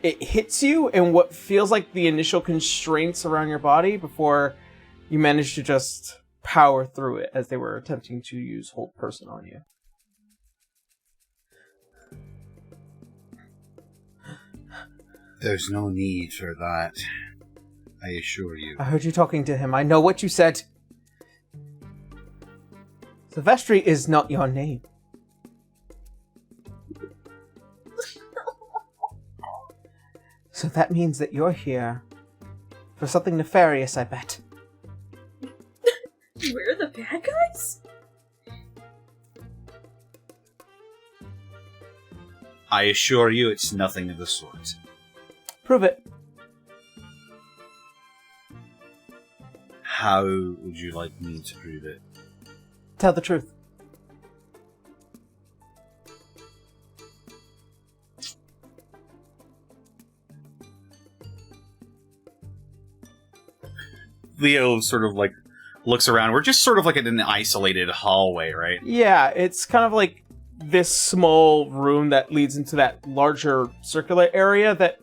it hits you in what feels like the initial constraints around your body before you manage to just power through it as they were attempting to use Hold Person on you. There's no need for that, I assure you. I heard you talking to him. I know what you said. Silvestri is not your name. So that means that you're here for something nefarious, I bet. We're the bad guys? I assure you it's nothing of the sort. Prove it. How would you like me to prove it? Tell the truth. Leo sort of looks around. We're just sort of in an isolated hallway, right? Yeah, it's kind of like this small room that leads into that larger circular area that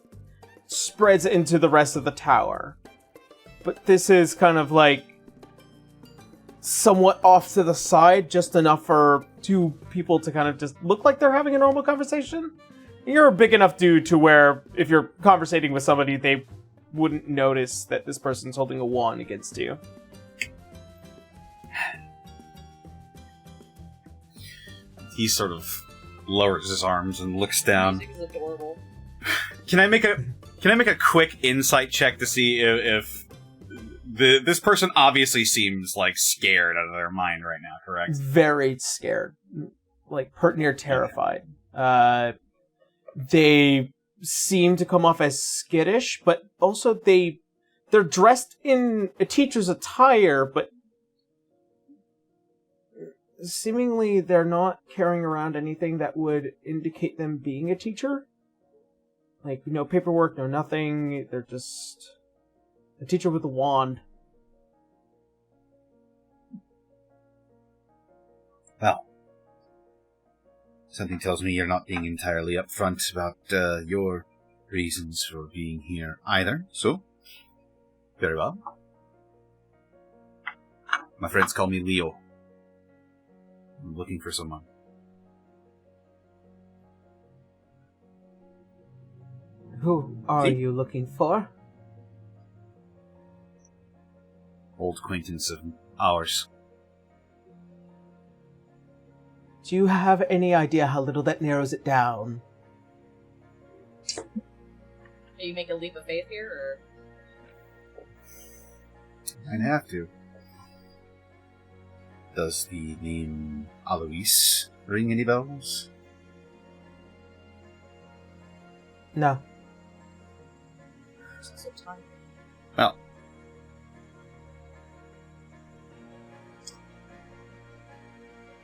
spreads into the rest of the tower. But this is kind of somewhat off to the side, just enough for two people to kind of just look like they're having a normal conversation. You're a big enough dude to where if you're conversating with somebody, they wouldn't notice that this person's holding a wand against you. He sort of lowers his arms and looks down. Music's adorable. Can I make a Can I make a quick insight check to see if this person obviously seems like scared out of their mind right now, correct? Very scared. Like, pert near terrified. They seem to come off as skittish, but also they're dressed in a teacher's attire, but seemingly they're not carrying around anything that would indicate them being a teacher. Like, no paperwork, no nothing. They're just a teacher with a wand. Well, something tells me you're not being entirely upfront about your reasons for being here either, so very well. My friends call me Leo. I'm looking for someone. Who are you looking for? Old acquaintance of ours. Do you have any idea how little that narrows it down? Do you make a leap of faith here, or? I'd have to. Does the name Alois ring any bells? No. Well,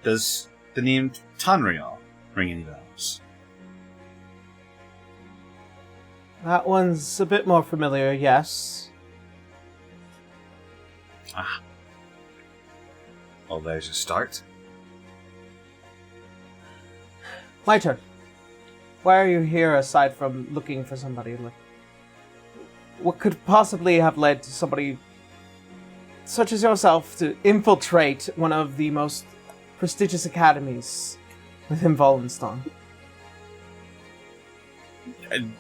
does the name Tanriel ring any bells? That one's a bit more familiar, yes. Ah. Well, there's a start. My turn. Why are you here aside from looking for somebody? What could possibly have led to somebody such as yourself to infiltrate one of the most prestigious academies within Volenston?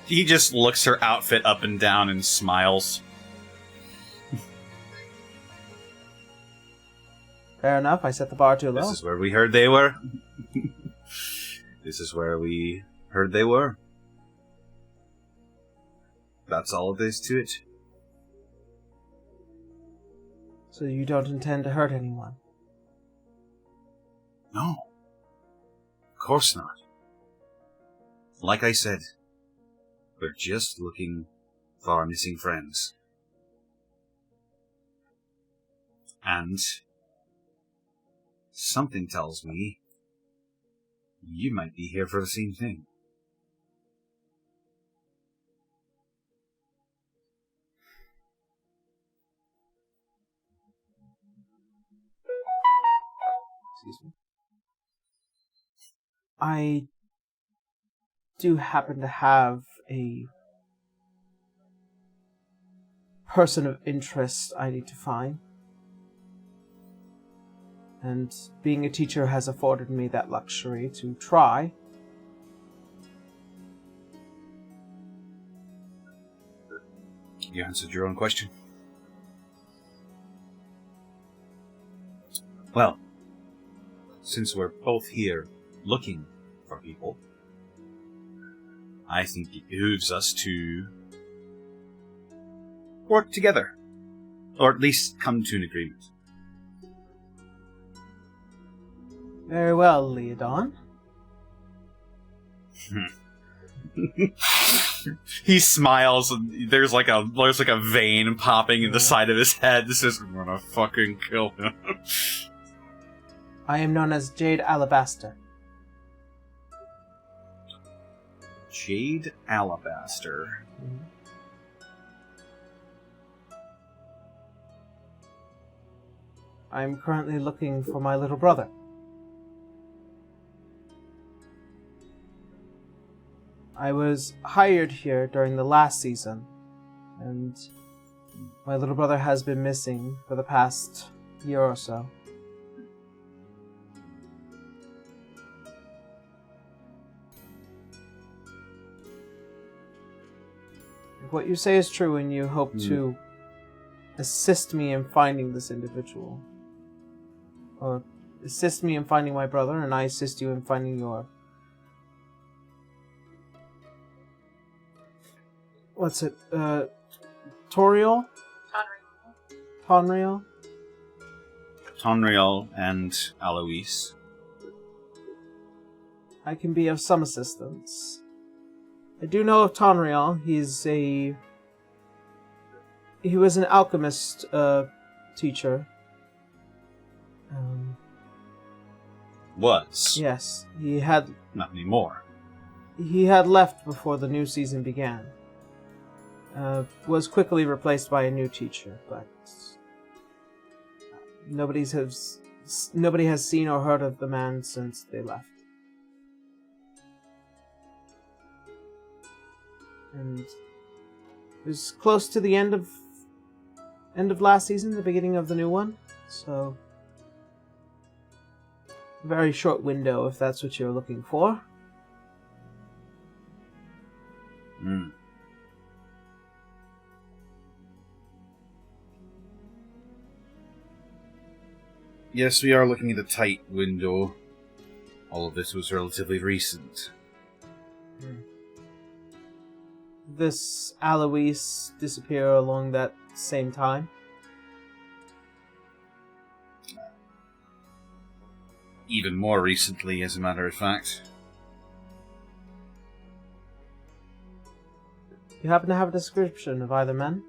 He just looks her outfit up and down and smiles. Fair enough, I set the bar too low. This is where we heard they were. This is where we heard they were. That's all there is to it. So you don't intend to hurt anyone? No. Of course not. Like I said, we're just looking for our missing friends. And something tells me you might be here for the same thing. Excuse me. I do happen to have a person of interest I need to find. And being a teacher has afforded me that luxury to try. You answered your own question. Well, since we're both here looking for people, I think it behooves us to work together. Or at least come to an agreement. Very well, Leodon. He smiles, and there's like a vein popping in the side of his head. This is, I'm gonna fucking kill him. I am known as Jade Alabaster. Jade Alabaster. I'm currently looking for my little brother. I was hired here during the last season, and my little brother has been missing for the past year or so. If what you say is true and you hope to assist me in finding this individual, or assist me in finding my brother and I assist you in finding your what's it? Toriel? Tonriel? Tonriel and Alois. I can be of some assistance. I do know of Tonriel. He was an alchemist teacher. Was. Yes, he had. Not anymore. He had left before the new season began. Was quickly replaced by a new teacher, but nobody has seen or heard of the man since they left. And it was close to the end of last season, the beginning of the new one, so very short window if that's what you're looking for. Hmm. Yes, we are looking at a tight window. All of this was relatively recent. This Alois disappear along that same time? Even more recently, as a matter of fact. You happen to have a description of either men?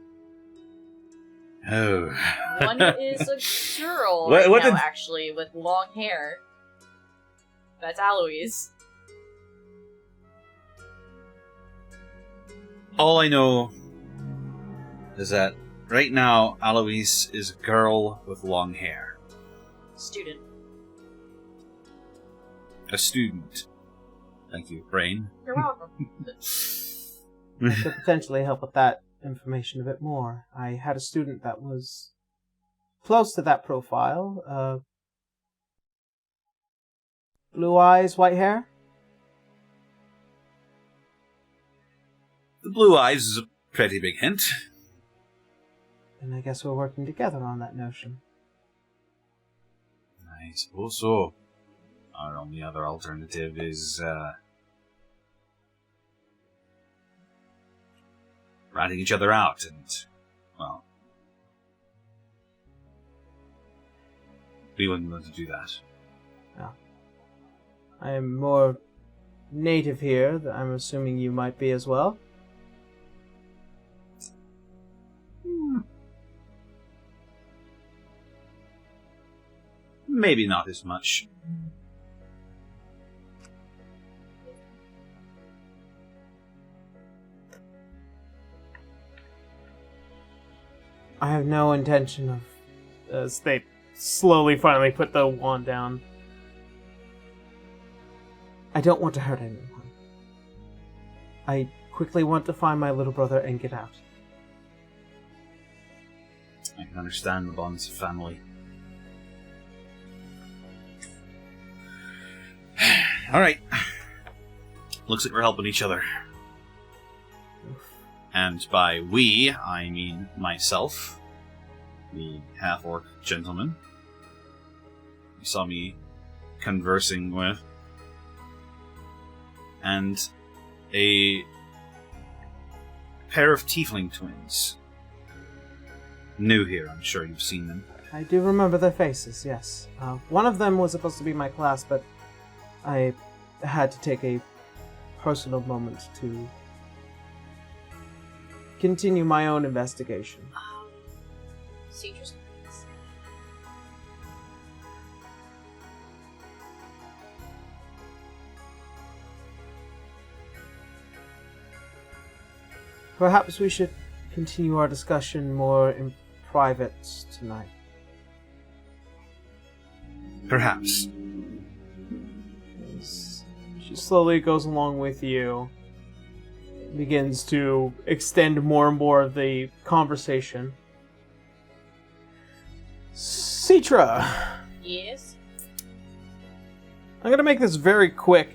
Oh. One is a girl What- right what now, did- actually, with long hair. That's Alois. All I know is that right now, Alois is a girl with long hair. Student. A student. Thank you, Brain. You're welcome. I could potentially help with that information a bit more. I had a student that was close to that profile. Blue eyes, white hair? The blue eyes is a pretty big hint. And I guess we're working together on that notion. I suppose so. Our only other alternative is, ratting each other out and, well, we wouldn't want to do that. I am more native here. I'm assuming you might be as well. Maybe not as much. I have no intention of... As they slowly finally put the wand down. I don't want to hurt anyone. I quickly want to find my little brother and get out. I can understand the bonds of family. Alright. Looks like we're helping each other. And by we, I mean myself, the half-orc gentleman you saw me conversing with, and a pair of tiefling twins. New here, I'm sure you've seen them. I do remember their faces, yes. One of them was supposed to be my class, but I had to take a personal moment to continue my own investigation. Citrus. Perhaps we should continue our discussion more in private tonight. Perhaps. She slowly goes along with you, begins to extend more and more of the conversation. Citra! Yes? I'm gonna make this very quick.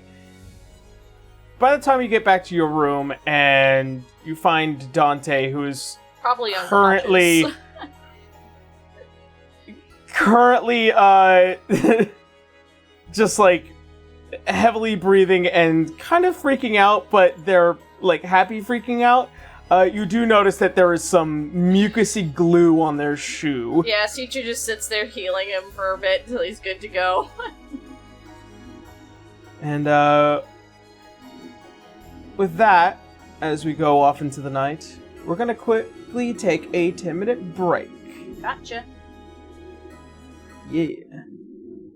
By the time you get back to your room and you find Dante, who is Probably currently just like heavily breathing and kind of freaking out, but they're like happy freaking out. you do notice that there is some mucousy glue on their shoe. Yeah, Suture just sits there healing him for a bit until he's good to go. And with that, as we go off into the night, we're going to quickly take a 10-minute break. Gotcha. Yeah.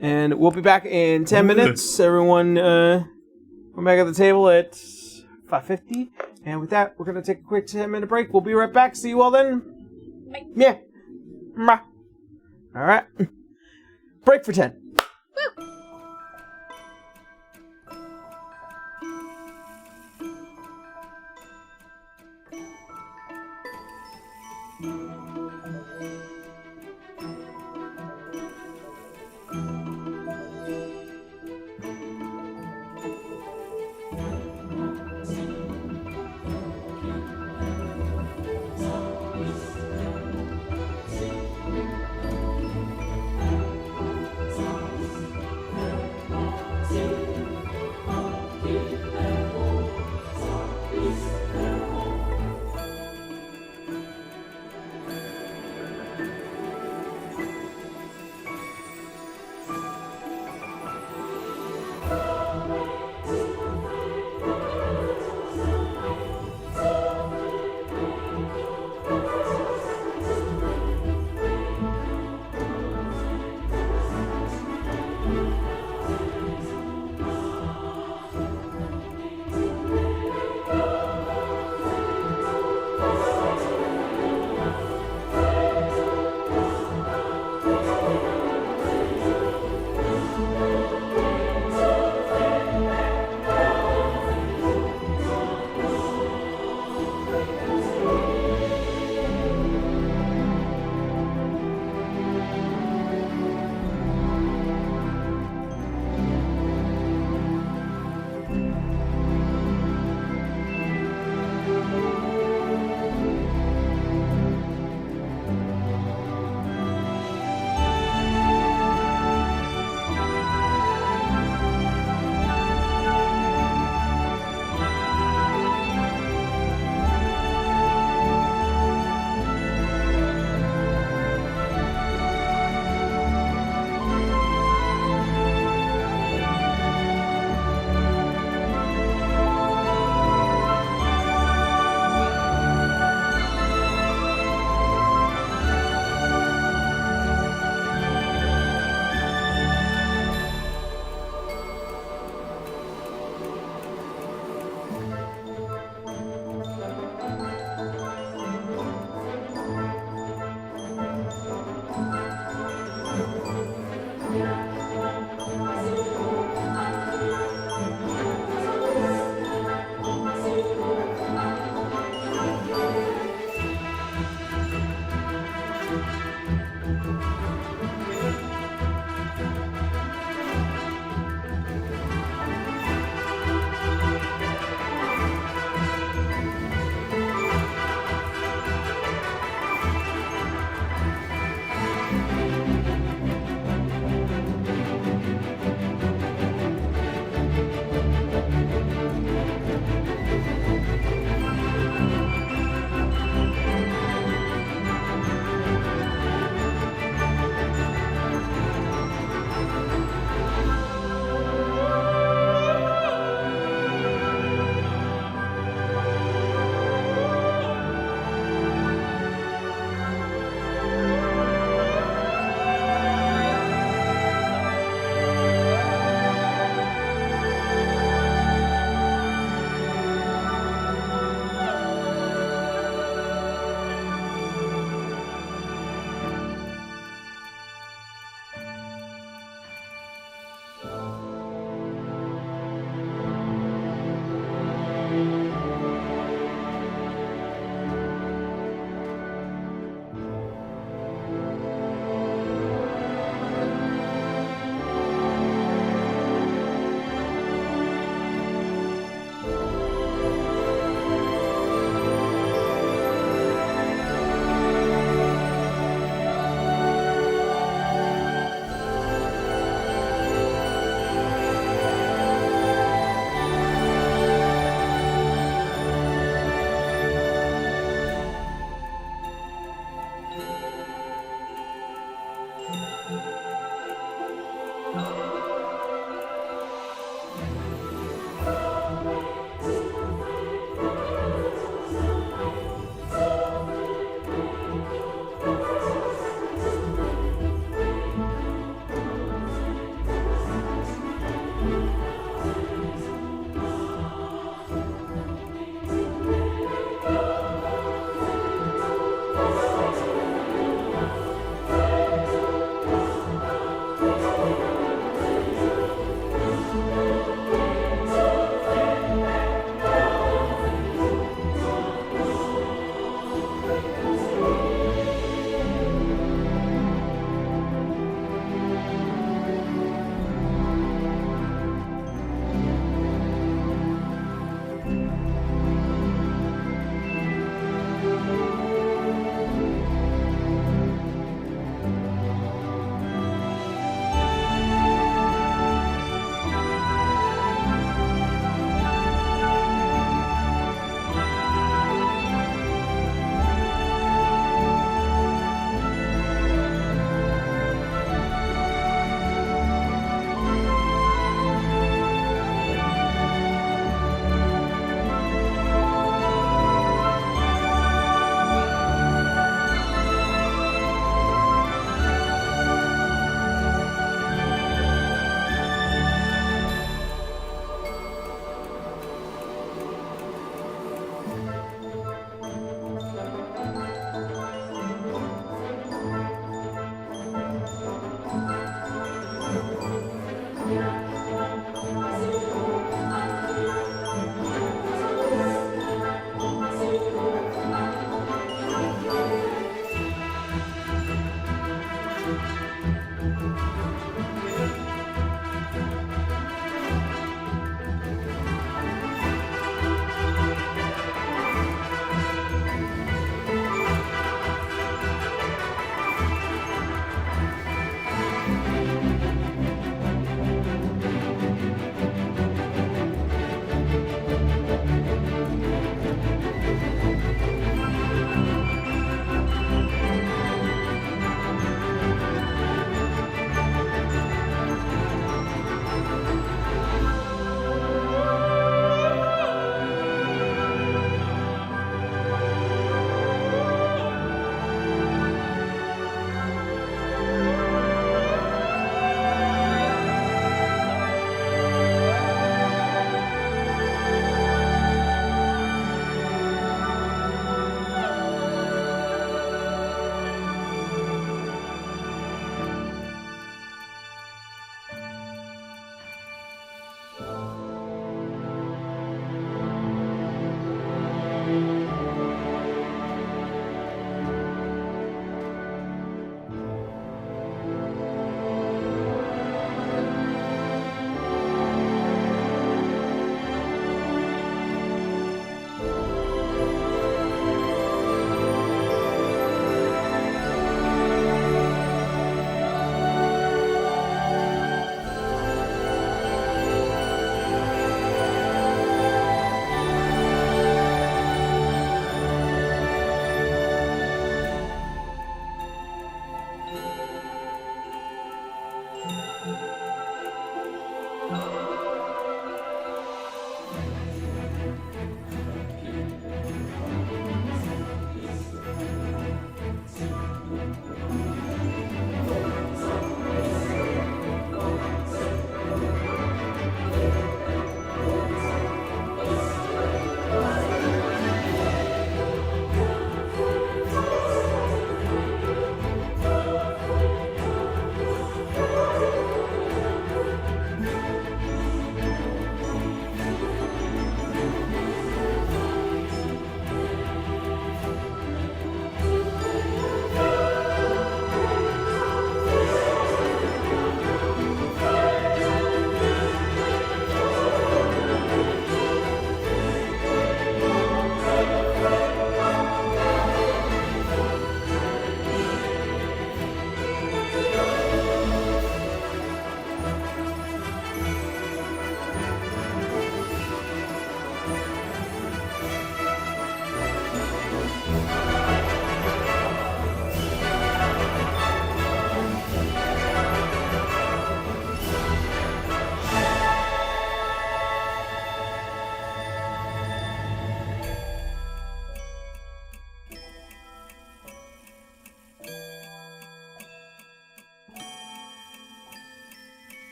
And we'll be back in 10 minutes. Everyone, we're back at the table at 5:50. And with that, we're going to take a quick 10-minute break. We'll be right back. See you all then. Bye. Yeah. Mwah. All right. Break for 10. Woo!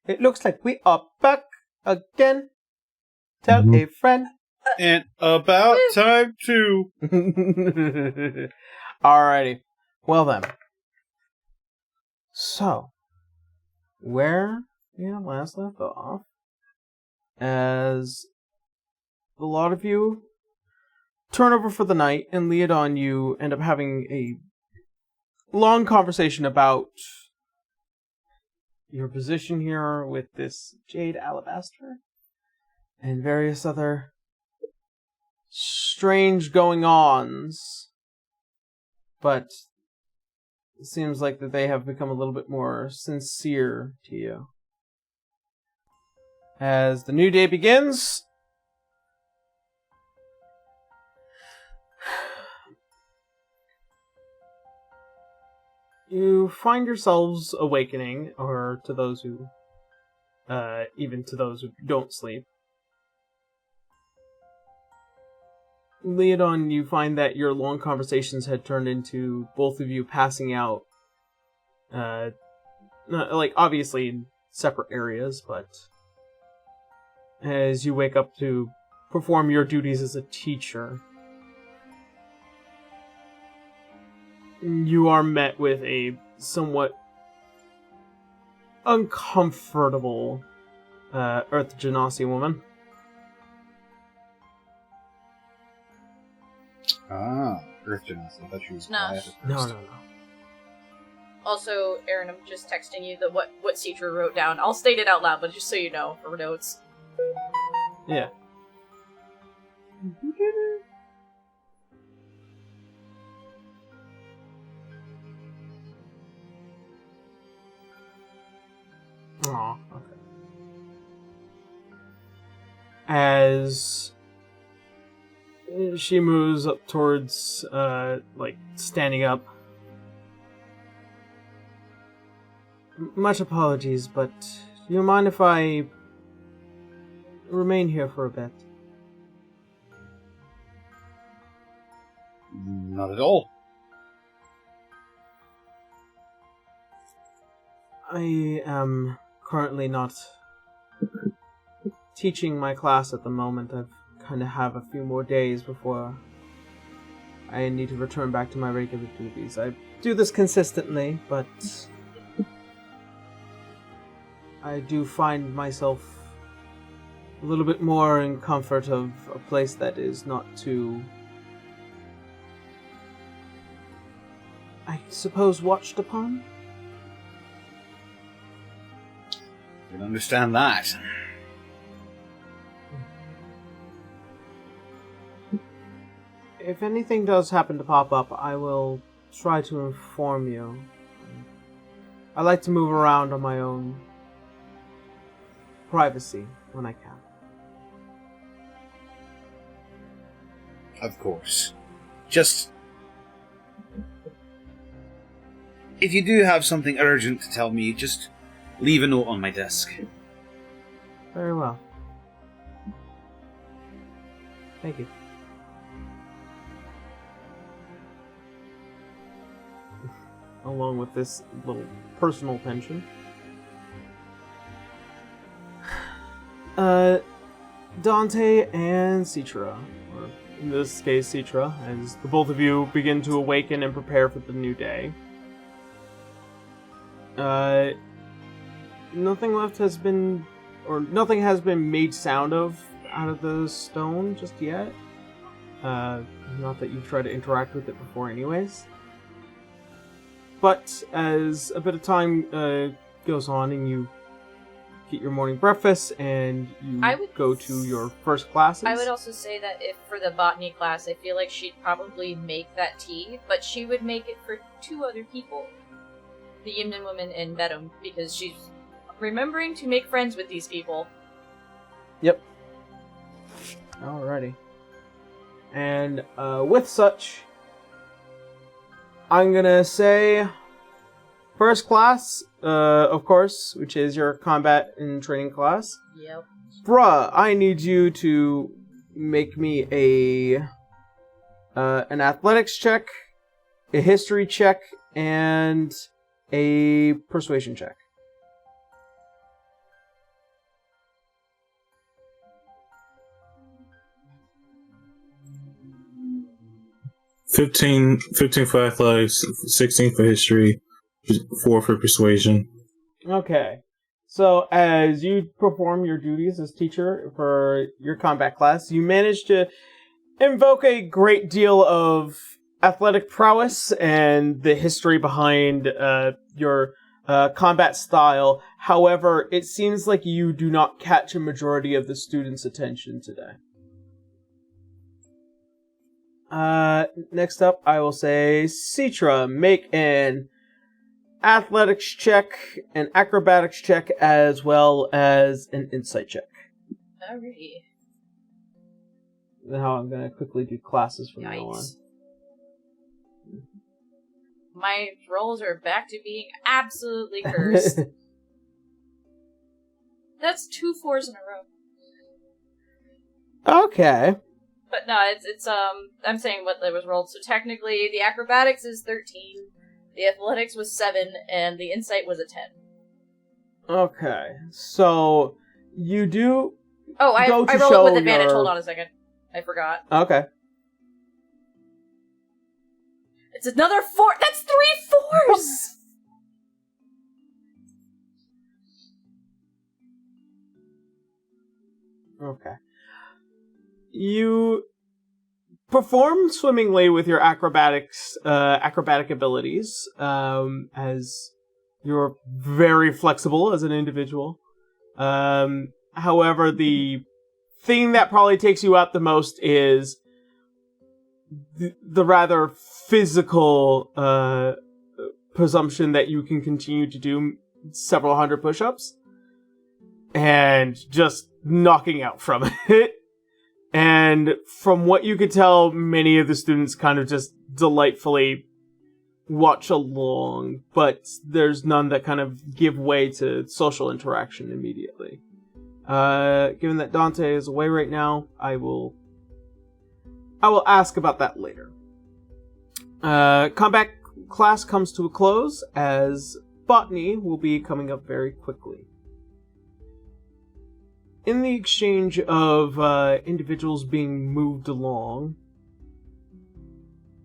It looks like we are back again. Tell a friend. And about time too. Alrighty. Well then. So, where we have last left off, as a lot of you turn over for the night, and Leodon, you end up having a long conversation about your position here with this Jade Alabaster and various other strange going-ons, but it seems like that they have become a little bit more sincere to you. As the new day begins, you find yourselves awakening, or to those who, even to those who don't sleep. Leodon, you find that your long conversations had turned into both of you passing out, like, obviously in separate areas, but as you wake up to perform your duties as a teacher, you are met with a somewhat uncomfortable Earth Genasi woman. Ah, Earth Genasi. I thought she was No. No. Also, Aaron, I'm just texting you what Citra wrote down. I'll state it out loud, but just so you know, for notes. Yeah. Aw, okay. As she moves up towards, like, standing up. Much apologies, but do you mind if I remain here for a bit? Not at all. I am currently not teaching my class at the moment. I've kind of have a few more days before I need to return back to my regular duties. I do this consistently, but I do find myself a little bit more in comfort of a place that is not too, I suppose, watched upon. I can understand that. If anything does happen to pop up, I will try to inform you. I like to move around on my own privacy when I can. Of course. Just... if you do have something urgent to tell me, just leave a note on my desk. Very well. Thank you. Along with this little personal tension. Dante and Citra, or in this case Citra, as the both of you begin to awaken and prepare for the new day. Nothing has been made sound of out of the stone just yet. Not that you've tried to interact with it before anyways. But as a bit of time goes on and you get your morning breakfast and you go to your first classes. I would also say that if for the botany class, I feel like she'd probably make that tea, but she would make it for 2 other people. The Yimden woman and Bedham, because she's remembering to make friends with these people. Yep. Alrighty. And with such, I'm gonna say first class, of course, which is your combat and training class. Yep. Bruh, I need you to make me an athletics check, a history check, and a persuasion check. 15 for athletics, 16 for history, 4 for persuasion. Okay. So, as you perform your duties as teacher for your combat class, you manage to invoke a great deal of athletic prowess and the history behind your combat style. However, it seems like you do not catch a majority of the students' attention today. Next up, I will say, Citra, make an athletics check, an acrobatics check, as well as an insight check. Alrighty. Now I'm gonna quickly do classes from now on. Yikes. My rolls are back to being absolutely cursed. That's 2 4s in a row. Okay. But no, it's I'm saying what was rolled. So technically, the acrobatics is 13, the athletics was 7, and the insight was a 10. Okay. So you do. Oh, I roll it with advantage. Hold on a second. I forgot. Okay. It's another 4. That's 3 4s. Okay. You perform swimmingly with your acrobatic abilities, as you're very flexible as an individual. However, the thing that probably takes you out the most is the rather physical presumption that you can continue to do several hundred push-ups and just knocking out from it. And from what you could tell, many of the students kind of just delightfully watch along, but there's none that kind of give way to social interaction immediately. Given that Dante is away right now, I will ask about that later. Combat class comes to a close as botany will be coming up very quickly. In the exchange of individuals being moved along,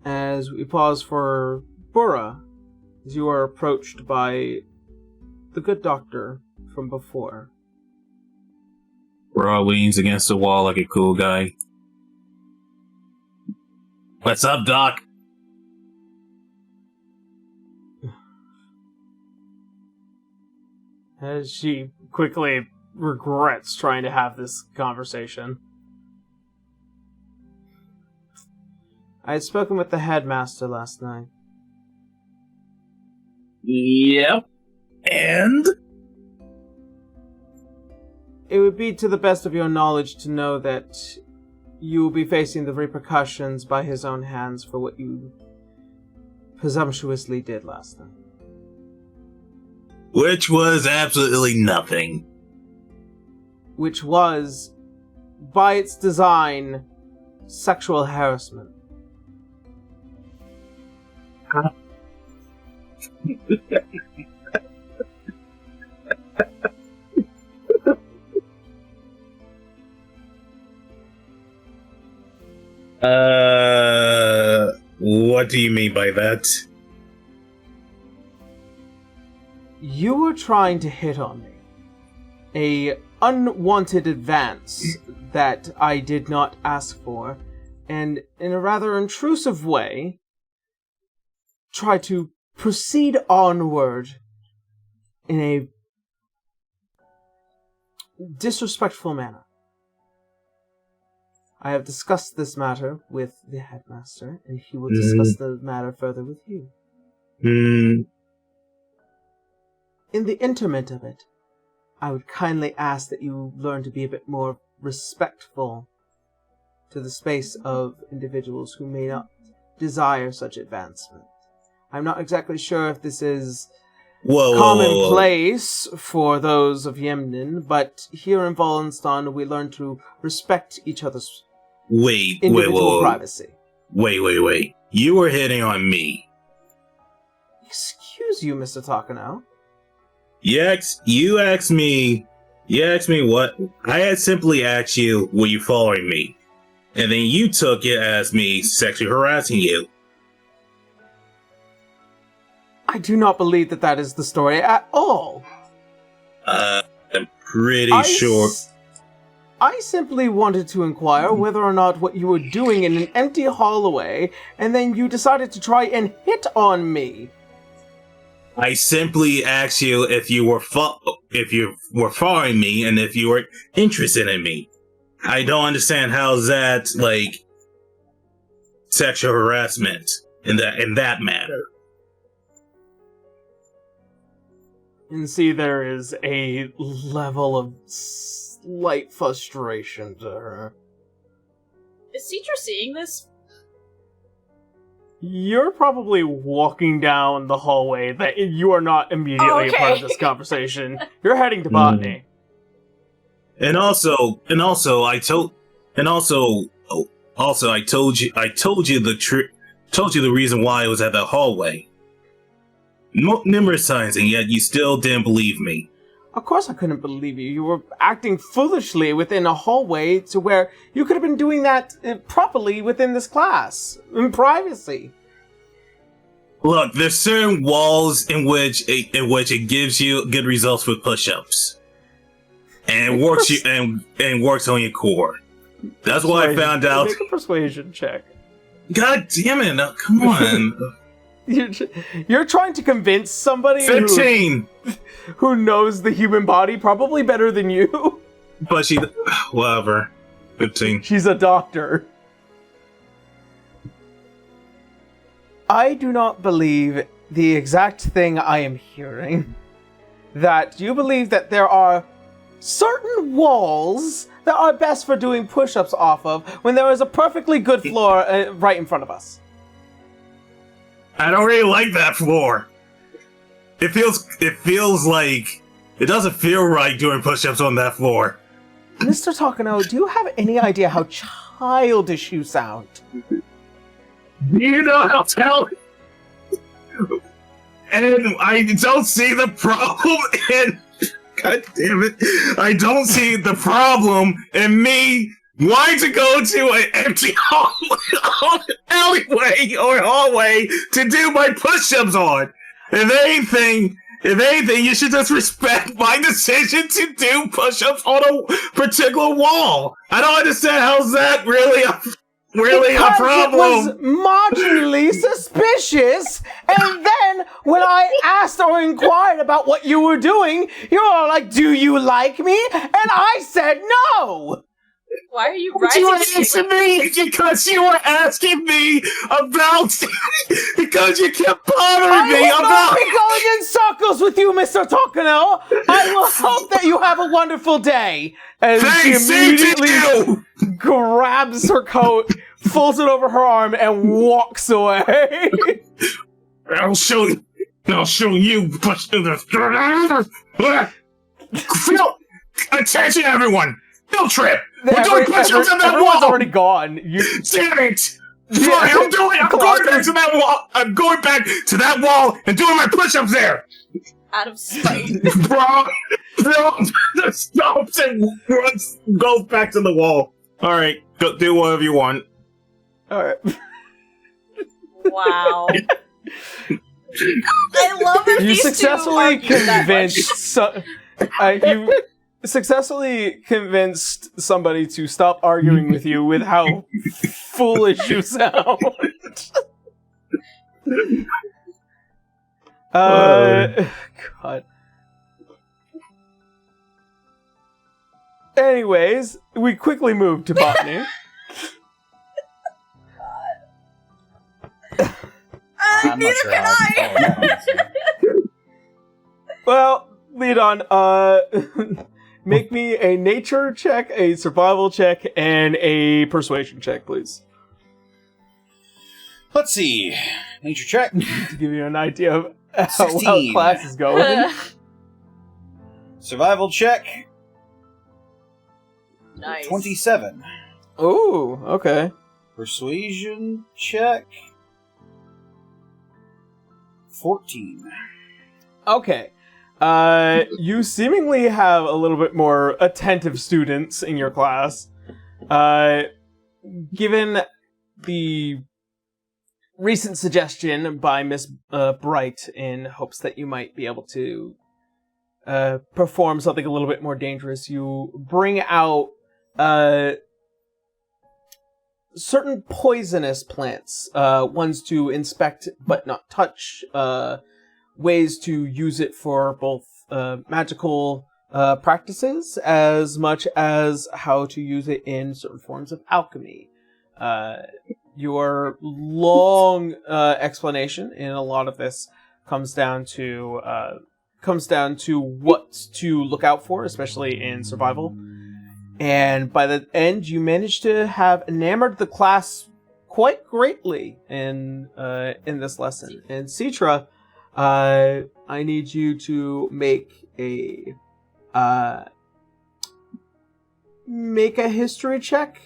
as we pause for Bura, as you are approached by the good doctor from before. Bura leans against the wall like a cool guy. What's up, Doc? As she quickly regrets trying to have this conversation. I had spoken with the headmaster last night. Yep. And? It would be to the best of your knowledge to know that you will be facing the repercussions by his own hands for what you presumptuously did last night. Which was absolutely nothing. Which was, by its design, sexual harassment. Huh? What do you mean by that? You were trying to hit on me. A unwanted advance that I did not ask for, and in a rather intrusive way, try to proceed onward in a disrespectful manner. I have discussed this matter with the headmaster, and he will discuss the matter further with you. In the interment of it, I would kindly ask that you learn to be a bit more respectful to the space of individuals who may not desire such advancement. I'm not exactly sure if this is commonplace for those of Yemnin, but here in Volenstan we learn to respect each other's individual privacy. Wait. You were hitting on me. Excuse you, Mr. Takano. You asked me what? I had simply asked you, were you following me? And then you took it as me sexually harassing you. I do not believe that is the story at all. I'm pretty sure. I simply wanted to inquire whether or not what you were doing in an empty hallway, and then you decided to try and hit on me. I simply asked you if you were following me and if you were interested in me. I don't understand how that sexual harassment in that matter. And see, there is a level of slight frustration to her. Is Citra seeing this? You're probably walking down the hallway that you are not immediately a part of this conversation. You're heading to botany. And also, I told you the reason why I was at that hallway. Numerous times, and yet you still didn't believe me. Of course I couldn't believe you. You were acting foolishly within a hallway to where you could have been doing that properly within this class, in privacy. Look, there's certain walls in which it gives you good results with push-ups. And works on your core. That's what I found out. Make a persuasion check. God damn it, come on. You're trying to convince somebody 15! who knows the human body probably better than you. But whatever. 15. She's a doctor. I do not believe the exact thing I am hearing. That you believe that there are certain walls that are best for doing push-ups off of when there is a perfectly good floor right in front of us. I don't really like that floor. It feels like it doesn't feel right doing push-ups on that floor. Mr. Takano, do you have any idea how childish you sound? Do you know how talented? And I don't see the problem in. God damn it! I don't see the problem in me wanting to go to an empty alleyway or hallway to do my push-ups on. If anything, you should just respect my decision to do push-ups on a particular wall. I don't understand how's that really a problem. It was marginally suspicious, and then when I asked or inquired about what you were doing, you were like, "Do you like me?" And I said no. Why are you You writing were asking me because you were asking me about because you kept bothering me I will not be going in circles with you, Mr. Takano. I will hope that you have a wonderful day. And she immediately grabs her coat, folds it over her arm, and walks away. I'll show you. Attention, everyone! Field trip. We're doing push-ups on that everyone's wall. already gone. Damn it! Fine, I'm going back to that wall. I'm going back to that wall and doing my push-ups there. Out of spite. Bro, stops and goes back to the wall. All right, go do whatever you want. All right. Wow. I love that You these successfully two argue that much. you successfully convinced somebody to stop arguing with you with how foolish you sound. God. Anyways, we quickly moved to botany. Neither can I! Well, lead on. Make me a nature check, a survival check, and a persuasion check, please. Let's see. Nature check. To give you an idea of how 16. class is going. Survival check. Nice. 27. Ooh, okay. Persuasion check. 14. Okay. You seemingly have a little bit more attentive students in your class. Given the recent suggestion by Miss Bright in hopes that you might be able to perform something a little bit more dangerous. You bring out certain poisonous plants, ones to inspect but not touch, ways to use it for both magical practices as much as how to use it in certain forms of alchemy. Your long explanation in a lot of this comes down to what to look out for, especially in survival. And by the end, you manage to have enamored the class quite greatly in this lesson. And Citra, I need you to make a history check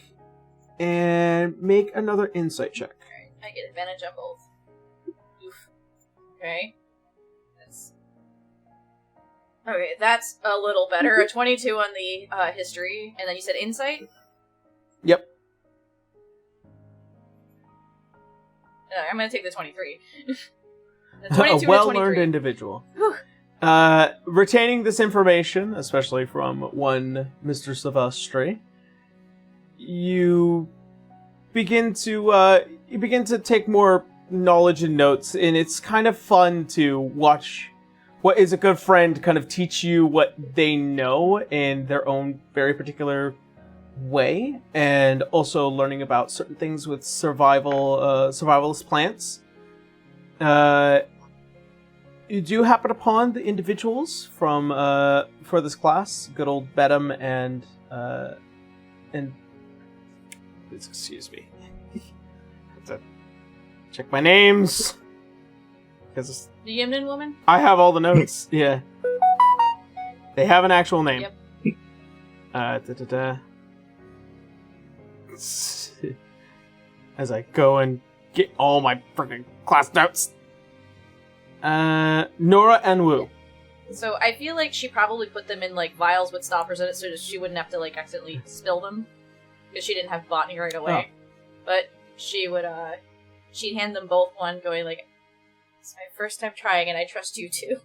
and make another insight check. Alright, I get advantage on both. Oof. Okay. Okay, that's a little better. A 22 on the history, and then you said insight? Yep. I'm gonna take the 23. The 22 A well-learned 23. individual. Retaining this information, especially from one Mr. Silvestri, you begin to take more knowledge and notes, and it's kind of fun to watch what is a good friend kind of teach you what they know in their own very particular way, and also learning about certain things with survivalist plants. You do happen upon the individuals from for this class, good old Bedham and excuse me, have to check my names because The Yimnin woman? I have all the notes. Yeah, they have an actual name. Yep. As I go and get all my freaking class notes. Nora and Wu. So I feel like she probably put them in like vials with stoppers in it so that she wouldn't have to like accidentally spill them. Because she didn't have botany right away. But she would she'd hand them both one going like, it's my first time trying and I trust you too.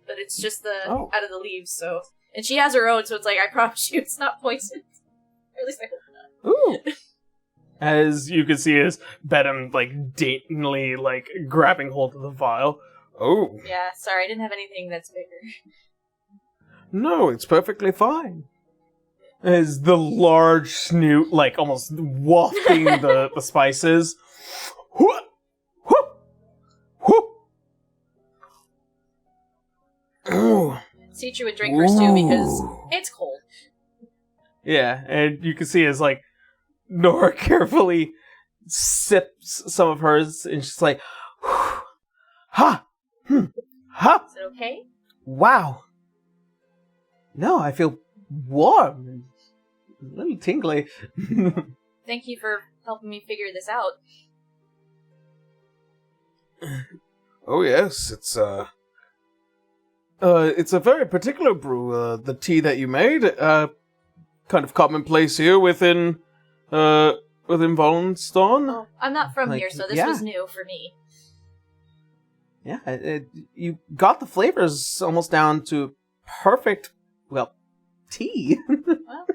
But it's just the out of the leaves, so, and she has her own, so it's like, I promise you it's not poisoned. Or at least I hope not. Ooh. As you can see, as Bedham like daintily like grabbing hold of the vial. Oh. Yeah, sorry, I didn't have anything that's bigger. No, it's perfectly fine. As the large snoot like almost wafting the spices. Whoop, whoop, whoop. Ooh. Citra would drink hers too because it's cold. Yeah, and you can see as like Nora carefully sips some of hers, and she's like, "Ha, ha." Is it okay? Wow. No, I feel warm and a little tingly. Thank you for helping me figure this out. Oh yes, it's a very particular brew. The tea that you made, kind of commonplace here within Volenstorn. Oh, I'm not from Like, here, so this yeah. was new for me. Yeah, you got the flavors almost down to perfect, well, tea. Well,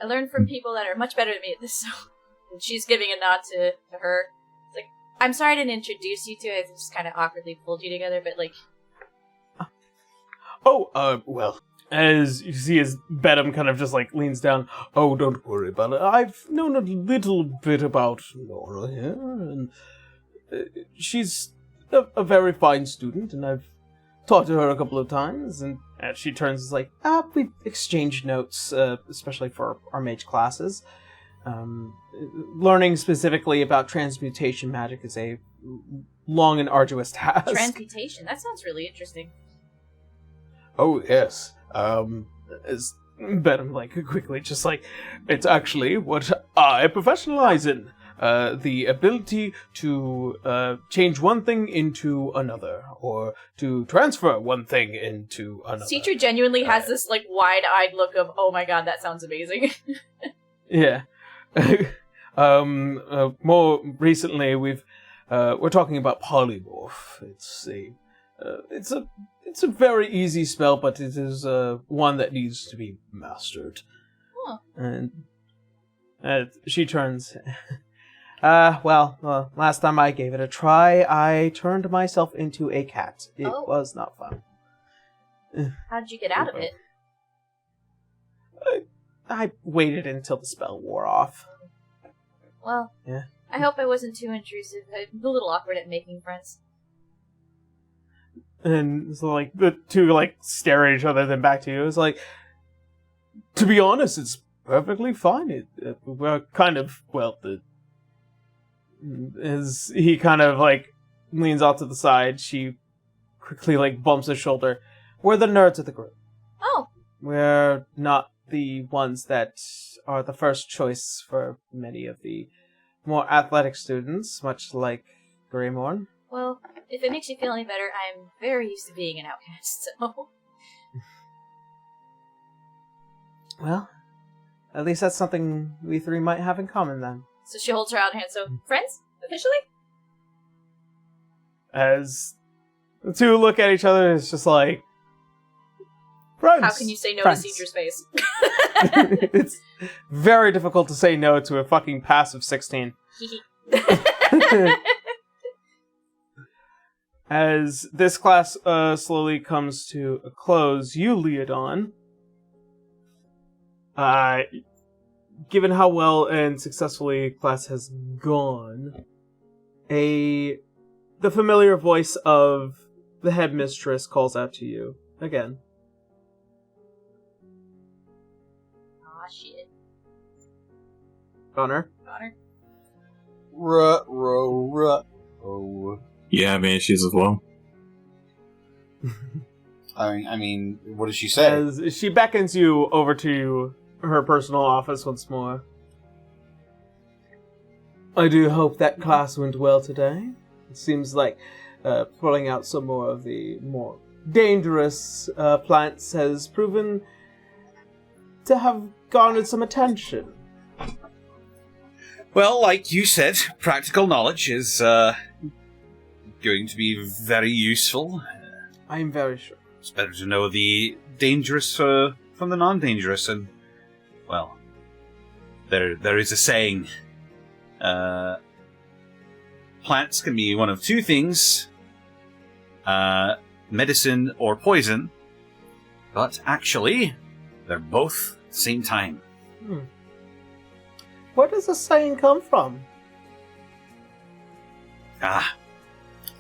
I learned from people that are much better than me at this, so... And she's giving a nod to her. It's like, I'm sorry I didn't introduce you to it, I just kind of awkwardly pulled you together, but like... Well, as you see as Bedham kind of just like leans down, oh, don't worry about it. I've known a little bit about Nora here, and she's a very fine student, and I've talked to her a couple of times, and as she turns, is like, we've exchanged notes, especially for our mage classes. Learning specifically about transmutation magic is a long and arduous task. Transmutation? That sounds really interesting. Oh, yes. As Bedham, like, quickly, just like, it's actually what I professionalize in. The ability to change one thing into another, or to transfer one thing into another. Citra genuinely has this, like, wide-eyed look of, oh my god, that sounds amazing. Yeah. More recently, we're talking about polymorph. It's a very easy spell, but it is one that needs to be mastered. Huh. And she turns. Well, last time I gave it a try, I turned myself into a cat. It was not fun. How did you get out of it? I waited until the spell wore off. Well, yeah. I hope I wasn't too intrusive. I'm a little awkward at making friends. And it's like the two stare at each other, then back to you. It's like, to be honest, it's perfectly fine. We're kind of as he kind of leans off to the side. She quickly bumps his shoulder. We're the nerds of the group. Oh. We're not the ones that are the first choice for many of the more athletic students, much like Greymorn. Well, if it makes you feel any better, I'm very used to being an outcast, so... Well, at least that's something we three might have in common, then. So she holds her out hand, so, friends? Officially? As the two look at each other, it's just like... Friends! How can you say no Friends. to Cedra's face? It's very difficult to say no to a fucking passive 16. As this class slowly comes to a close, you, Leodon, given how well and successfully class has gone, the familiar voice of the headmistress calls out to you again. Aw, shit. Connor? Oh. Yeah, man, she's as well. I mean, what does she say? As she beckons you over to her personal office once more. I do hope that class went well today. It seems like pulling out some more of the more dangerous plants has proven to have garnered some attention. Well, like you said, practical knowledge is going to be very useful. I'm very sure. It's better to know the dangerous from the non-dangerous, and, well, there is a saying. Plants can be one of two things, medicine or poison, but actually, they're both at the same time. Where does this saying come from?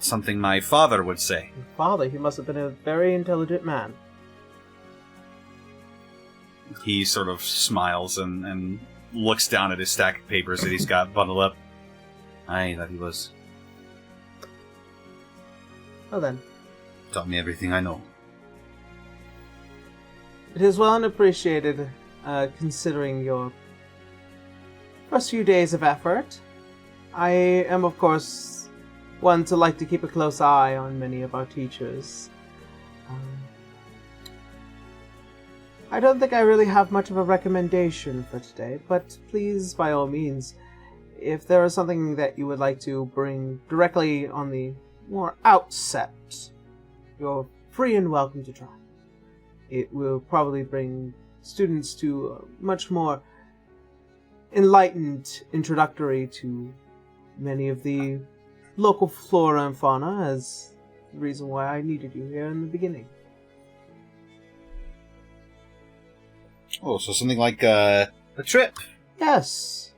Something my father would say. Your father, he must have been a very intelligent man. He sort of smiles and looks down at his stack of papers that he's got bundled up. Aye, that he was. Well then. Taught me everything I know. It is well and appreciated, considering your first few days of effort. I am, of course, one to like to keep a close eye on many of our teachers. I don't think I really have much of a recommendation for today, but please, by all means, if there is something that you would like to bring directly on the more outset, you're free and welcome to try. It will probably bring students to a much more enlightened introductory to many of the local flora and fauna, as the reason why I needed you here in the beginning. Oh, so something like a trip. Yes.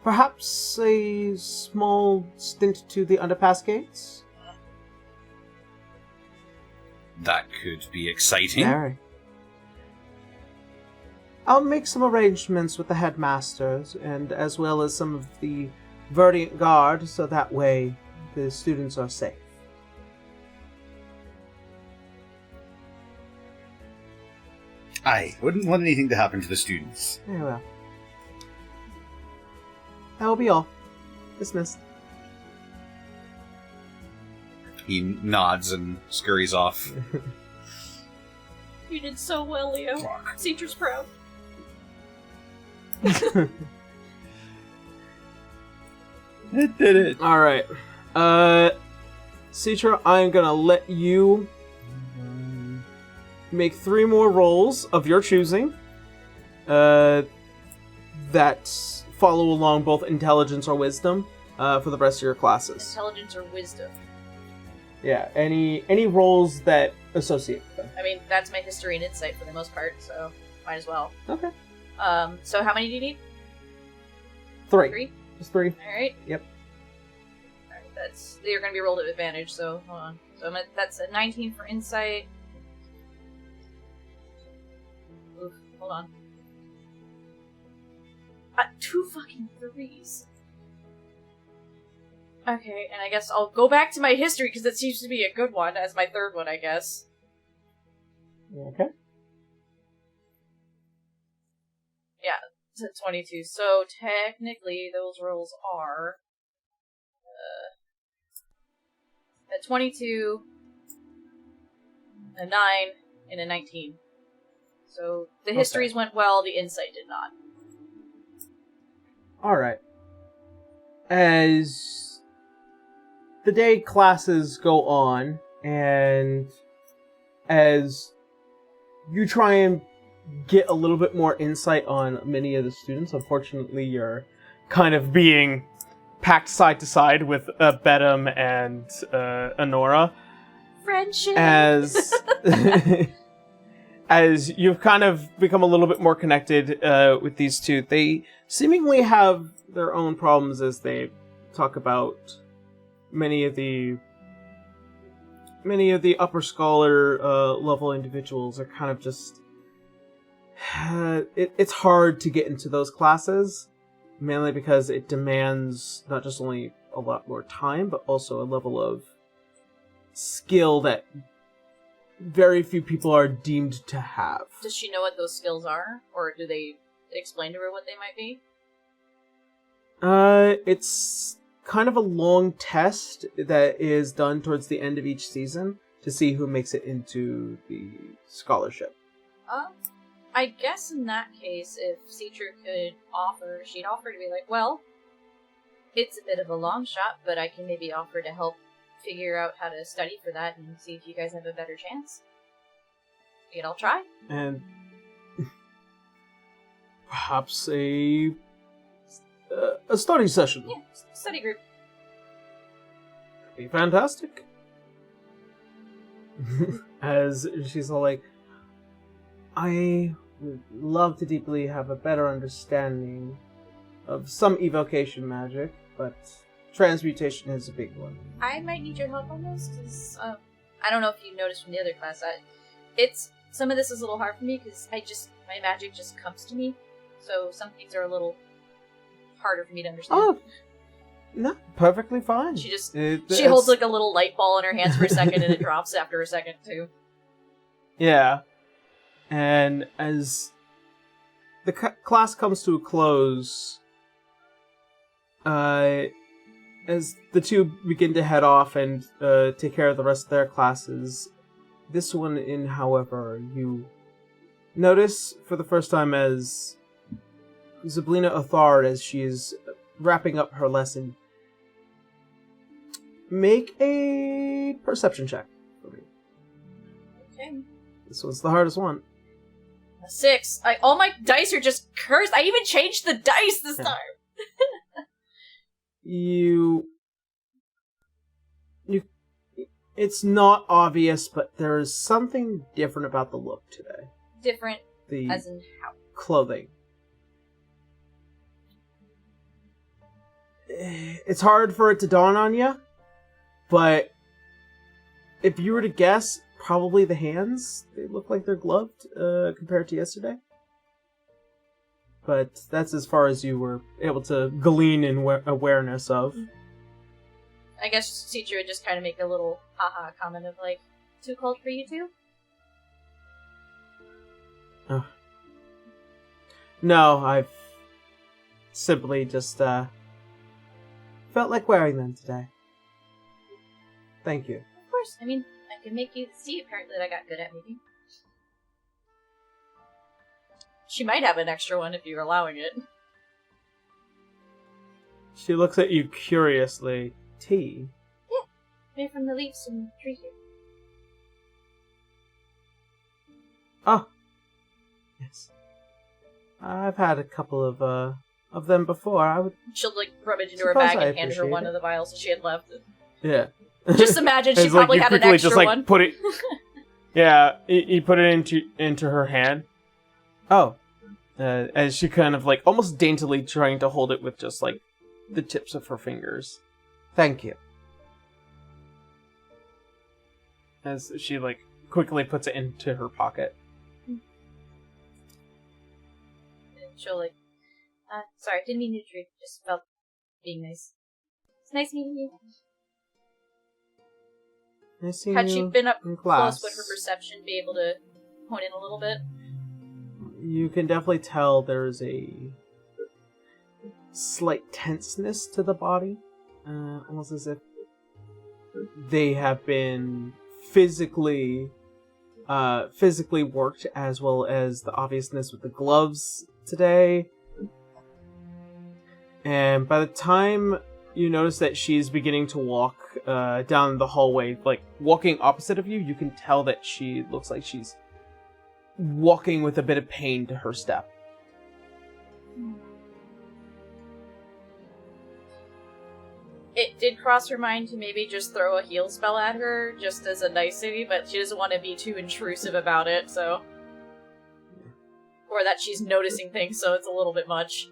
Perhaps a small stint to the underpass gates? That could be exciting. Very. I'll make some arrangements with the headmasters, and as well as some of the Verdant Guard, so that way the students are safe. I wouldn't want anything to happen to the students. Very well. That will be all. Dismissed. He nods and scurries off. You did so well, Leo. Cedra's proud. It did it. All right. Citra, I'm gonna let you make 3 more rolls of your choosing. That follow along both intelligence or wisdom for the rest of your classes. Intelligence or wisdom? Yeah, any rolls that associate with them. I mean, that's my history and insight for the most part, so might as well. Okay. So how many do you need? 3. 3? Just 3. Alright. Yep. Alright, they're gonna be rolled at advantage, so hold on. So that's a 19 for insight. Oof, hold on. 2 fucking 3s. Okay, and I guess I'll go back to my history because it seems to be a good one as my 3rd one, I guess. Okay. Yeah, it's a 22. So technically, those rolls are a 22, a 9, and a 19. So the histories went well, the insight did not. Alright. As the day classes go on, and as you try and get a little bit more insight on many of the students, unfortunately you're kind of being packed side to side with Bedham and Honora. Friendship! As you've kind of become a little bit more connected with these two, they seemingly have their own problems as they talk about many of the upper scholar level individuals are kind of just it's hard to get into those classes, mainly because it demands not just only a lot more time but also a level of skill that very few people are deemed to have. Does she know what those skills are? Or do they explain to her what they might be? It's kind of a long test that is done towards the end of each season to see who makes it into the scholarship. I guess in that case, if Citra could offer, she'd offer to be like, well, it's a bit of a long shot, but I can maybe offer to help figure out how to study for that and see if you guys have a better chance. I'll try. And perhaps a study session. Yeah, study group. Be fantastic. As she's all like, I would love to deeply have a better understanding of some evocation magic, but transmutation is a big one. I might need your help on this, because I don't know if you noticed from the other class, some of this is a little hard for me, because my magic just comes to me, so some things are a little harder for me to understand. Oh, no, perfectly fine. She holds like a little light ball in her hands for a second, and it drops after a second, too. Yeah. And as the class comes to a close, as the two begin to head off and take care of the rest of their classes, this one however, you notice for the first time as Zablina Othard, as she is wrapping up her lesson, make a perception check for me. Okay. This one's the hardest one. A 6. All my dice are just cursed. I even changed the dice this time. It's not obvious, but there is something different about the look today. Different The as in how? clothing. It's hard for it to dawn on you, but if you were to guess, probably the hands. They look like they're gloved compared to yesterday. But that's as far as you were able to glean in awareness of. I guess teacher would just kind of make a little haha comment of like, too cold for you two? Oh. No, I've simply just felt like wearing them today. Thank you. Of course. I mean, I can make you see apparently that I got good at making. She might have an extra one if you're allowing it. She looks at you curiously. Tea? Made from the leaves from the tree here. Oh. Yes. I've had a couple of them before. She'll like rummage into her Suppose bag I and hand her one appreciate of the vials that she had left. Yeah. Just imagine she It's like probably you had an quickly extra just, like, one. Put it. Yeah, you put it into her hand. Oh. As she kind of like almost daintily trying to hold it with just like the tips of her fingers. Thank you. As she like quickly puts it into her pocket. And she'll like, sorry, didn't mean to intrude. Just felt being nice. It's nice meeting you. Nice seeing Had you she been up in close, class. would her perception be able to hone in a little bit? You can definitely tell there's a slight tenseness to the body. Almost as if they have been physically worked, as well as the obviousness with the gloves today. And by the time you notice that she's beginning to walk down the hallway, like walking opposite of you, you can tell that she looks like she's walking with a bit of pain to her step. It did cross her mind to maybe just throw a heal spell at her, just as a nicety, but she doesn't want to be too intrusive about it, so... Or that she's noticing things, so it's a little bit much.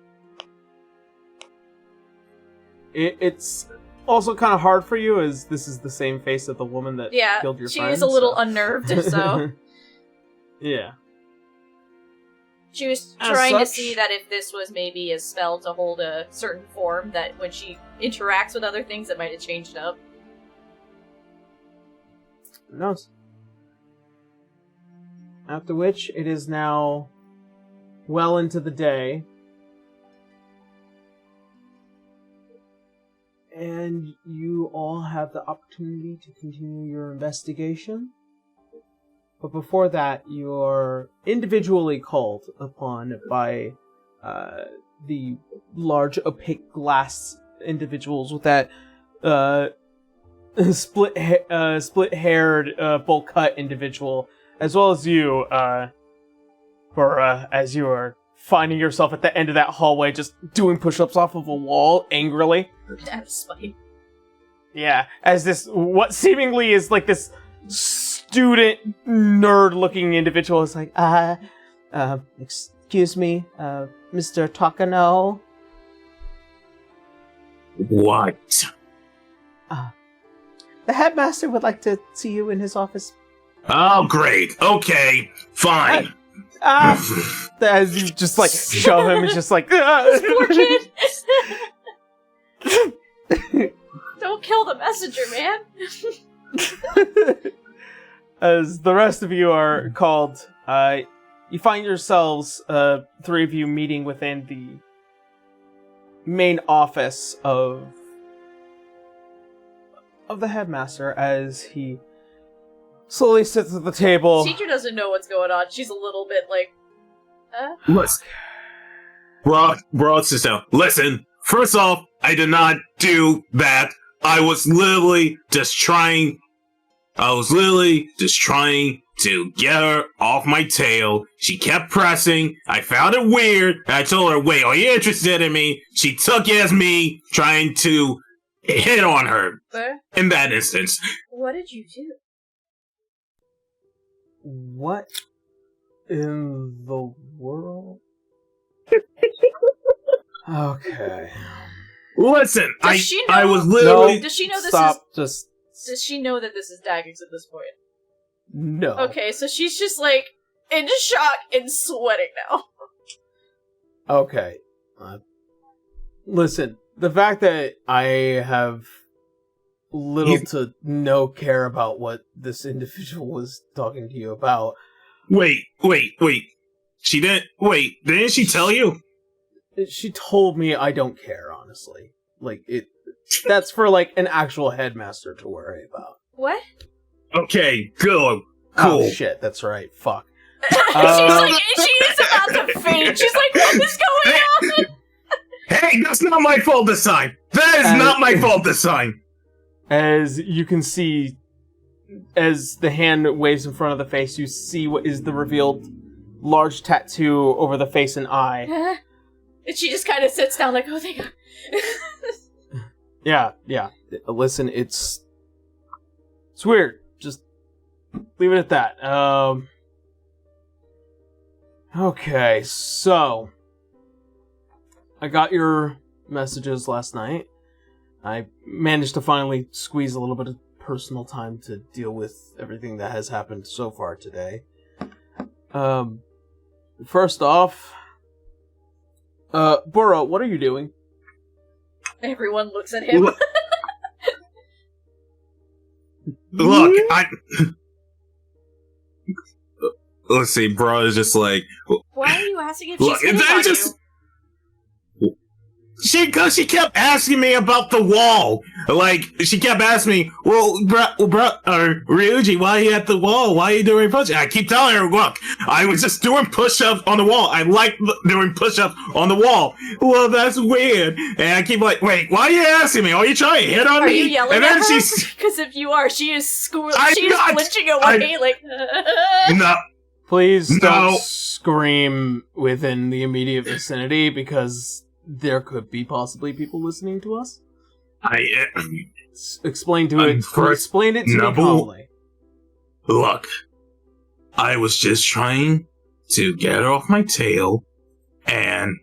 It's also kind of hard for you, as this is the same face of the woman that killed your friend. She is a little unnerved, so... Yeah. She was As trying to such- see that if this was maybe a spell to hold a certain form, that when she interacts with other things, it might have changed up. Who knows? After which, it is now well into the day. And you all have the opportunity to continue your investigation. But before that, you are individually called upon by the large opaque glass individuals with that split-haired, bowl-cut individual, as well as you, Burra, as you are finding yourself at the end of that hallway, just doing push-ups off of a wall angrily. Out of spite. Yeah, as this, what seemingly is like this student nerd-looking individual is like, excuse me, Mr. Takano. What? The headmaster would like to see you in his office. Oh, great. Okay, fine. As you just like shove him, it's just like, This poor kid! Don't kill the messenger, man! As the rest of you are called, you find yourselves, three of you, meeting within the main office of the headmaster as he slowly sits at the table. Teacher doesn't know what's going on. She's a little bit like, Listen. Broad sits down. Listen, first off, I did not do that. I was literally just trying to get her off my tail. She kept pressing. I found it weird. I told her, wait, are you interested in me? She took it as me trying to hit on her. But In that instance. what did you do? What in the world? Okay. Listen, Does she know- I was literally... No, Does she know this stop. Does she know that this is Daggers at this point? No. Okay, so she's just like in shock and sweating now. Okay. Listen, the fact that I have little to no care about what this individual was talking to you about. Wait. Didn't she tell you? She told me I don't care, honestly. Like, that's for, like, an actual headmaster to worry about. What? Okay, good. Oh, Cool. shit, that's right. Fuck. She's like, she is about to faint. She's like, what is going on? Hey, that's not my fault this time! That is not my fault this time! As you can see, as the hand waves in front of the face, you see what is the revealed large tattoo over the face and eye. And she just kind of sits down like, oh, thank God. Yeah. Listen, it's weird. Just leave it at that. Okay, so I got your messages last night. I managed to finally squeeze a little bit of personal time to deal with everything that has happened so far today. First off, Burrow, what are you doing? Everyone looks at him. Look, let's see, bro is just like... Why are you asking if Look, she's hitting on just... you? Because she kept asking me about the wall. Like, she kept asking me, Ryuji, why are you at the wall? Why are you doing push-ups? I keep telling her, look, I was just doing push-ups on the wall. I like doing push-ups on the wall. Well, that's weird. And I keep like, wait, why are you asking me? Are you trying to hit on me? Are you yelling and at then her? she's... Because if you are, she is flinching away, like... No. Please don't scream within the immediate vicinity, because there could be possibly people listening to us. Explain to it. Explain it to me calmly. Look, I was just trying to get her off my tail, and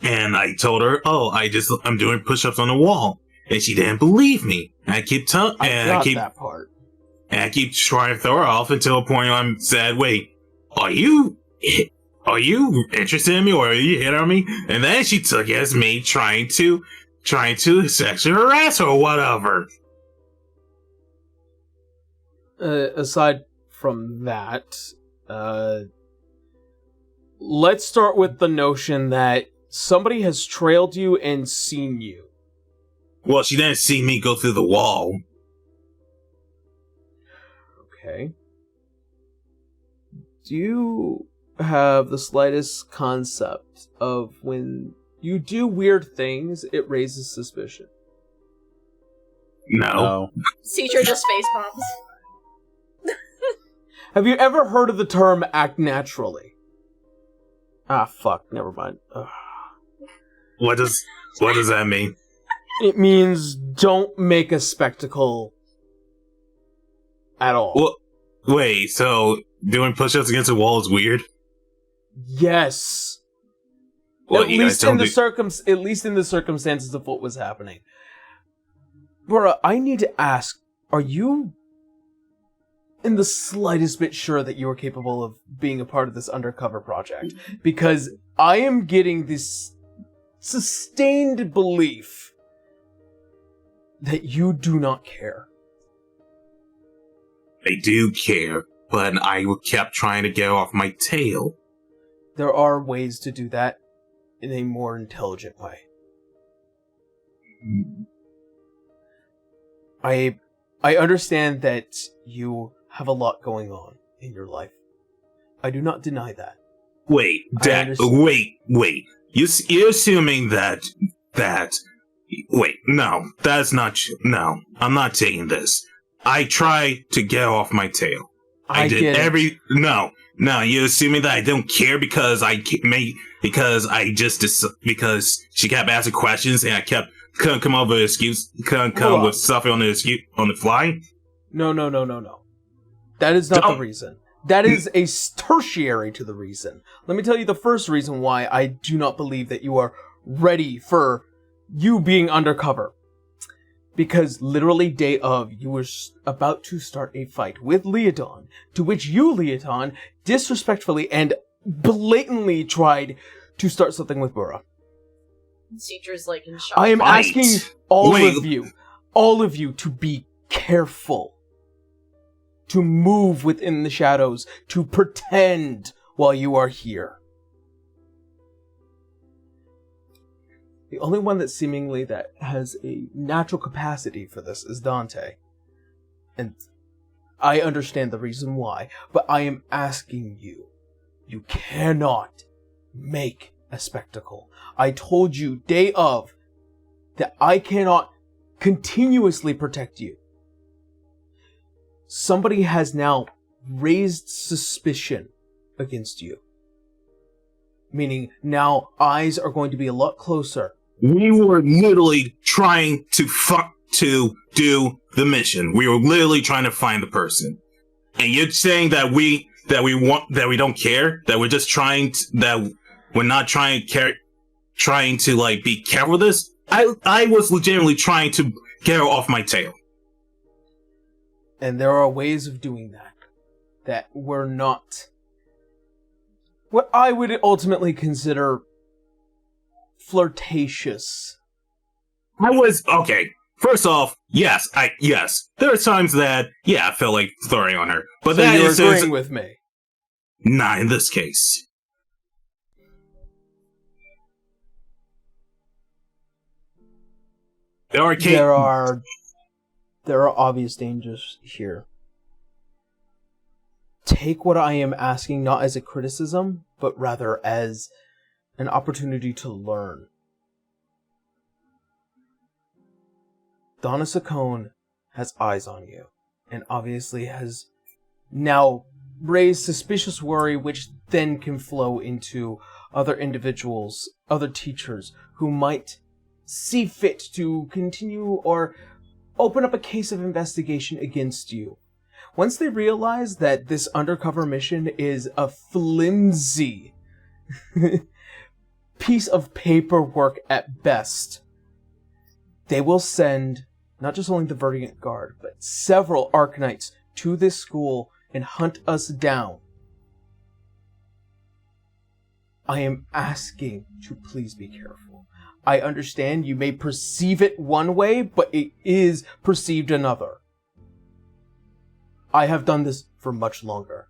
I told her, I'm doing push-ups on the wall, and she didn't believe me. And I keep telling, that part. And I keep trying to throw her off until a point where I'm said, wait, are you interested in me, or are you hitting on me? And then she took it as me trying to sexually harass her or whatever. Aside from that, let's start with the notion that somebody has trailed you and seen you. Well, she didn't see me go through the wall. Okay. Do you have the slightest concept of when you do weird things, it raises suspicion? No. Citra just face palms. Have you ever heard of the term act naturally? Ah, fuck, never mind. Ugh. What does that mean? It means don't make a spectacle at all. Well, wait, so doing push-ups against a wall is weird? Yes. Well, at least in the circumstances of what was happening. Bora, I need to ask, are you in the slightest bit sure that you are capable of being a part of this undercover project? Because I am getting this sustained belief that you do not care. I do care, but I kept trying to get off my tail. There are ways to do that in a more intelligent way. I understand that you have a lot going on in your life. I do not deny that. Wait. You're assuming that. Wait, no, that's not true. No, I'm not taking this. I tried to get off my tail. I did every. No, you're assuming that I don't care because because she kept asking questions and I couldn't come up with an excuse, couldn't come with something on the fly. No. That is not the reason. That is a tertiary to the reason. Let me tell you the first reason why I do not believe that you are ready for you being undercover. Because literally day of, you were about to start a fight with Leodon, to which you, Leodon, disrespectfully and blatantly tried to start something with Burra. Citra's like in shock. I am asking all of you to be careful. To move within the shadows, to pretend while you are here. The only one that seemingly that has a natural capacity for this is Dante. And I understand the reason why, but I am asking you, you cannot make a spectacle. I told you day of that I cannot continuously protect you. Somebody has now raised suspicion against you. Meaning now eyes are going to be a lot closer. We were literally trying to do the mission. We were literally trying to find the person. And you're saying that we don't care? That we're just that we're not trying to like be careful with this? I was legitimately trying to get her off my tail. And there are ways of doing that were not what I would ultimately consider flirtatious. Okay. First off, yes. There are times that, I felt like flirting on her. But so that you're is agreeing with me? Not in this case. There are obvious dangers here. Take what I am asking not as a criticism, but rather as an opportunity to learn. Donna Saccone has eyes on you, and obviously has now raised suspicious worry, which then can flow into other individuals, other teachers, who might see fit to continue or open up a case of investigation against you. Once they realize that this undercover mission is a flimsy piece of paperwork at best, they will send not just only the Verdigant Guard, but several Arcanites to this school and hunt us down. I am asking to please be careful. I understand you may perceive it one way, but it is perceived another. I have done this for much longer.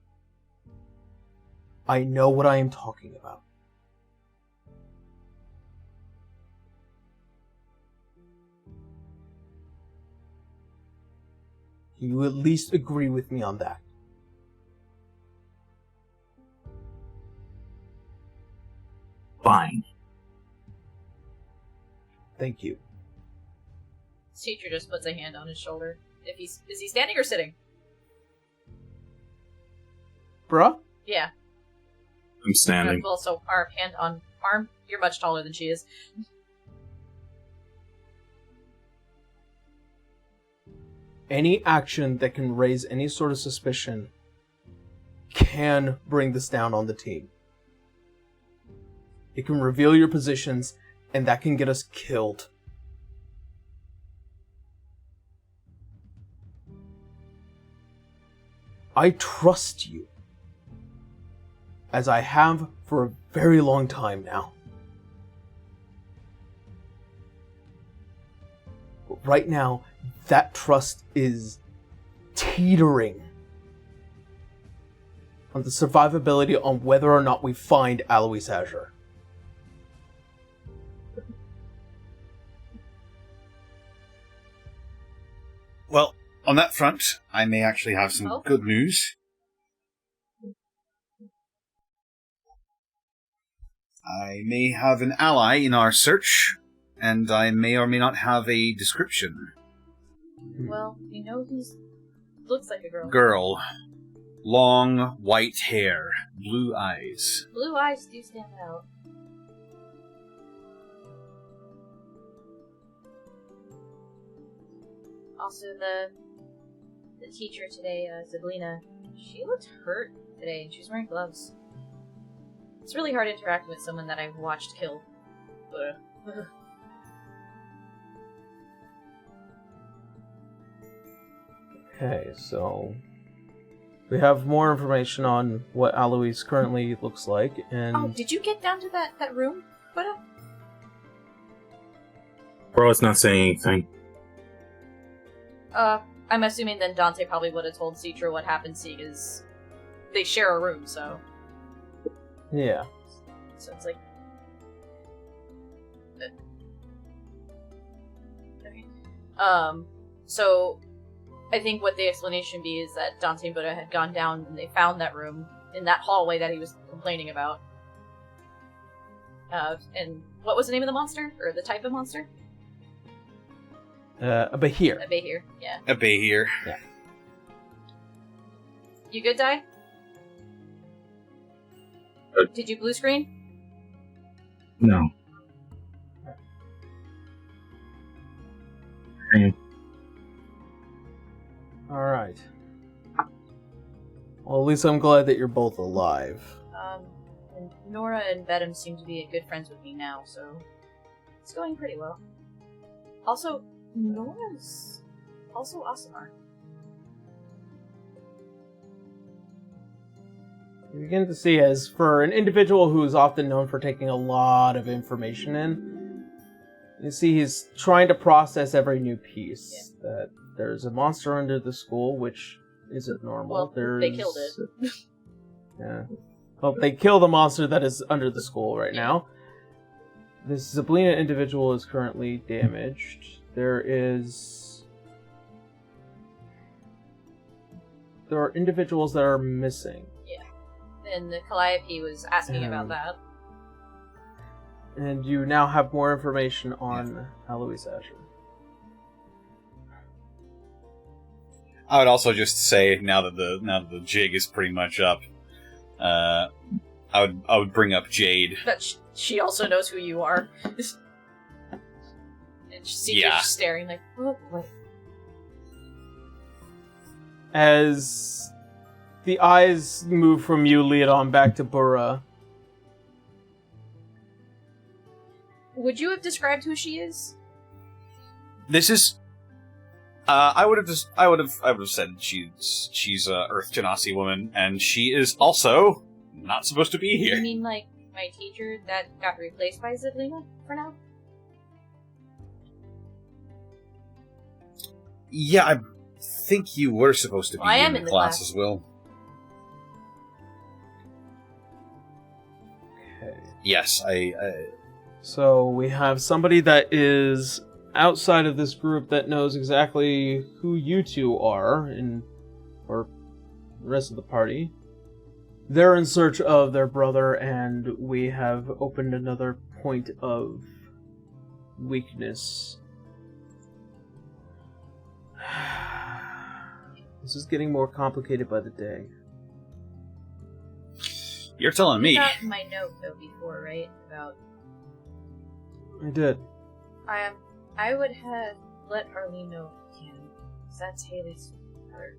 I know what I am talking about. Can you at least agree with me on that? Fine. Thank you. His teacher just puts a hand on his shoulder. Is he standing or sitting? Bruh? Yeah. I'm standing. Well, so arm, hand on arm. You're much taller than she is. Any action that can raise any sort of suspicion can bring this down on the team. It can reveal your positions, and that can get us killed. I trust you, as I have for a very long time now. But right now, that trust is teetering on the survivability on whether or not we find Alois Azure. Well, on that front, I may actually have some good news. I may have an ally in our search, and I may or may not have a description. Well, he looks like a girl. Girl. Long, white hair. Blue eyes. Blue eyes do stand out. Also, the teacher today, Zablina, she looked hurt today, and she was wearing gloves. It's really hard interacting with someone that I've watched kill. Okay, so we have more information on what Alois currently looks like, and... Oh, did you get down to that room? Bro's not saying anything. I'm assuming then Dante probably would have told Citra what happened, seeing as they share a room, so... Yeah. So it's like... Okay. So... I think what the explanation be is that Dante and Buddha had gone down and they found that room in that hallway that he was complaining about. And what was the name of the monster? Or the type of monster? A Bahir. A Behir, yeah. A bay here. Yeah. You good, Di? Did you blue screen? No. Alright. Well, at least I'm glad that you're both alive. And Nora and Bedham seem to be good friends with me now, so it's going pretty well. Also, Nora's also Asimar. You begin to see, as for an individual who is often known for taking a lot of information in, you see he's trying to process every new piece. Yeah. That there's a monster under the school, which isn't normal. Well, they killed it. Yeah. Well, they kill the monster that is under the school right now. This Zablina individual is currently damaged. There are individuals that are missing. And the Calliope was asking about that. And you now have more information on Alois Asher. I would also just say, now that the jig is pretty much up, I would bring up Jade. But she also knows who you are. And she sees you just staring like, oh boy. As the eyes move from you, Leodon, back to Burra. Would you have described who she is? This is. I would have said she's a Earth Genasi woman, and she is also not supposed to be You here. mean like my teacher that got replaced by Zablina for now? Yeah, I think you were supposed to be Well, I am in in the the class class. as well. Okay. Yes, I So we have somebody that is outside of this group that knows exactly who you two are, or the rest of the party. They're in search of their brother, and we have opened another point of weakness. This is getting more complicated by the day. You're telling me. You got my note though before, right? About I did. I would have let Harleen know if you can, because that's Haley's part.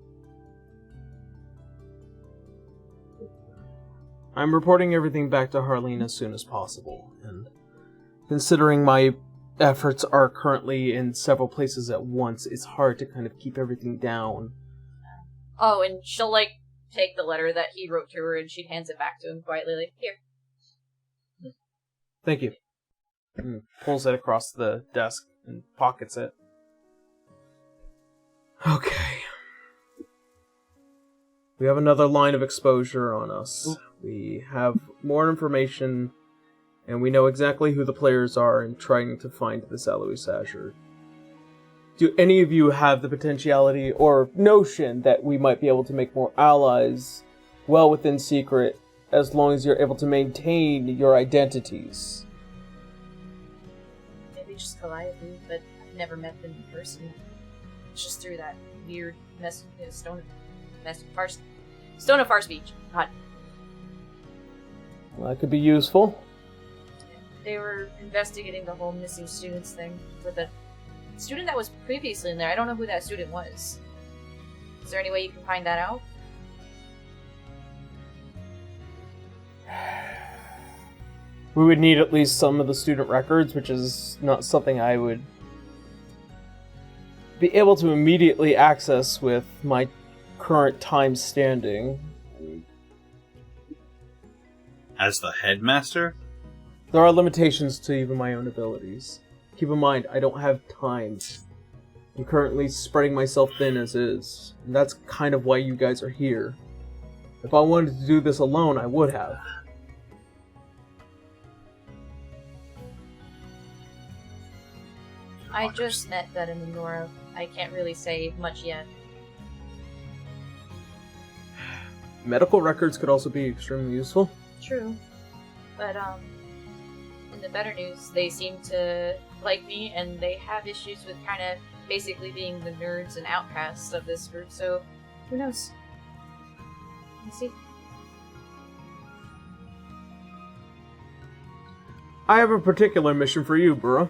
I'm reporting everything back to Harleen as soon as possible, and considering my efforts are currently in several places at once, it's hard to kind of keep everything down. Oh, and she'll like take the letter that he wrote to her, and she hands it back to him quietly, like, here. Thank you. And pulls it across the desk and pockets it. Okay. We have another line of exposure on us. We have more information, and we know exactly who the players are in trying to find this Alois Asher. Do any of you have the potentiality or notion that we might be able to make more allies well within secret, as long as you're able to maintain your identities? Maybe just Calliope, but I've never met them in person. It's just through that weird Stone of Far Speech. God. Well, that could be useful. They were investigating the whole missing students thing with a student that was previously in there. I don't know who that student was. Is there any way you can find that out? We would need at least some of the student records, which is not something I would be able to immediately access with my current time standing. As the headmaster? There are limitations to even my own abilities. Keep in mind, I don't have time. I'm currently spreading myself thin as is, and that's kind of why you guys are here. If I wanted to do this alone, I would have. I just met Bedham and Nora. I can't really say much yet. Medical records could also be extremely useful. True. But, in the better news, they seem to like me, and they have issues with kind of basically being the nerds and outcasts of this group, so who knows? Let's see. I have a particular mission for you, Burrow.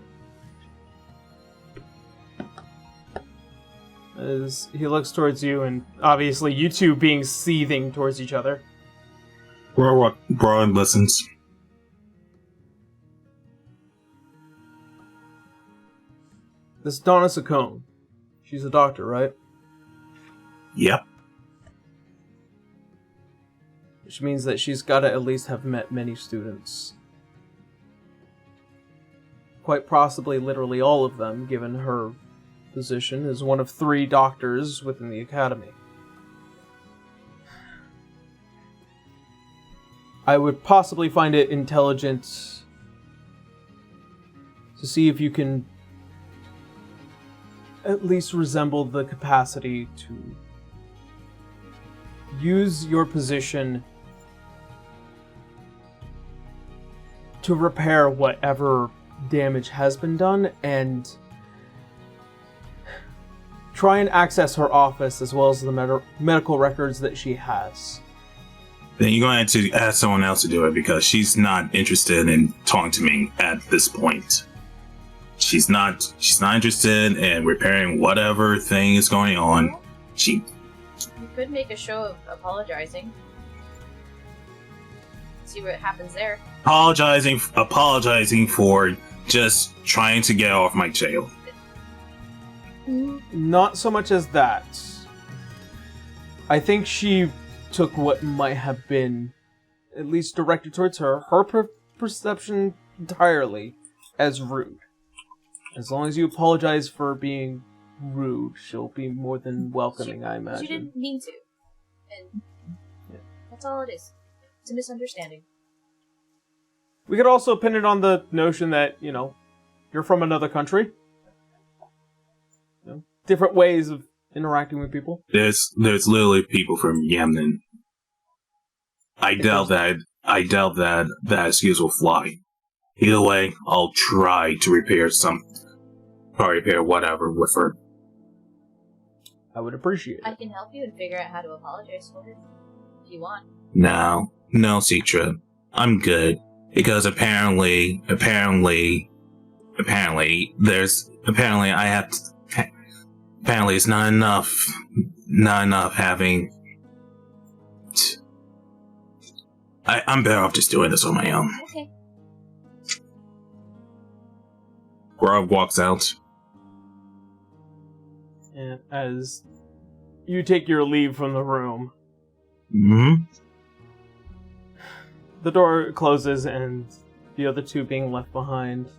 As he looks towards you, and obviously you two being seething towards each other. Brian listens. This is Donna Saccone. She's a doctor, right? Yep. Which means that she's got to at least have met many students. Quite possibly literally all of them, given her position as one of 3 doctors within the academy. I would possibly find it intelligent to see if you can at least resemble the capacity to use your position to repair whatever damage has been done and try and access her office as well as the medical records that she has. Then you're going to have to ask someone else to do it because she's not interested in talking to me at this point. She's not interested in repairing whatever thing is going on. You could make a show of apologizing. See what happens there. Apologizing for just trying to get off my jail. Not so much as that. I think she took what might have been at least directed towards her perception entirely as rude. As long as you apologize for being rude, she'll be more than welcoming, I imagine. She didn't mean to. And that's all it is. It's a misunderstanding. We could also pin it on the notion that, you're from another country. Different ways of interacting with people. There's literally people from Yemen. I doubt that excuse will fly. Either way, I'll try to repair whatever with her. I would appreciate it. I can help you and figure out how to apologize for her, if you want. No, Citra. I'm good. Because apparently it's not enough having... I'm better off just doing this on my own. Okay. Grog walks out. And as you take your leave from the room, the door closes and the other 2 being left behind.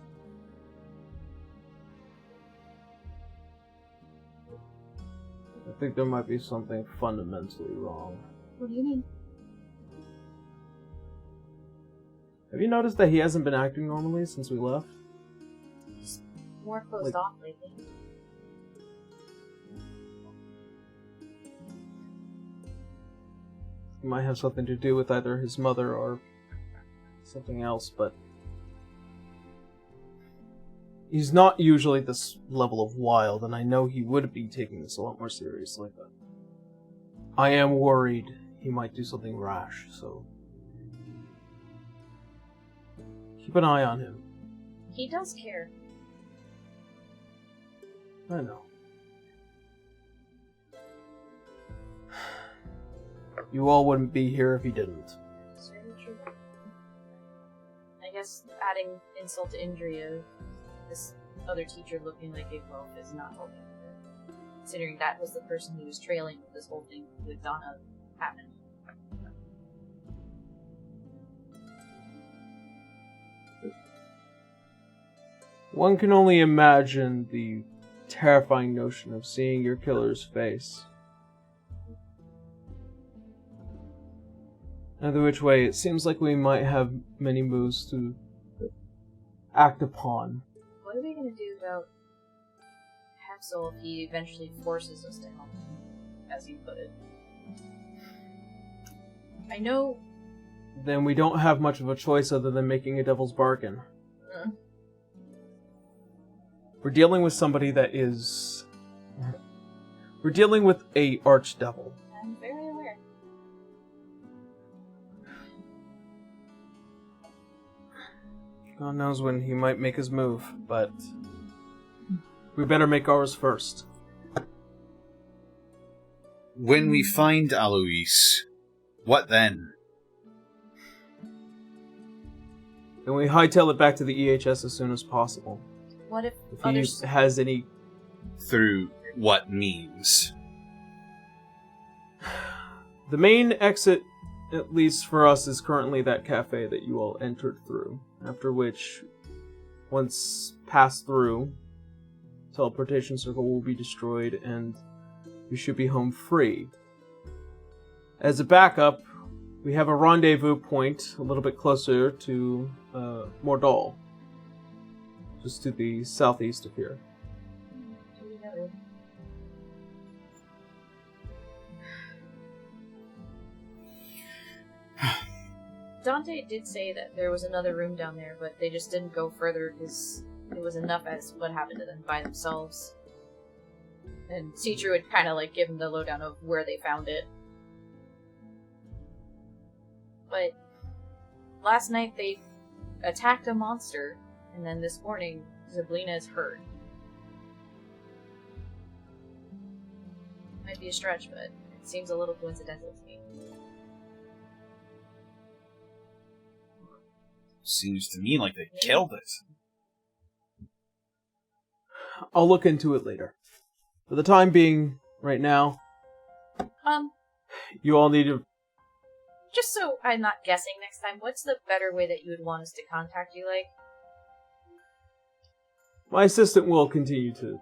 I think there might be something fundamentally wrong. What do you mean? Have you noticed that he hasn't been acting normally since we left? He's more closed off lately. It might have something to do with either his mother or something else, but he's not usually this level of wild, and I know he would be taking this a lot more seriously, but I am worried he might do something rash, so keep an eye on him. He does care. I know. You all wouldn't be here if he didn't. It's very true. I guess adding insult to injury of this other teacher looking like a wolf is not helping her, considering that was the person who was trailing with this whole thing with Donna happened. One can only imagine the terrifying notion of seeing your killer's face. Either which way, it seems like we might have many moves to act upon. What are we gonna do about Haxel if he eventually forces us to help him, as you put it? I know... Then we don't have much of a choice other than making a devil's bargain. we're dealing with somebody that is... We're dealing with a archdevil. I'm very aware. God knows when he might make his move, but we better make ours first. When we find Alois, what then? And we hightail it back to the EHS as soon as possible. What if If others... he has any... Through what means? The main exit, at least for us, is currently that cafe that you all entered through. After which, once passed through, teleportation circle will be destroyed and you should be home free. As a backup, we have a rendezvous point a little bit closer to Mordal. Just to the southeast of here. Dante did say that there was another room down there, but they just didn't go further because it was enough as what happened to them by themselves. And Citra would kind of like give him the lowdown of where they found it. But last night they attacked a monster, and then this morning Zablina is hurt. Might be a stretch, but it seems a little coincidental to me. Seems to me like they killed it. I'll look into it later. For the time being, right now, you all need to... Just so I'm not guessing next time, what's the better way that you would want us to contact you, like? My assistant will continue to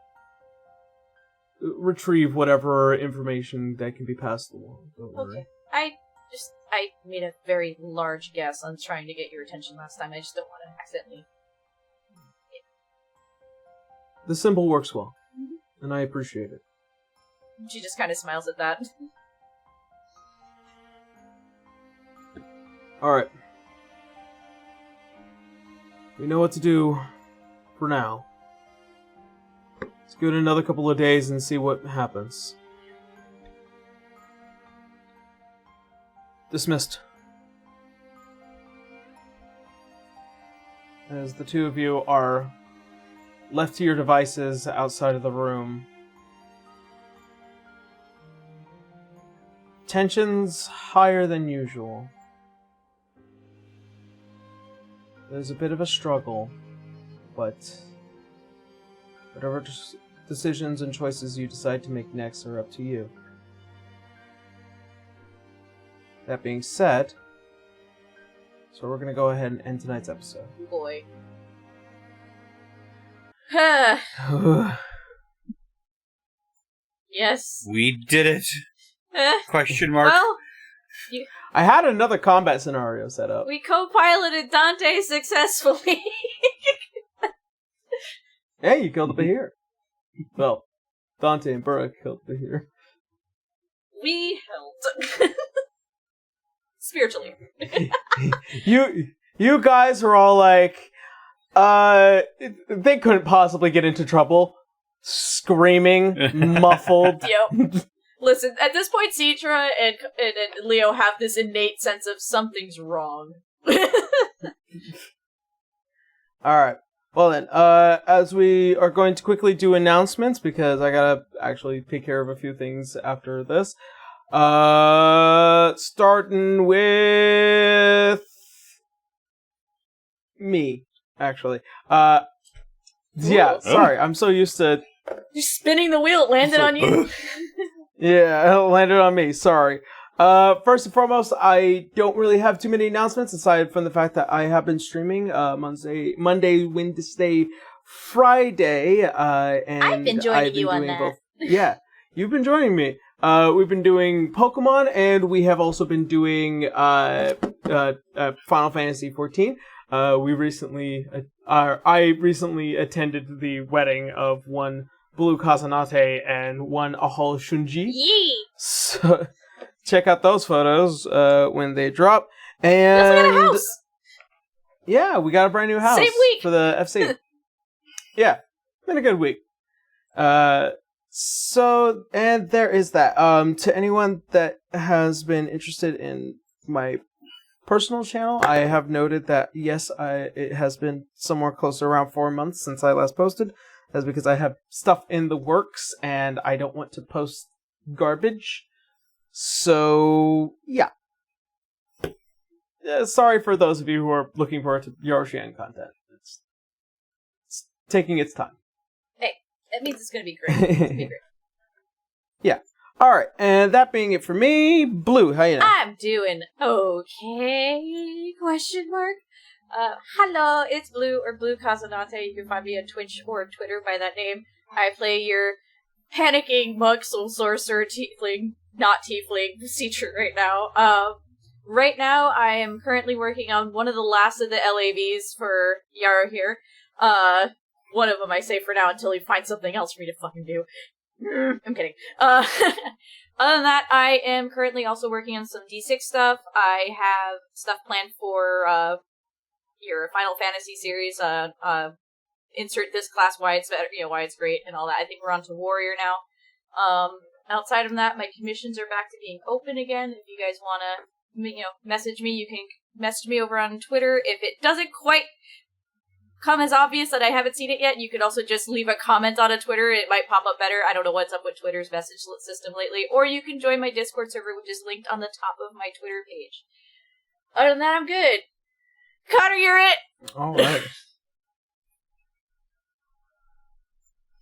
retrieve whatever information that can be passed along. Don't worry. Okay. I made a very large guess on trying to get your attention last time. I just don't want to accidentally... The symbol works well, and I appreciate it. She just kind of smiles at that. Alright. We know what to do for now. Let's give it another couple of days and see what happens. Dismissed. As the two of you are left to your devices outside of the room. Tension's higher than usual. There's a bit of a struggle, but whatever decisions and choices you decide to make next are up to you. That being said, so we're gonna go ahead and end tonight's episode. Boy. Yes. We did it! Question mark. Well, I had another combat scenario set up. we co-piloted Dante successfully. Hey, you killed the Bahir. Well, Dante and Burra killed the Bahir. We helped. Spiritually. You guys were all like, they couldn't possibly get into trouble. Screaming, muffled. Yep. Listen, at this point, Citra and Leo have this innate sense of something's wrong. Alright. Well then, as we are going to quickly do announcements, because I gotta actually take care of a few things after this. Starting with me, actually. Yeah, Ooh. sorry, I'm so used to... You're spinning the wheel, it landed on you. Yeah, it landed on me, sorry. First and foremost, I don't really have too many announcements, aside from the fact that I have been streaming, Monday, Wednesday, Friday, and I've been joining you on that. Yeah, you've been joining me. We've been doing Pokemon, and we have also been doing, Final Fantasy XIV. I recently attended the wedding of one Blue Kazanate and one Ahol Shunji. Yee! So, check out those photos when they drop. And We also got a house! yeah, we got a brand new house. Same week! For the FC. Yeah. been a good week. So, and there is that. To anyone that has been interested in my personal channel, I have noted that, yes, it has been somewhere close to around 4 months since I last posted. That's because I have stuff in the works, and I don't want to post garbage. So, yeah. Sorry for those of you who are looking forward to Yoroshian content. It's taking its time. Hey, that means it's going to be great. It's going to be great. Yeah. Alright, and that being it for me, Blue, how you doing? I'm doing okay, question mark. Hello, it's Blue, or Blue Casanate. You can find me on Twitch or Twitter by that name. I play your panicking monk, soul sorcerer, tiefling, not tiefling, teacher right now. Right now, I am currently working on one of the last of the LAVs for Yara here. One of them I say for now until he finds something else for me to fucking do. I'm kidding. Other than that, I am currently also working on some D6 stuff. I have stuff planned for your Final Fantasy series. Insert this class, why it's better, why it's great, and all that. I think we're on to Warrior now. Outside of that, my commissions are back to being open again. If you guys want to, message me, you can message me over on Twitter. If it doesn't quite come as obvious that I haven't seen it yet, you could also just leave a comment on a Twitter. It might pop up better. I don't know what's up with Twitter's message system lately. Or you can join my Discord server, which is linked on the top of my Twitter page. Other than that, I'm good. Connor, you're it! Alright.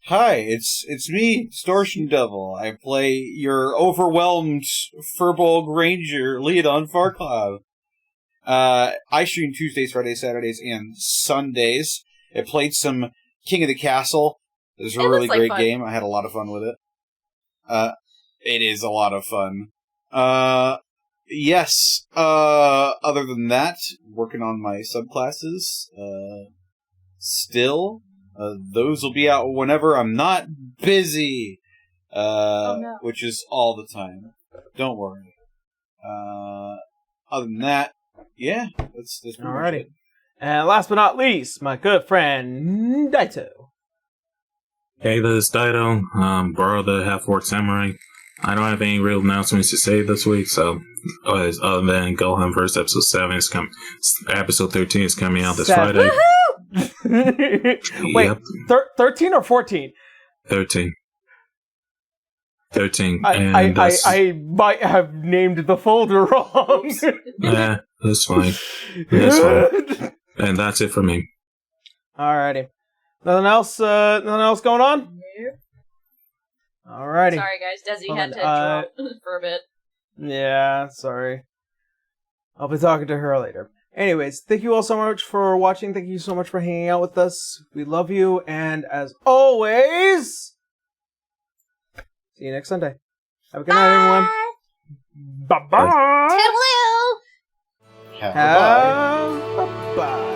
Hi, it's me, Distortion Devil. I play your overwhelmed Furbolg Ranger Leodon Farcloud. I stream Tuesdays, Fridays, Saturdays, and Sundays. I played some King of the Castle. It was a really great game. I had a lot of fun with it. It is a lot of fun. Yes. Other than that, working on my subclasses. Still. Those will be out whenever I'm not busy. Which is all the time. Don't worry. Other than that, yeah, that's pretty much it. And last but not least, my good friend Daito. Hey, this is Daito. Borrow the half-orc samurai. I don't have any real announcements to say this week, so other than Gohan First Episode 7 is coming. Episode 13 is coming out this Friday. Wait, yep. 13 or 14? 13. I might have named the folder wrong. Yeah, that's fine. That's fine. And that's it for me. Alrighty. Nothing else going on? Nope. Alrighty. Sorry, guys. Desi had to drop for a bit. Yeah, sorry. I'll be talking to her later. Anyways, thank you all so much for watching. Thank you so much for hanging out with us. We love you, and as always, see you next Sunday. Have a good night, everyone. Bye-bye. Toodaloo! Have a bye. Have a bye.